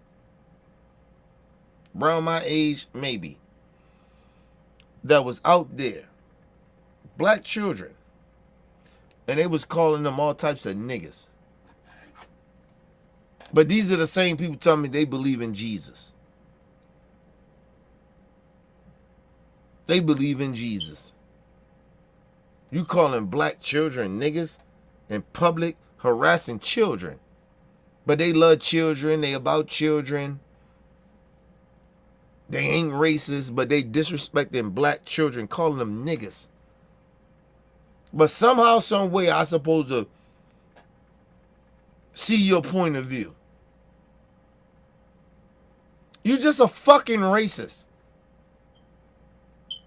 around my age, maybe, that was out there, black children, and they was calling them all types of niggas. But these are the same people telling me they believe in Jesus. They believe in Jesus. You calling black children niggas in public, harassing children. But they love children, they about children. They ain't racist, but they disrespecting black children, calling them niggas. But somehow, some way, I supposed to see your point of view. You just a fucking racist.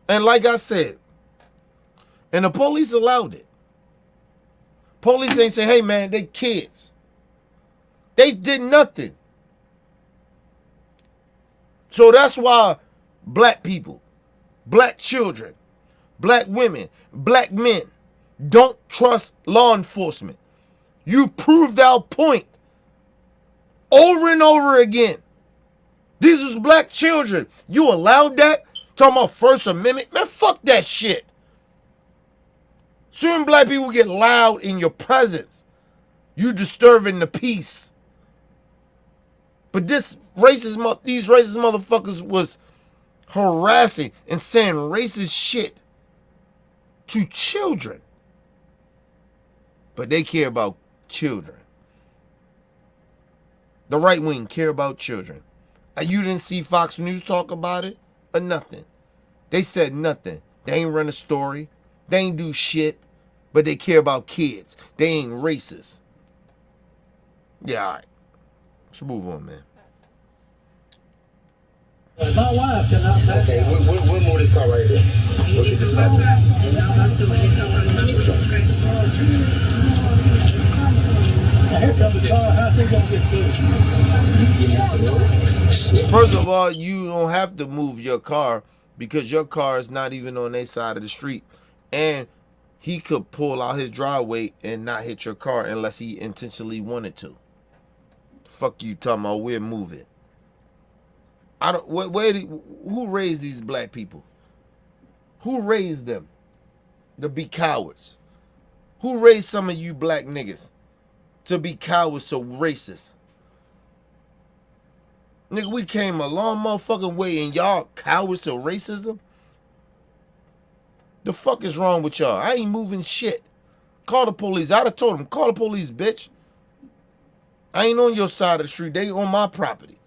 And like I said, and the police allowed it. Police ain't say, hey man, they kids. They did nothing. So that's why black people, black children, black women, black men don't trust law enforcement. You proved our point over and over again. These was black children. You allowed that? Talking about First Amendment? Man, fuck that shit. Certain black people get loud in your presence. You disturbing the peace. But these racist motherfuckers was harassing and saying racist shit to children. But they care about children. The right wing care about children. You didn't see Fox News talk about it or nothing. They said nothing. They ain't run a story. They ain't do shit. But they care about kids. They ain't racist. Yeah, all right. Let's move on, man. My wife cannot back. Okay, we'll move this car right there. We'll get this back there. Here comes the car. How's he gonna get through? First of all, you don't have to move your car because your car is not even on their side of the street. And he could pull out his driveway and not hit your car unless he intentionally wanted to. Fuck you talking about we'll move it. I don't. Who raised these black people? Who raised them to be cowards? Who raised some of you black niggas to be cowards, so racist? Nigga, we came a long motherfucking way and y'all cowards to racism? The fuck is wrong with y'all? I ain't moving shit. Call the police. I'd have told them, call the police, bitch. I ain't on your side of the street. They on my property.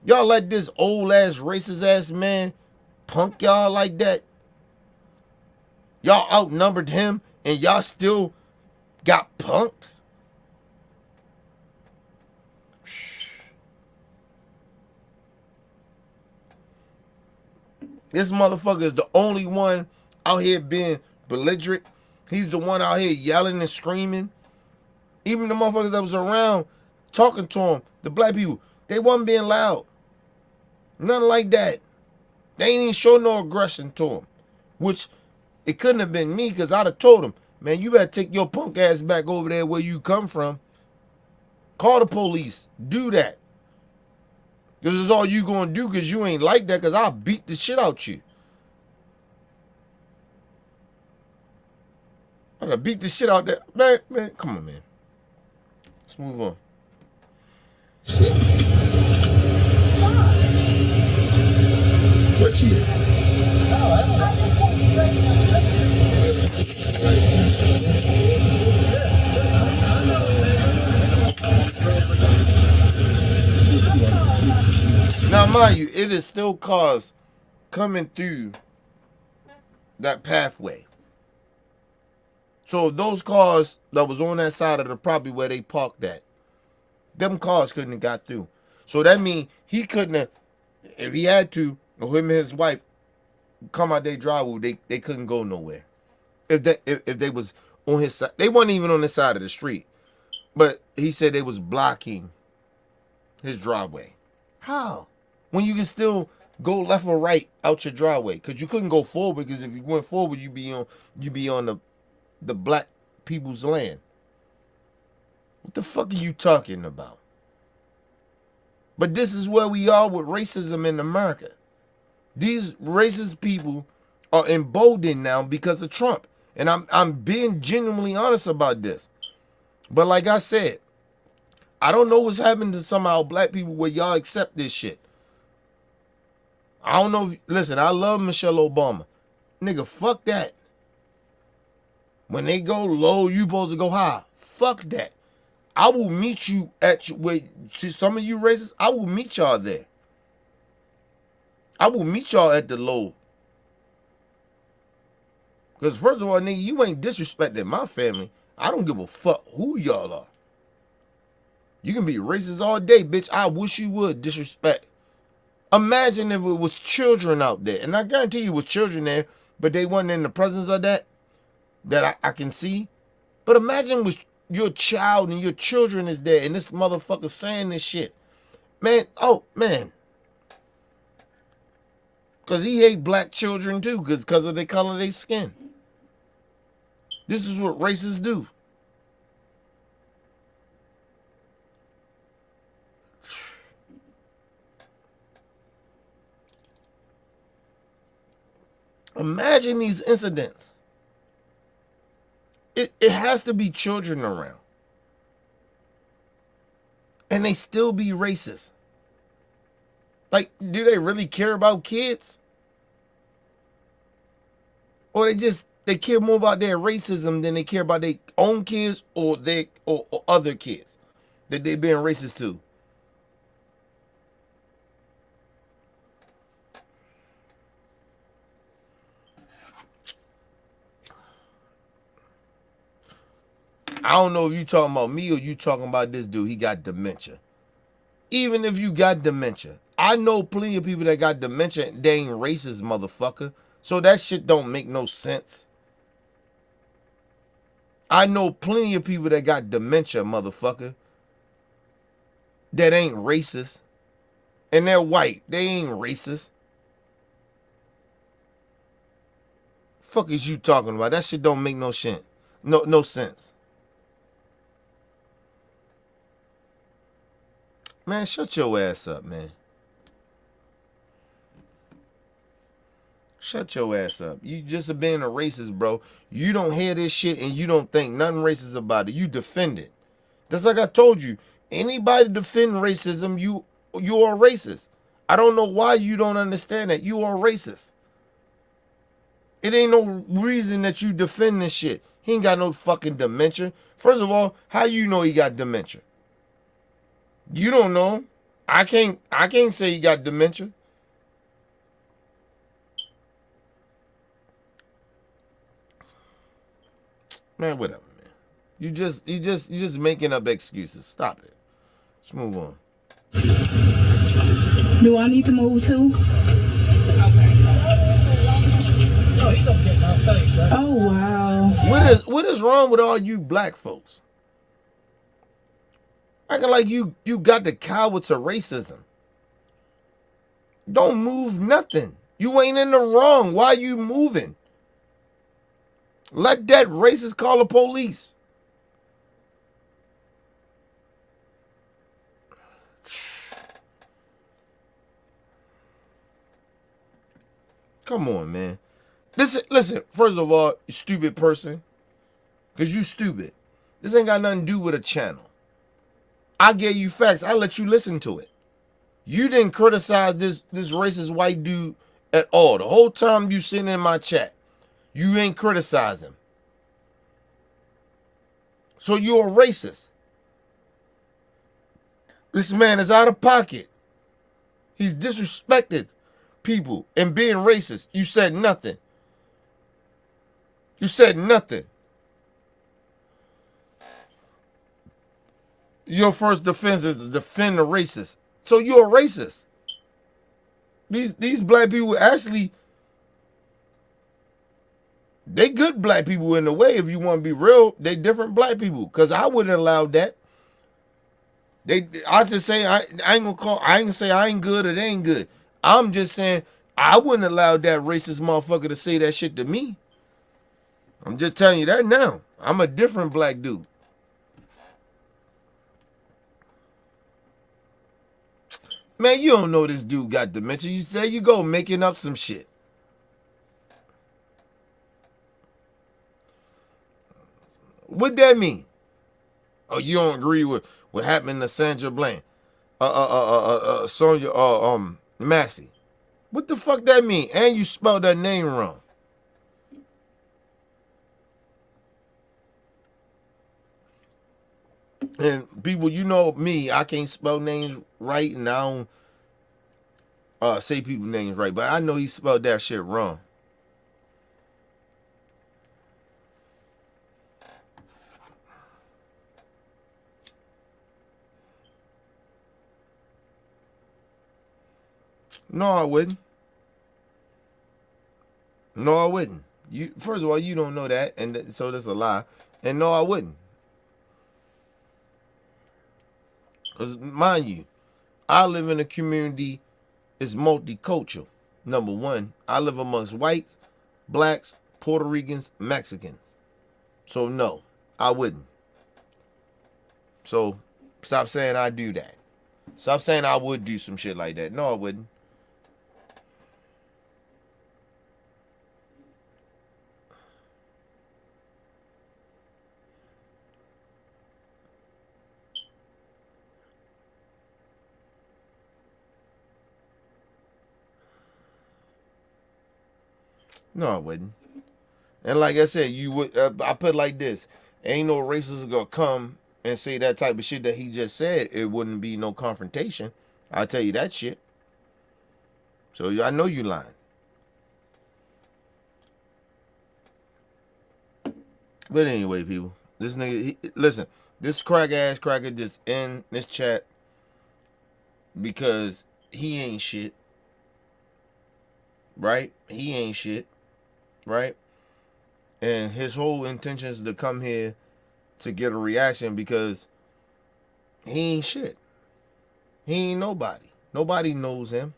Y'all let this old ass racist ass man punk y'all like that? Y'all outnumbered him and y'all still got punked? This motherfucker is the only one out here being belligerent. He's the one out here yelling and screaming. Even the motherfuckers that was around talking to him, the black people, they wasn't being loud. Nothing like that. They ain't even show no aggression to him. Which, it couldn't have been me because I'd have told him, man, you better take your punk ass back over there where you come from. Call the police. Do that. This is all you gonna do because you ain't like that because I'll beat the shit out you. I'll beat the shit out that. Man, come on, man. Let's move on. What's here? Now, mind you, it is still cars coming through that pathway. So those cars that was on that side of the property where they parked at, them cars couldn't have got through. So that means he couldn't have, if he had to, or him and his wife come out their driveway, they couldn't go nowhere. If they was on his side, they weren't even on the side of the street. But he said they was blocking his driveway. How? When you can still go left or right out your driveway, because you couldn't go forward, because if you went forward, you be on the black people's land. What the fuck are you talking about? But this is where we are with racism in America. These racist people are emboldened now because of Trump. And I'm being genuinely honest about this. But like I said, I don't know what's happening to some of our black people where y'all accept this shit. I don't know. Listen, I love Michelle Obama. Nigga, fuck that. When they go low, you supposed to go high. Fuck that. I will meet you at where some of you racists, I will meet y'all there. I will meet y'all at the low. Because first of all, nigga, you ain't disrespecting my family. I don't give a fuck who y'all are. You can be racist all day, bitch. I wish you would disrespect. Imagine if it was children out there. And I guarantee you it was children there, but they weren't in the presence of that I can see. But imagine with your child and your children is there and this motherfucker saying this shit. Man, oh, man. Because he hate black children too, because of the color of their skin. This is what racists do. Imagine these incidents. It has to be children around. And they still be racist. Like, do they really care about kids? Or they care more about their racism than they care about their own kids or other kids that they being racist to? I don't know if you talking about me or you talking about this dude. He got dementia. Even if you got dementia, I know plenty of people that got dementia. They ain't racist, motherfucker. So that shit don't make no sense. I know plenty of people that got dementia, motherfucker, that ain't racist. And they're white. They ain't racist. Fuck is you talking about? That shit don't make no shit. No sense. Man, shut your ass up, man. Shut your ass up. You just being a racist, bro. You don't hear this shit and you don't think nothing racist about it. You defend it. That's like I told you. Anybody defend racism, you are racist. I don't know why you don't understand that. You are racist. It ain't no reason that you defend this shit. He ain't got no fucking dementia. First of all, how you know he got dementia? You don't know. I can't say he got dementia. Man, whatever, man. You just making up excuses. Stop it. Let's move on. Do I need to move too? Oh wow. What is wrong with all you black folks? Acting like you got the coward to racism. Don't move nothing. You ain't in the wrong. Why you moving? Let that racist call the police. Come on, man. Listen, first of all, you stupid person. Because you stupid. This ain't got nothing to do with a channel. I gave you facts. I let you listen to it. You didn't criticize this racist white dude at all. The whole time you sitting in my chat, you ain't criticize him. So you're a racist. This man is out of pocket. He's disrespected people and being racist. You said nothing. You said nothing. Your first defense is to defend the racist. So you're a racist. These black people actually, they good black people in a way. If you want to be real, they different black people. Cause I wouldn't allow that. I just say I ain't gonna say I ain't good or they ain't good. I'm just saying I wouldn't allow that racist motherfucker to say that shit to me. I'm just telling you that now. I'm a different black dude. Man, you don't know this dude got dementia. You say you go making up some shit. What that mean? Oh, you don't agree with what happened to Sandra Bland, Sonia, Massey. What the fuck that mean? And you spelled that name wrong. And people, you know me, I can't spell names right, and I don't say people's names right, but I know he spelled that shit wrong. No, I wouldn't. No, I wouldn't. You first of all, you don't know that, and so that's a lie. And no, I wouldn't. Because mind you, I live in a community that's multicultural. Number one, I live amongst whites, blacks, Puerto Ricans, Mexicans. So no, I wouldn't. So stop saying I do that. Stop saying I would do some shit like that. No, I wouldn't. No, I wouldn't. And like I said, you would. I put it like this: ain't no racist gonna come and say that type of shit that he just said. It wouldn't be no confrontation. I'll tell you that shit. So I know you lying. But anyway, people, this nigga, listen, this cracker just in this chat because he ain't shit, right? He ain't shit, right? And his whole intention is to come here to get a reaction because he ain't shit. He ain't nobody. Nobody knows him.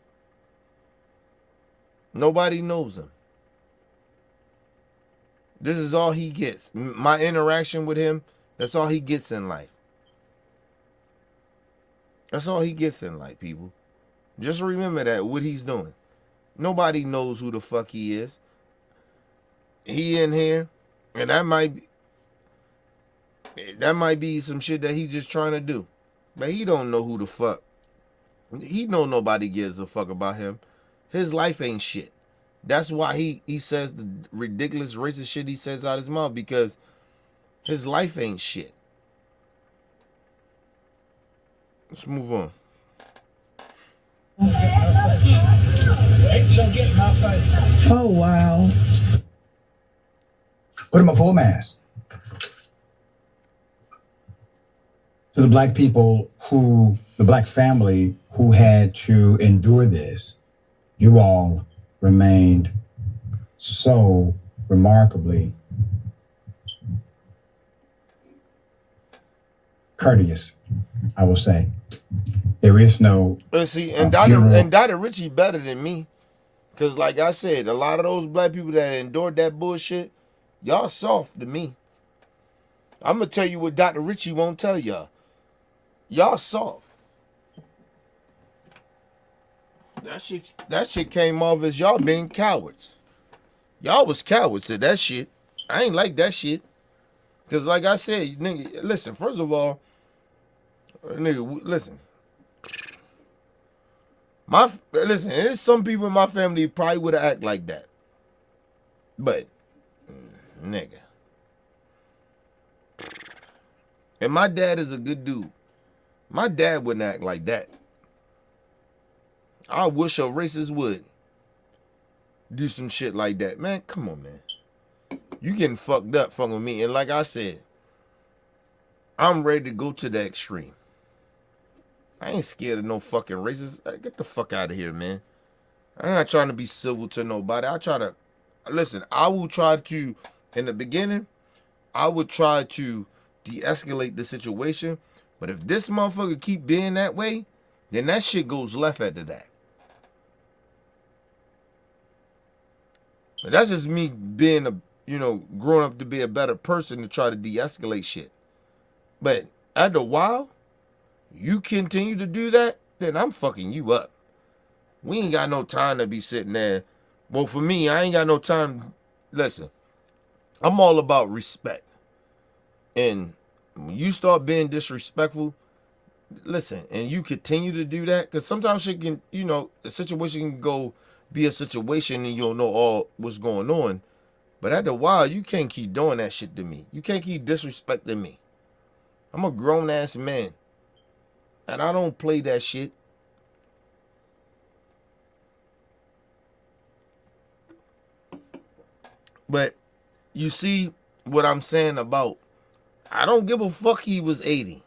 Nobody knows him. This is all he gets. My interaction with him, that's all he gets in life. That's all he gets in life, people. Just remember that, what he's doing. Nobody knows who the fuck he is. He in here, and that might be some shit that he just trying to do. But he don't know who the fuck. He know nobody gives a fuck about him. His life ain't shit. That's why he says the ridiculous racist shit he says out his mouth, because his life ain't shit. Let's move on. Oh, wow. Put him a full mask. To the black people the black family who had to endure this, you all remained so remarkably courteous, I will say. There is no see, and Dr. Richie better than me. Because like I said, a lot of those black people that endured that bullshit, y'all soft to me. I'm going to tell you what Dr. Richie won't tell y'all. Y'all soft. That shit came off as y'all being cowards. Y'all was cowards to that shit. I ain't like that shit. Because like I said, nigga, listen, first of all, nigga, listen. Listen, there's some people in my family probably would have acted like that. But, nigga. And my dad is a good dude. My dad wouldn't act like that. I wish a racist would do some shit like that. Man, come on, man. You getting fucked up fucking with me. And like I said, I'm ready to go to the extreme. I ain't scared of no fucking racist. Get the fuck out of here, man. I'm not trying to be civil to nobody. Listen, I will try to, in the beginning, I would try to de-escalate the situation. But if this motherfucker keep being that way, then that shit goes left after that. But that's just me being growing up to be a better person to try to de-escalate shit. But after a while, you continue to do that, then I'm fucking you up. We ain't got no time to be sitting there. Well, for me, I ain't got no time. Listen, I'm all about respect. And when you start being disrespectful, listen, and you continue to do that, because sometimes shit can, a situation can go be a situation and you don't know all what's going on. But after a while, you can't keep doing that shit to me. You can't keep disrespecting me. I'm a grown-ass man. And I don't play that shit. But you see what I'm saying about, I don't give a fuck he was 80.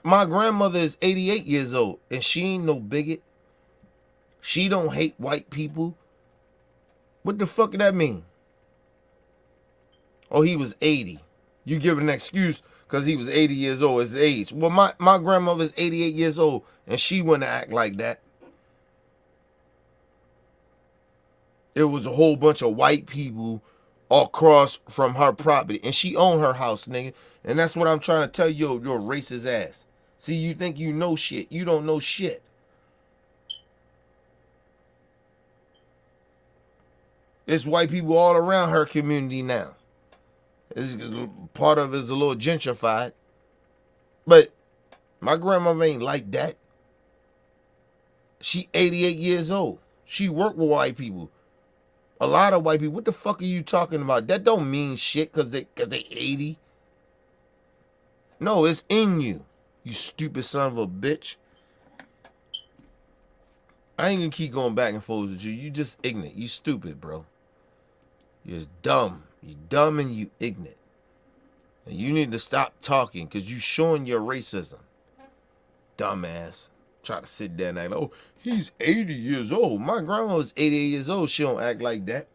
My grandmother is 88 years old, and she ain't no bigot. She don't hate white people. What the fuck did that mean? Oh, he was 80. You give an excuse because he was 80 years old, his age. Well, my grandmother's 88 years old, and she wouldn't act like that. There was a whole bunch of white people across from her property, and she owned her house, nigga. And that's what I'm trying to tell you, your racist ass. See, you think you know shit. You don't know shit. There's white people all around her community now. Part of it is a little gentrified. But my grandmother ain't like that. She 88 years old. She worked with white people. A lot of white people. What the fuck are you talking about? That don't mean shit because they 80. No, it's in you. You stupid son of a bitch. I ain't gonna keep going back and forth with you. You just ignorant. You stupid, bro. You're just dumb. You dumb and you ignorant. And you need to stop talking because you showing your racism. Dumbass. Try to sit there and act like, oh, he's 80 years old. My grandma was 88 years old. She don't act like that.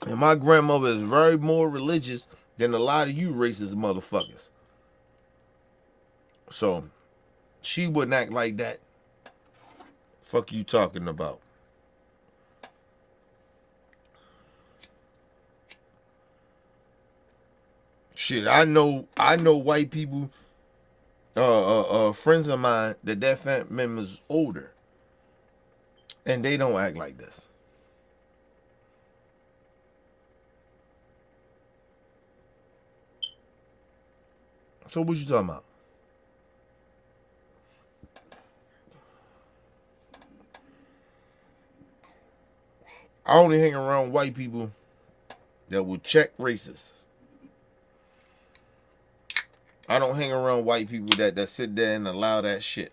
And my grandmother is very more religious than a lot of you racist motherfuckers. So, she wouldn't act like that. Fuck you talking about? Shit, I know white people, friends of mine, that their family members older, and they don't act like this. So what you talking about? I only hang around white people that will check racists. I don't hang around white people that sit there and allow that shit.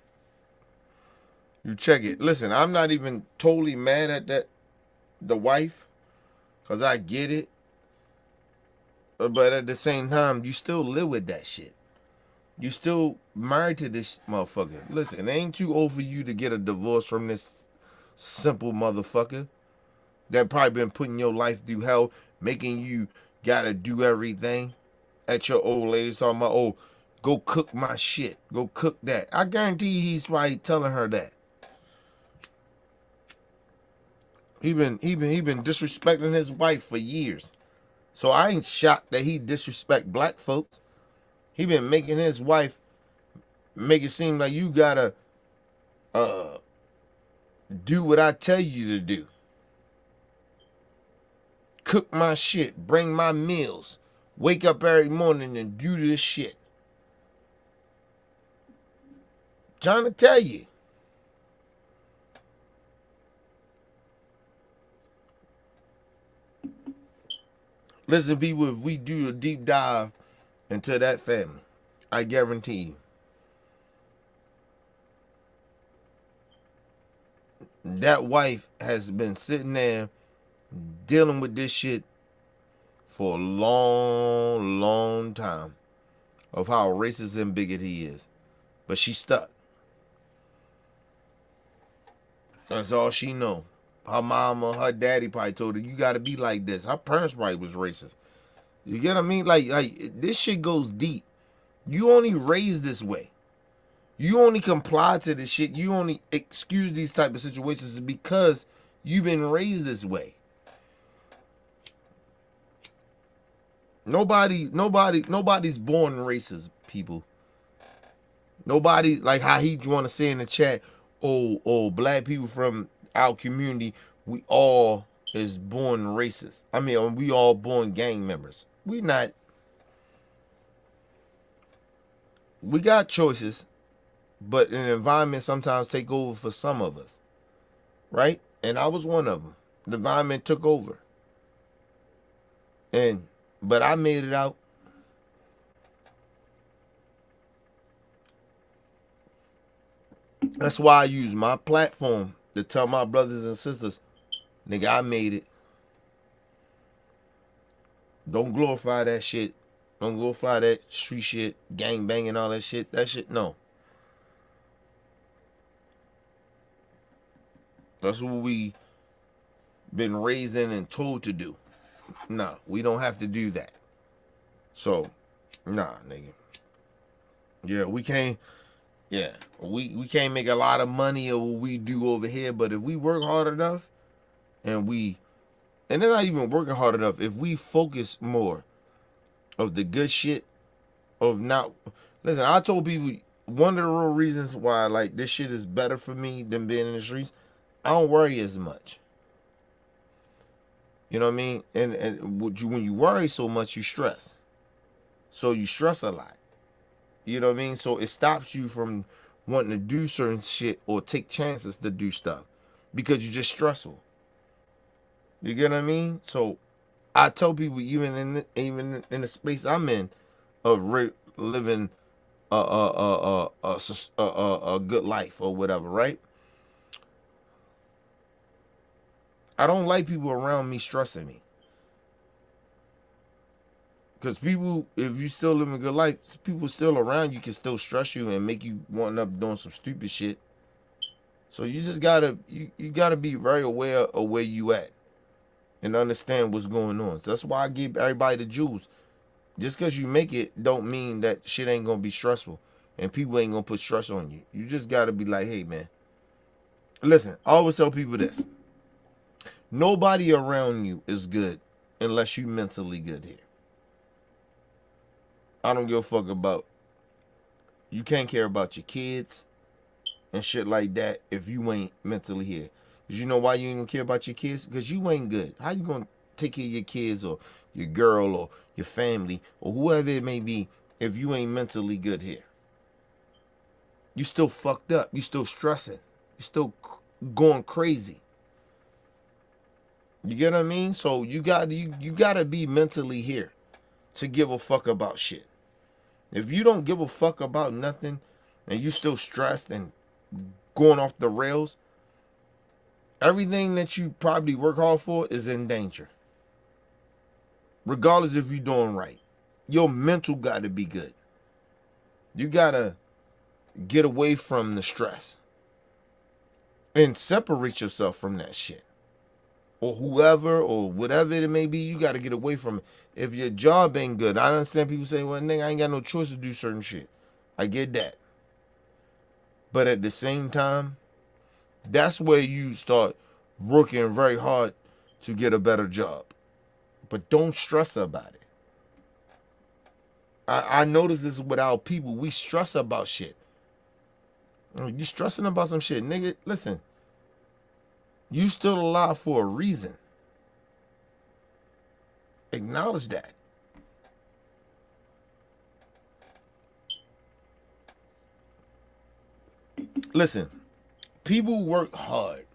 You check it. Listen, I'm not even totally mad at the wife, because I get it. But at the same time, you still live with that shit. You still married to this motherfucker. Listen, it ain't too old for you to get a divorce from this simple motherfucker that probably been putting your life through hell, making you gotta do everything at your old age, talking about, oh, go cook my shit. Go cook that. I guarantee he's probably telling her that. He been disrespecting his wife for years. So I ain't shocked that he disrespect black folks. He been making his wife make it seem like you gotta do what I tell you to do. Cook my shit, bring my meals, wake up every morning and do this shit. Trying to tell you. Listen, people, if we do a deep dive into that family, I guarantee you, that wife has been sitting there dealing with this shit for a long, long time of how racist and bigot he is. But she stuck. That's all she know. Her mama, her daddy probably told her, you gotta be like this. Her parents probably was racist. You get what I mean? Like this shit goes deep. You only raised this way. You only comply to this shit. You only excuse these type of situations because you've been raised this way. Nobody's born racist, people. Nobody, like how he want to say in the chat, oh, black people from our community, we all is born racist. I mean, we all born gang members. We not. We got choices, but an environment sometimes take over for some of us, right? And I was one of them. The environment took over. But I made it out. That's why I use my platform to tell my brothers and sisters, nigga, I made it. Don't glorify that shit. Don't glorify that street shit, gang banging, all that shit. That shit, no. That's what we been raised in and told to do. Nah, we don't have to do that. So, nah, nigga. Yeah, we can't. Yeah, we can't make a lot of money of what we do over here, but if we work hard enough, and they're not even working hard enough, if we focus more of the good shit, of not, listen, I told people, one of the real reasons why, like, this shit is better for me than being in the streets, I don't worry as much. You know what I mean? And when you worry so much, you stress. So you stress a lot. You know what I mean? So it stops you from wanting to do certain shit or take chances to do stuff because you're just stressful. You get what I mean? So I tell people, even in the space I'm in, of living a good life or whatever, right? I don't like people around me stressing me. Because people, if you still living a good life, people still around you can still stress you and make you want up doing some stupid shit. So you just gotta, you gotta be very aware of where you at and understand what's going on. So that's why I give everybody the jewels. Just because you make it don't mean that shit ain't gonna be stressful and people ain't gonna put stress on you. You just gotta be like, hey man, listen, I always tell people this. Nobody around you is good unless you mentally good here. I don't give a fuck about, you can't care about your kids and shit like that if you ain't mentally here. Because you know why you ain't gonna care about your kids? Because you ain't good. How you gonna take care of your kids or your girl or your family or whoever it may be if you ain't mentally good here? You still fucked up. You still stressing. You still going crazy. You get what I mean? So you gotta be mentally here to give a fuck about shit. If you don't give a fuck about nothing and you still stressed and going off the rails, everything that you probably work hard for is in danger. Regardless if you're doing right. Your mental got to be good. You got to get away from the stress and separate yourself from that shit. Or whoever or whatever it may be, you got to get away from it. If your job ain't good, I understand people say, well, nigga, I ain't got no choice to do certain shit. I get that. But at the same time, that's where you start working very hard to get a better job. But don't stress about it. I notice this with our people. We stress about shit. You stressing about some shit. Nigga, listen. You still alive for a reason. Acknowledge that. Listen, people work hard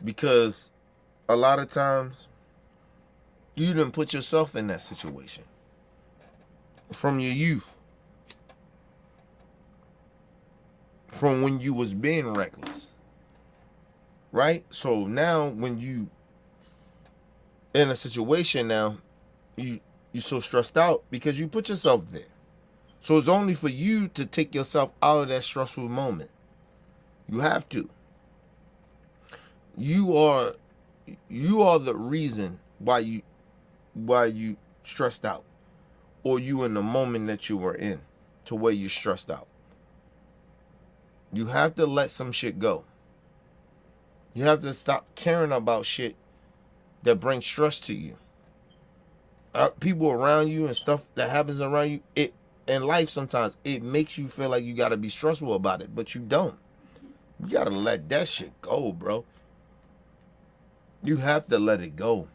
because a lot of times you didn't put yourself in that situation from your youth, from when you was being reckless. right? So now when you in a situation now, you're so stressed out because you put yourself there. So it's only for you to take yourself out of that stressful moment. You have to. You are the reason why you stressed out, or you in the moment that you were in to where you're stressed out. You have to let some shit go. You have to stop caring about shit that brings stress to you. People around you and stuff that happens around you, it in life sometimes it makes you feel like you got to be stressful about it, but you don't. You got to let that shit go, bro. You have to let it go.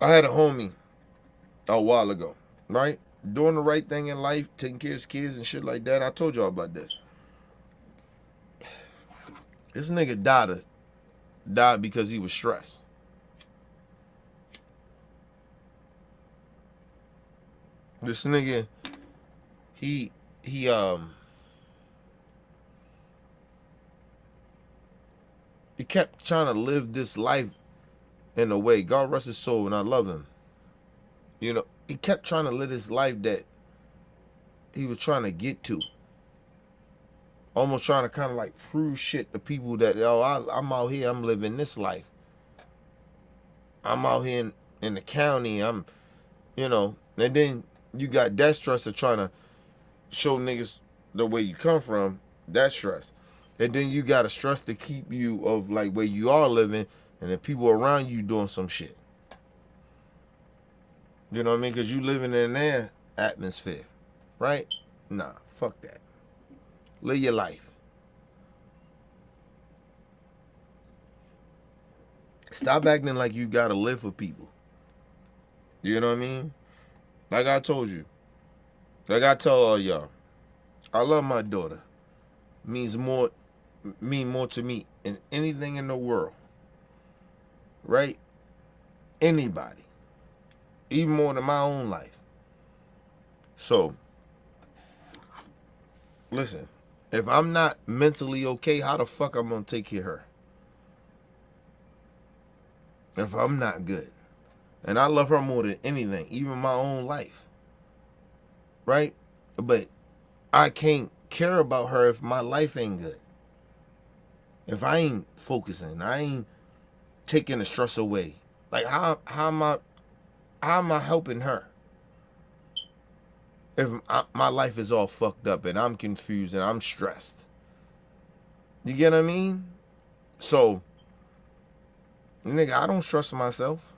I had a homie a while ago, right? Doing the right thing in life, taking care of his kids and shit like that. I told y'all about this. This nigga died because he was stressed. This nigga, he kept trying to live this life in a way. God rest his soul, and I love him. You know, he kept trying to live this life that he was trying to get to. Almost trying to kind of like prove shit to people that, I'm out here, I'm living this life. I'm out here in the county, and then you got that stress of trying to show niggas the way you come from, that stress. And then you got a stress to keep you of like where you are living, and then people around you doing some shit. You know what I mean? Because you living in their atmosphere, right? Nah, fuck that. Live your life. Stop acting like you gotta live for people. You know what I mean? Like I told you. Like I tell all y'all. I love my daughter. Mean more to me than anything in the world. Right? Anybody. Even more than my own life. So, listen. If I'm not mentally okay, how the fuck I'm gonna take care of her? If I'm not good. And I love her more than anything, even my own life. Right? But I can't care about her if my life ain't good. If I ain't focusing, I ain't taking the stress away. Like how am I helping her? If my life is all fucked up and I'm confused and I'm stressed. You get what I mean? So, nigga, I don't stress myself.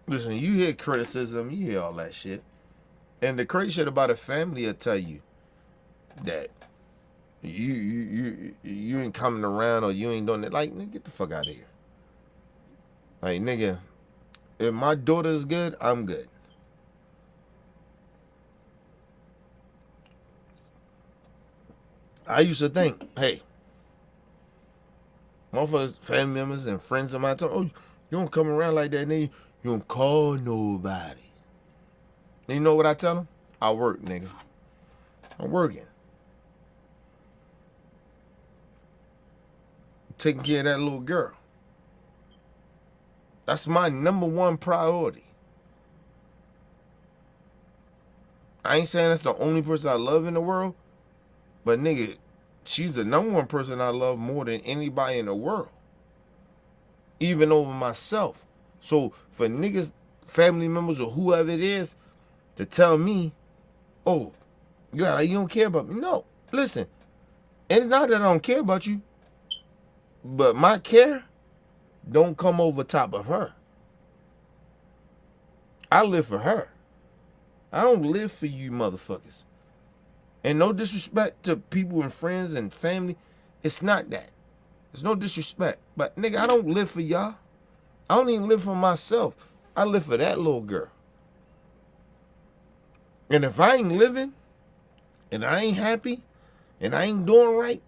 Listen, you hear criticism, you hear all that shit. And the crazy shit about a family will tell you that you ain't coming around or you ain't doing it. Like, nigga, get the fuck out of here. Like, nigga, if my daughter is good, I'm good. I used to think, hey, motherfuckers, family members and friends of mine, you don't come around like that, nigga. You don't call nobody. And you know what I tell them? I work, nigga. I'm working. Taking care of that little girl. That's my number one priority. I ain't saying that's the only person I love in the world, but nigga, she's the number one person I love more than anybody in the world. Even over myself. So for niggas, family members, or whoever it is, to tell me, oh, God, you don't care about me. No, listen, it's not that I don't care about you, but my care don't come over top of her. I live for her. I don't live for you motherfuckers. And no disrespect to people and friends and family. It's not that. There's no disrespect. But nigga, I don't live for y'all. I don't even live for myself. I live for that little girl. And if I ain't living, and I ain't happy, and I ain't doing right,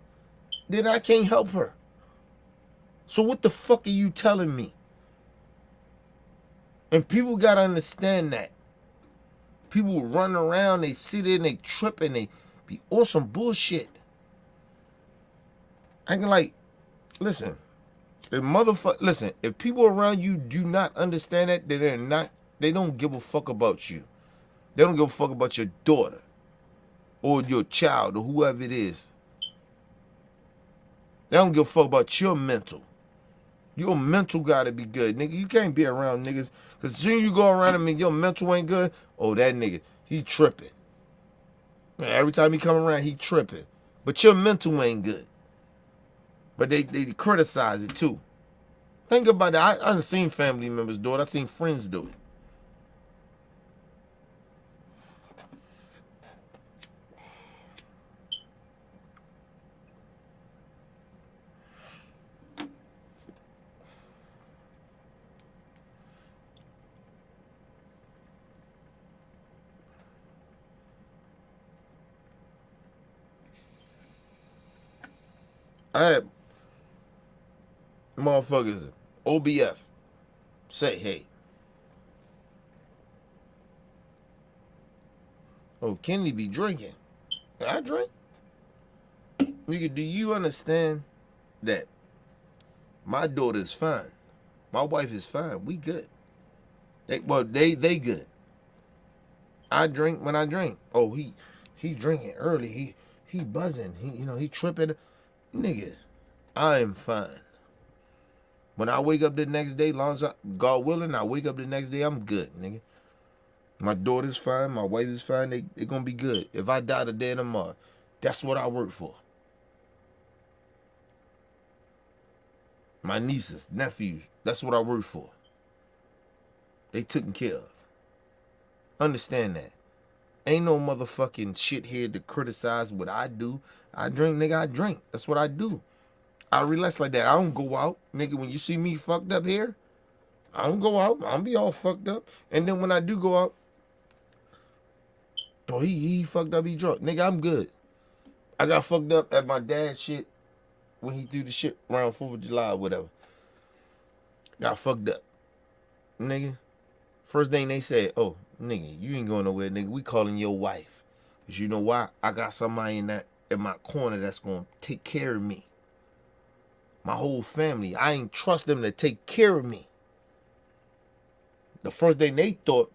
then I can't help her. So what the fuck are you telling me? And people gotta understand that. People run around, they sit in, they trip, and they be on some bullshit. Acting like, listen, if people around you do not understand that, they don't give a fuck about you. They don't give a fuck about your daughter or your child or whoever it is. They don't give a fuck about your mental. Your mental gotta be good, nigga. You can't be around niggas, because as soon as you go around them and your mental ain't good, oh, that nigga, he tripping. Man, every time he come around, he tripping. But your mental ain't good. But they criticize it too. Think about that. I done seen family members do it. I seen friends do it. I had motherfuckers, OBF, say, hey, oh, Kennedy be drinking. I drink. Nigga, do you understand that my daughter is fine? My wife is fine. We good. They good. I drink when I drink. Oh, he drinking early. He buzzing. He tripping. Nigga, I am fine. When I wake up the next day, long as God willing, I wake up the next day, I'm good, nigga. My daughter's fine. My wife is fine. They gonna be good. If I die today and tomorrow, that's what I work for. My nieces, nephews, that's what I work for. They taken care of. Understand that. Ain't no motherfucking shithead to criticize what I do. I drink, nigga, I drink. That's what I do. I relax like that. I don't go out. Nigga, when you see me fucked up here, I don't go out. I don't be all fucked up. And then when I do go out, oh, he fucked up, he drunk. Nigga, I'm good. I got fucked up at my dad's shit when he threw the shit around 4th of July or whatever. Got fucked up. Nigga, first thing they said, oh, nigga, you ain't going nowhere, nigga. We calling your wife. Because you know why? I got somebody in my corner that's going to take care of me. My whole family. I ain't trust them to take care of me. The first thing they thought,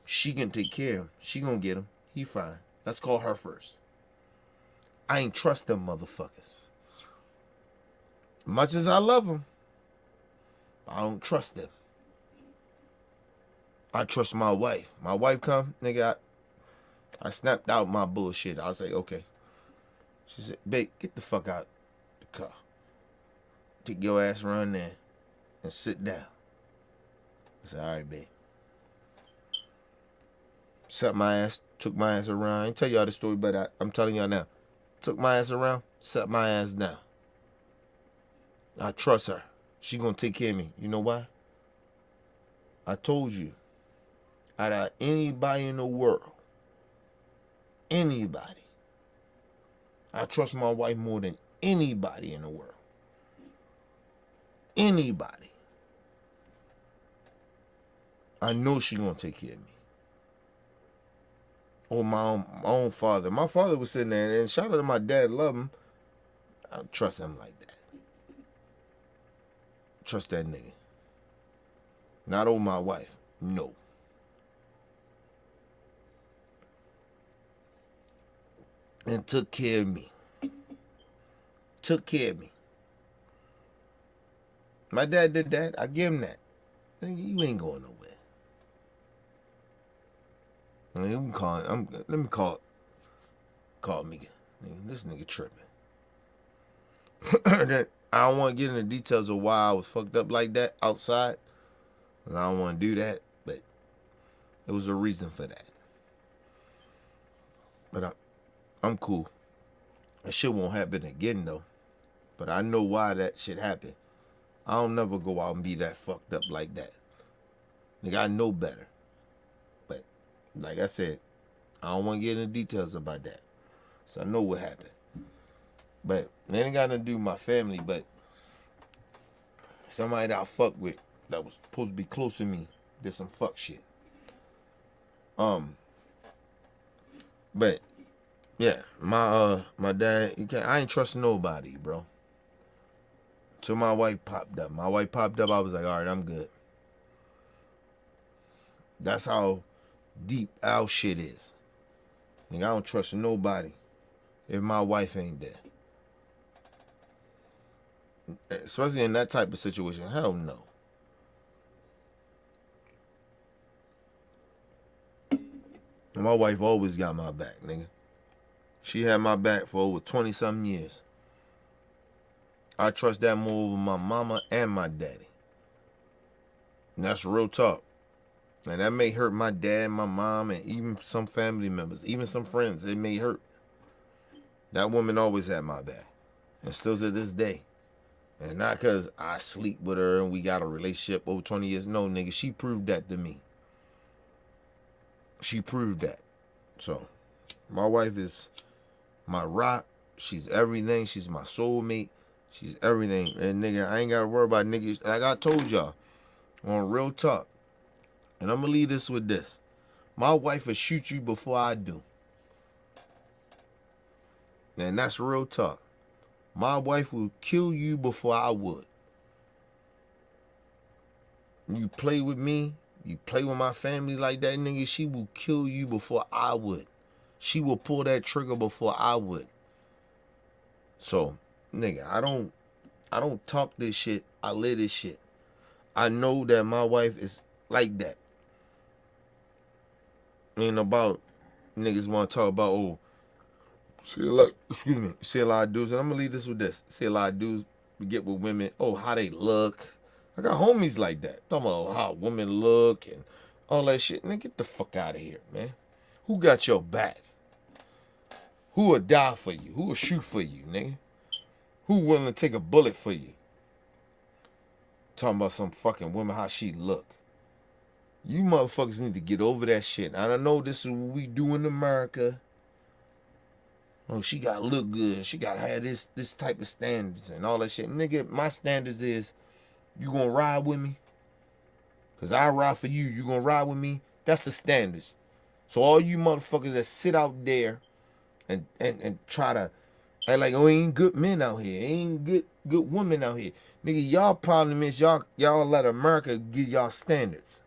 she can take care of him. She gonna get him. He fine. Let's call her first. I ain't trust them motherfuckers. Much as I love them, I don't trust them. I trust my wife. My wife come, nigga, I snapped out my bullshit. I was like, okay. She said, babe, get the fuck out the car. Take your ass around there and sit down. I said, all right, babe. Sat my ass, took my ass around. I ain't tell y'all the story, but I'm telling y'all now. Took my ass around, sat my ass down. I trust her. She gonna take care of me. You know why? I told you. Out of anybody in the world, anybody, I trust my wife more than anybody in the world. Anybody. I know she gonna take care of me. Or my own father. My father was sitting there, and shout out to my dad, love him. I don't trust him like that. Trust that nigga. Not over my wife. No. And took care of me. Took care of me. My dad did that. I give him that. You ain't going nowhere. I mean, you can call him. Let me call me. This nigga tripping. I don't want to get into details of why I was fucked up like that outside. I don't want to do that, but there was a reason for that. But I'm cool. That shit won't happen again though. But I know why that shit happened. I don't never go out and be that fucked up like that. Nigga, I know better. But like I said, I don't want to get into details about that. So I know what happened. But it ain't got nothing to do with my family, but Somebody that I fuck with that was supposed to be close to me did some fuck shit. But yeah, my dad, I ain't trusting nobody, bro. Till my wife popped up. I was like, all right, I'm good. That's how deep our shit is. Nigga, I don't trust nobody if my wife ain't there. Especially in that type of situation. Hell no. My wife always got my back, nigga. She had my back for over 20-something years. I trust that more over my mama and my daddy. And that's real talk. And that may hurt my dad, my mom, and even some family members, even some friends. It may hurt. That woman always had my back. And still to this day. And not because I sleep with her and we got a relationship over 20 years. No, nigga, she proved that to me. She proved that. So, my wife is my rock. She's everything. She's my soulmate. She's everything. And nigga, I ain't got to worry about niggas. Like I told y'all, on real talk. And I'm going to leave this with this. My wife will shoot you before I do. And that's real talk. My wife will kill you before I would. You play with me, you play with my family like that, nigga, she will kill you before I would. She will pull that trigger before I would. So, nigga, I don't talk this shit. I live this shit. I know that my wife is like that. Ain't about niggas want to talk about, oh, see a lot of dudes, and I'm gonna leave this with this. See a lot of dudes get with women, oh, how they look. I got homies like that. Talking about how women look and all that shit. Man, get the fuck out of here, man. Who got your back? Who will die for you? Who will shoot for you, nigga? Who willing to take a bullet for you? Talking about some fucking woman, how she look. You motherfuckers need to get over that shit. And I know this is what we do in America. Oh, she gotta look good. She gotta have this type of standards and all that shit. Nigga, my standards is, you gonna ride with me? Cause I ride for you. You gonna ride with me? That's the standards. So all you motherfuckers that sit out there and try to act like, oh, ain't good men out here. Ain't good women out here. Nigga, y'all problem is y'all let America give y'all standards.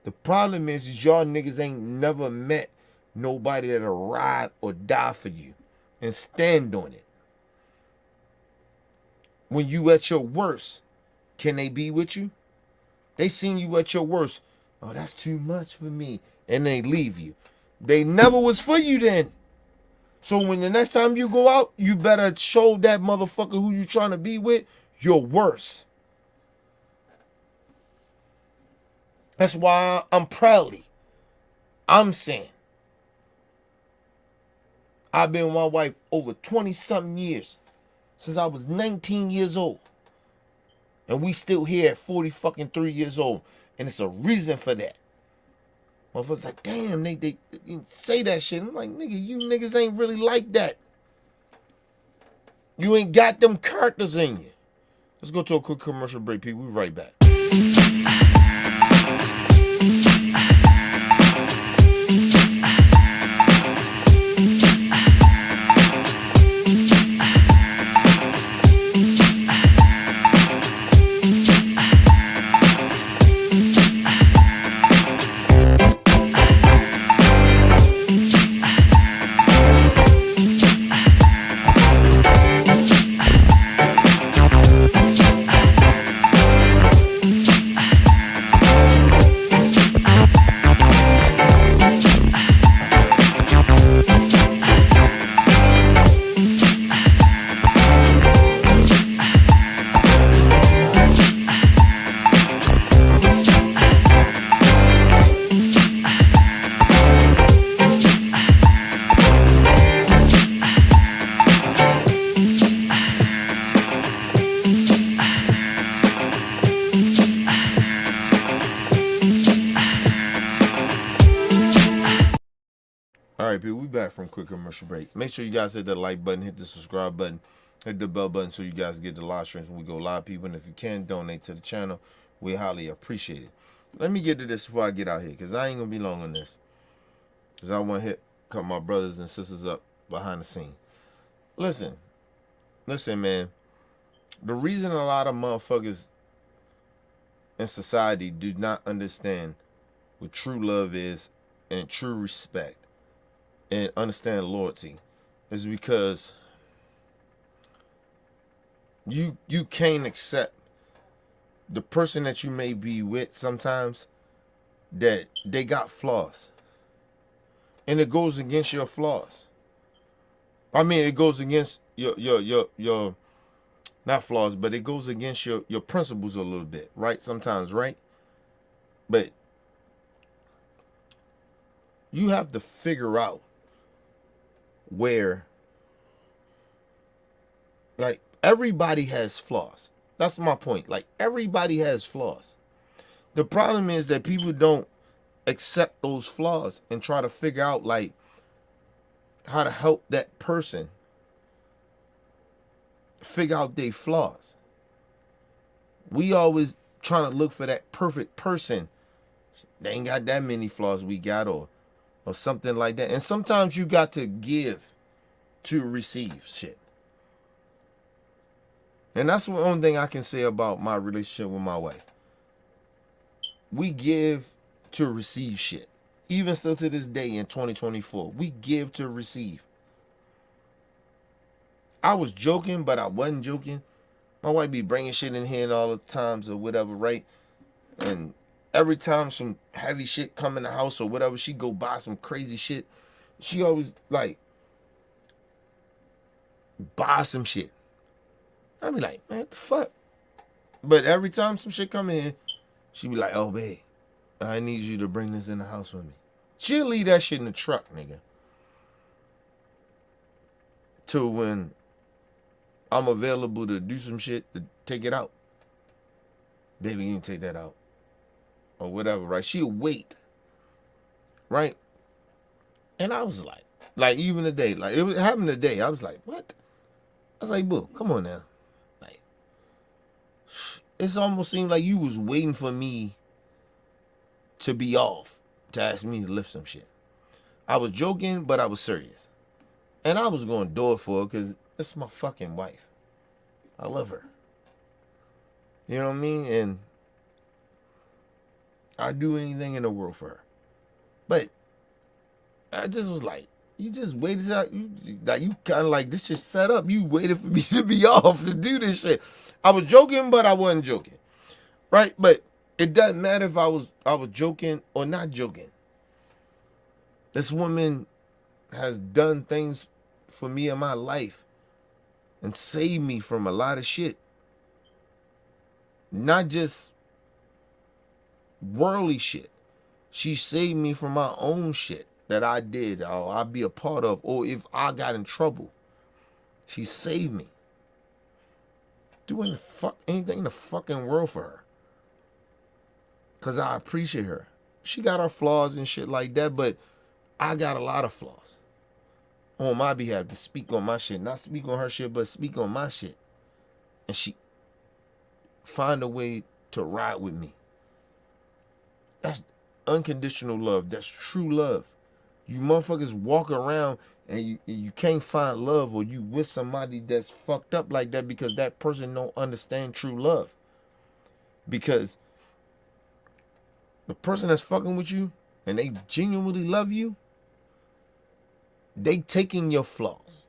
The problem is y'all niggas ain't never met nobody that'll ride or die for you and stand on it. When you at your worst, can they be with you? They seen you at your worst. Oh, that's too much for me. And they leave you. They never was for you then. So when the next time you go out, you better show that motherfucker who you trying to be with your worst. That's why I'm saying, I've been with my wife over 20-something years. Since I was 19 years old. And we still here at 43 years old. And it's a reason for that. Motherfuckers like, damn, they say that shit. I'm like, nigga, you niggas ain't really like that. You ain't got them characters in you. Let's go to a quick commercial break, people. We'll be right back. All right, people, we back from quick commercial break. Make sure you guys hit that like button, hit the subscribe button, Hit the bell button so you guys get the live streams when we go live, people. And if you can donate to the channel, we highly appreciate it. Let me get to this before I get out here, because I ain't going to be long on this. Because I want to cut my brothers and sisters up behind the scene. Listen, man. The reason a lot of motherfuckers in society do not understand what true love is and true respect and understand loyalty is because you can't accept the person that you may be with sometimes that they got flaws. And it goes against your flaws. I mean, it goes against your not flaws, but it goes against your principles a little bit, right? Sometimes, right? But you have to figure out where, like, everybody has flaws. That's my point. Like, everybody has flaws. The problem is that people don't accept those flaws and try to figure out, like, how to help that person figure out their flaws. We always trying to look for that perfect person. They ain't got that many flaws we got, or something like that. And sometimes you got to give to receive shit. And that's the only thing I can say about my relationship with my wife. We give to receive shit. Even still to this day in 2024, we give to receive. I was joking, but I wasn't joking. My wife be bringing shit in here all the times or whatever, right? And every time some heavy shit come in the house or whatever, she go buy some crazy shit. She always, like, buy some shit. I be like, man, what the fuck? But every time some shit come in, she be like, oh, babe, I need you to bring this in the house with me. She'll leave that shit in the truck, nigga. Till when I'm available to do some shit to take it out. Baby, you can take that out. Or whatever, right? She'll wait. Right? And I was like even today, like it happened today. I was like, what? I was like, boo, come on now. Like, it's almost seemed like you was waiting for me to be off to ask me to lift some shit. I was joking, but I was serious. And I was going to do it for her because it's my fucking wife. I love her. You know what I mean? And I'd do anything in the world for her. But I just was like, you just waited out. You kind of like, this shit set up. You waited for me to be off to do this shit. I was joking, but I wasn't joking. Right? But it doesn't matter if I was joking or not joking. This woman has done things for me in my life and saved me from a lot of shit. Not just worldly shit. She saved me from my own shit that I did, or I'd be a part of, or if I got in trouble. She saved me. Doing anything in the fucking world for her. Because I appreciate her. She got her flaws and shit like that, but I got a lot of flaws. On my behalf, to speak on my shit. Not speak on her shit, but speak on my shit. And she find a way to ride with me. That's unconditional love. That's true love. You motherfuckers walk around and you can't find love, or you with somebody that's fucked up like that because that person don't understand true love. Because the person that's fucking with you and they genuinely love you, they taking your flaws.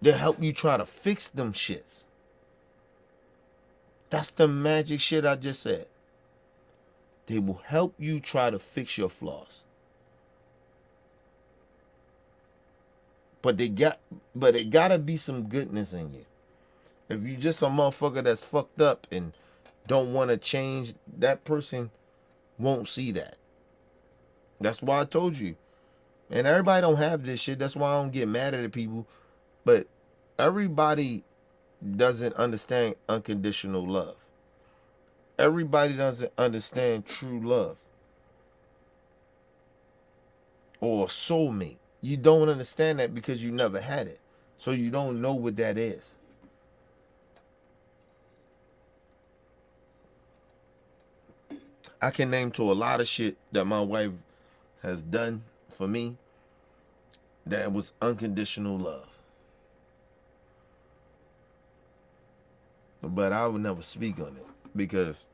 They'll help you try to fix them shits. That's the magic shit I just said. They will help you try to fix your flaws. But it gotta be some goodness in you. If you just a motherfucker that's fucked up and don't want to change, that person won't see that. That's why I told you. And everybody don't have this shit. That's why I don't get mad at the people. But everybody doesn't understand unconditional love. Everybody doesn't understand true love. Or soulmate. You don't understand that because you never had it. So you don't know what that is. I can name to a lot of shit that my wife has done for me that was unconditional love. But I would never speak on it because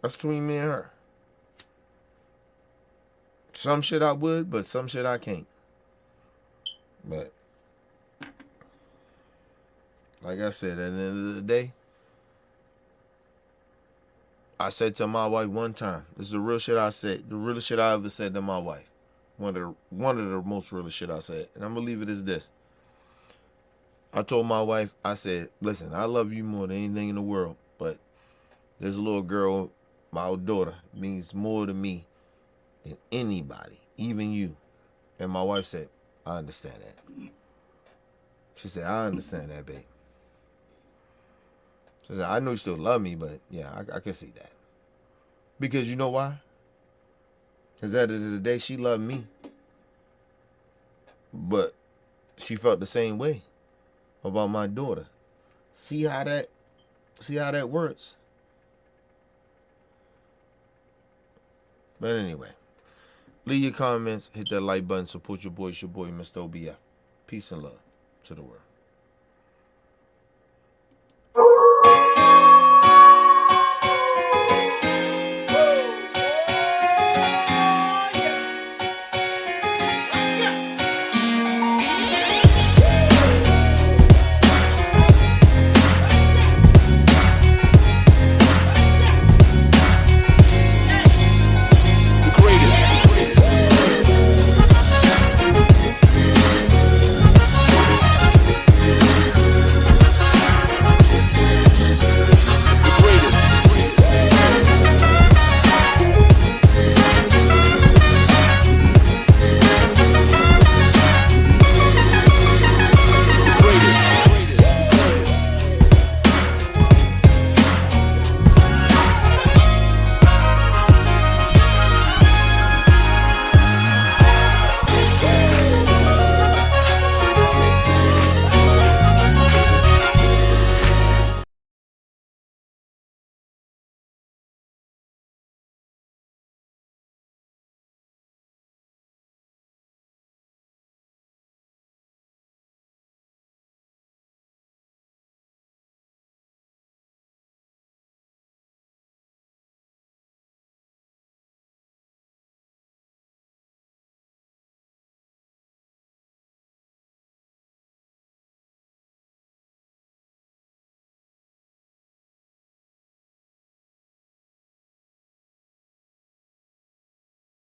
that's between me and her. Some shit I would, but some shit I can't. But like I said, at the end of the day, I said to my wife one time, this is the real shit I said, the realest shit I ever said to my wife. One of the most realest shit I said. And I'm gonna leave it as this. I told my wife, I said, listen, I love you more than anything in the world, but this little girl, my old daughter, means more to me than anybody, even you. And my wife said, I understand that. She said, I understand that, babe. She said, I know you still love me, but yeah, I can see that. Because you know why? Because at the end of the day, she loved me. But she felt the same way about my daughter. See how that works? But anyway, leave your comments, hit that like button, support your boy, Mr. OBF. Peace and love to the world.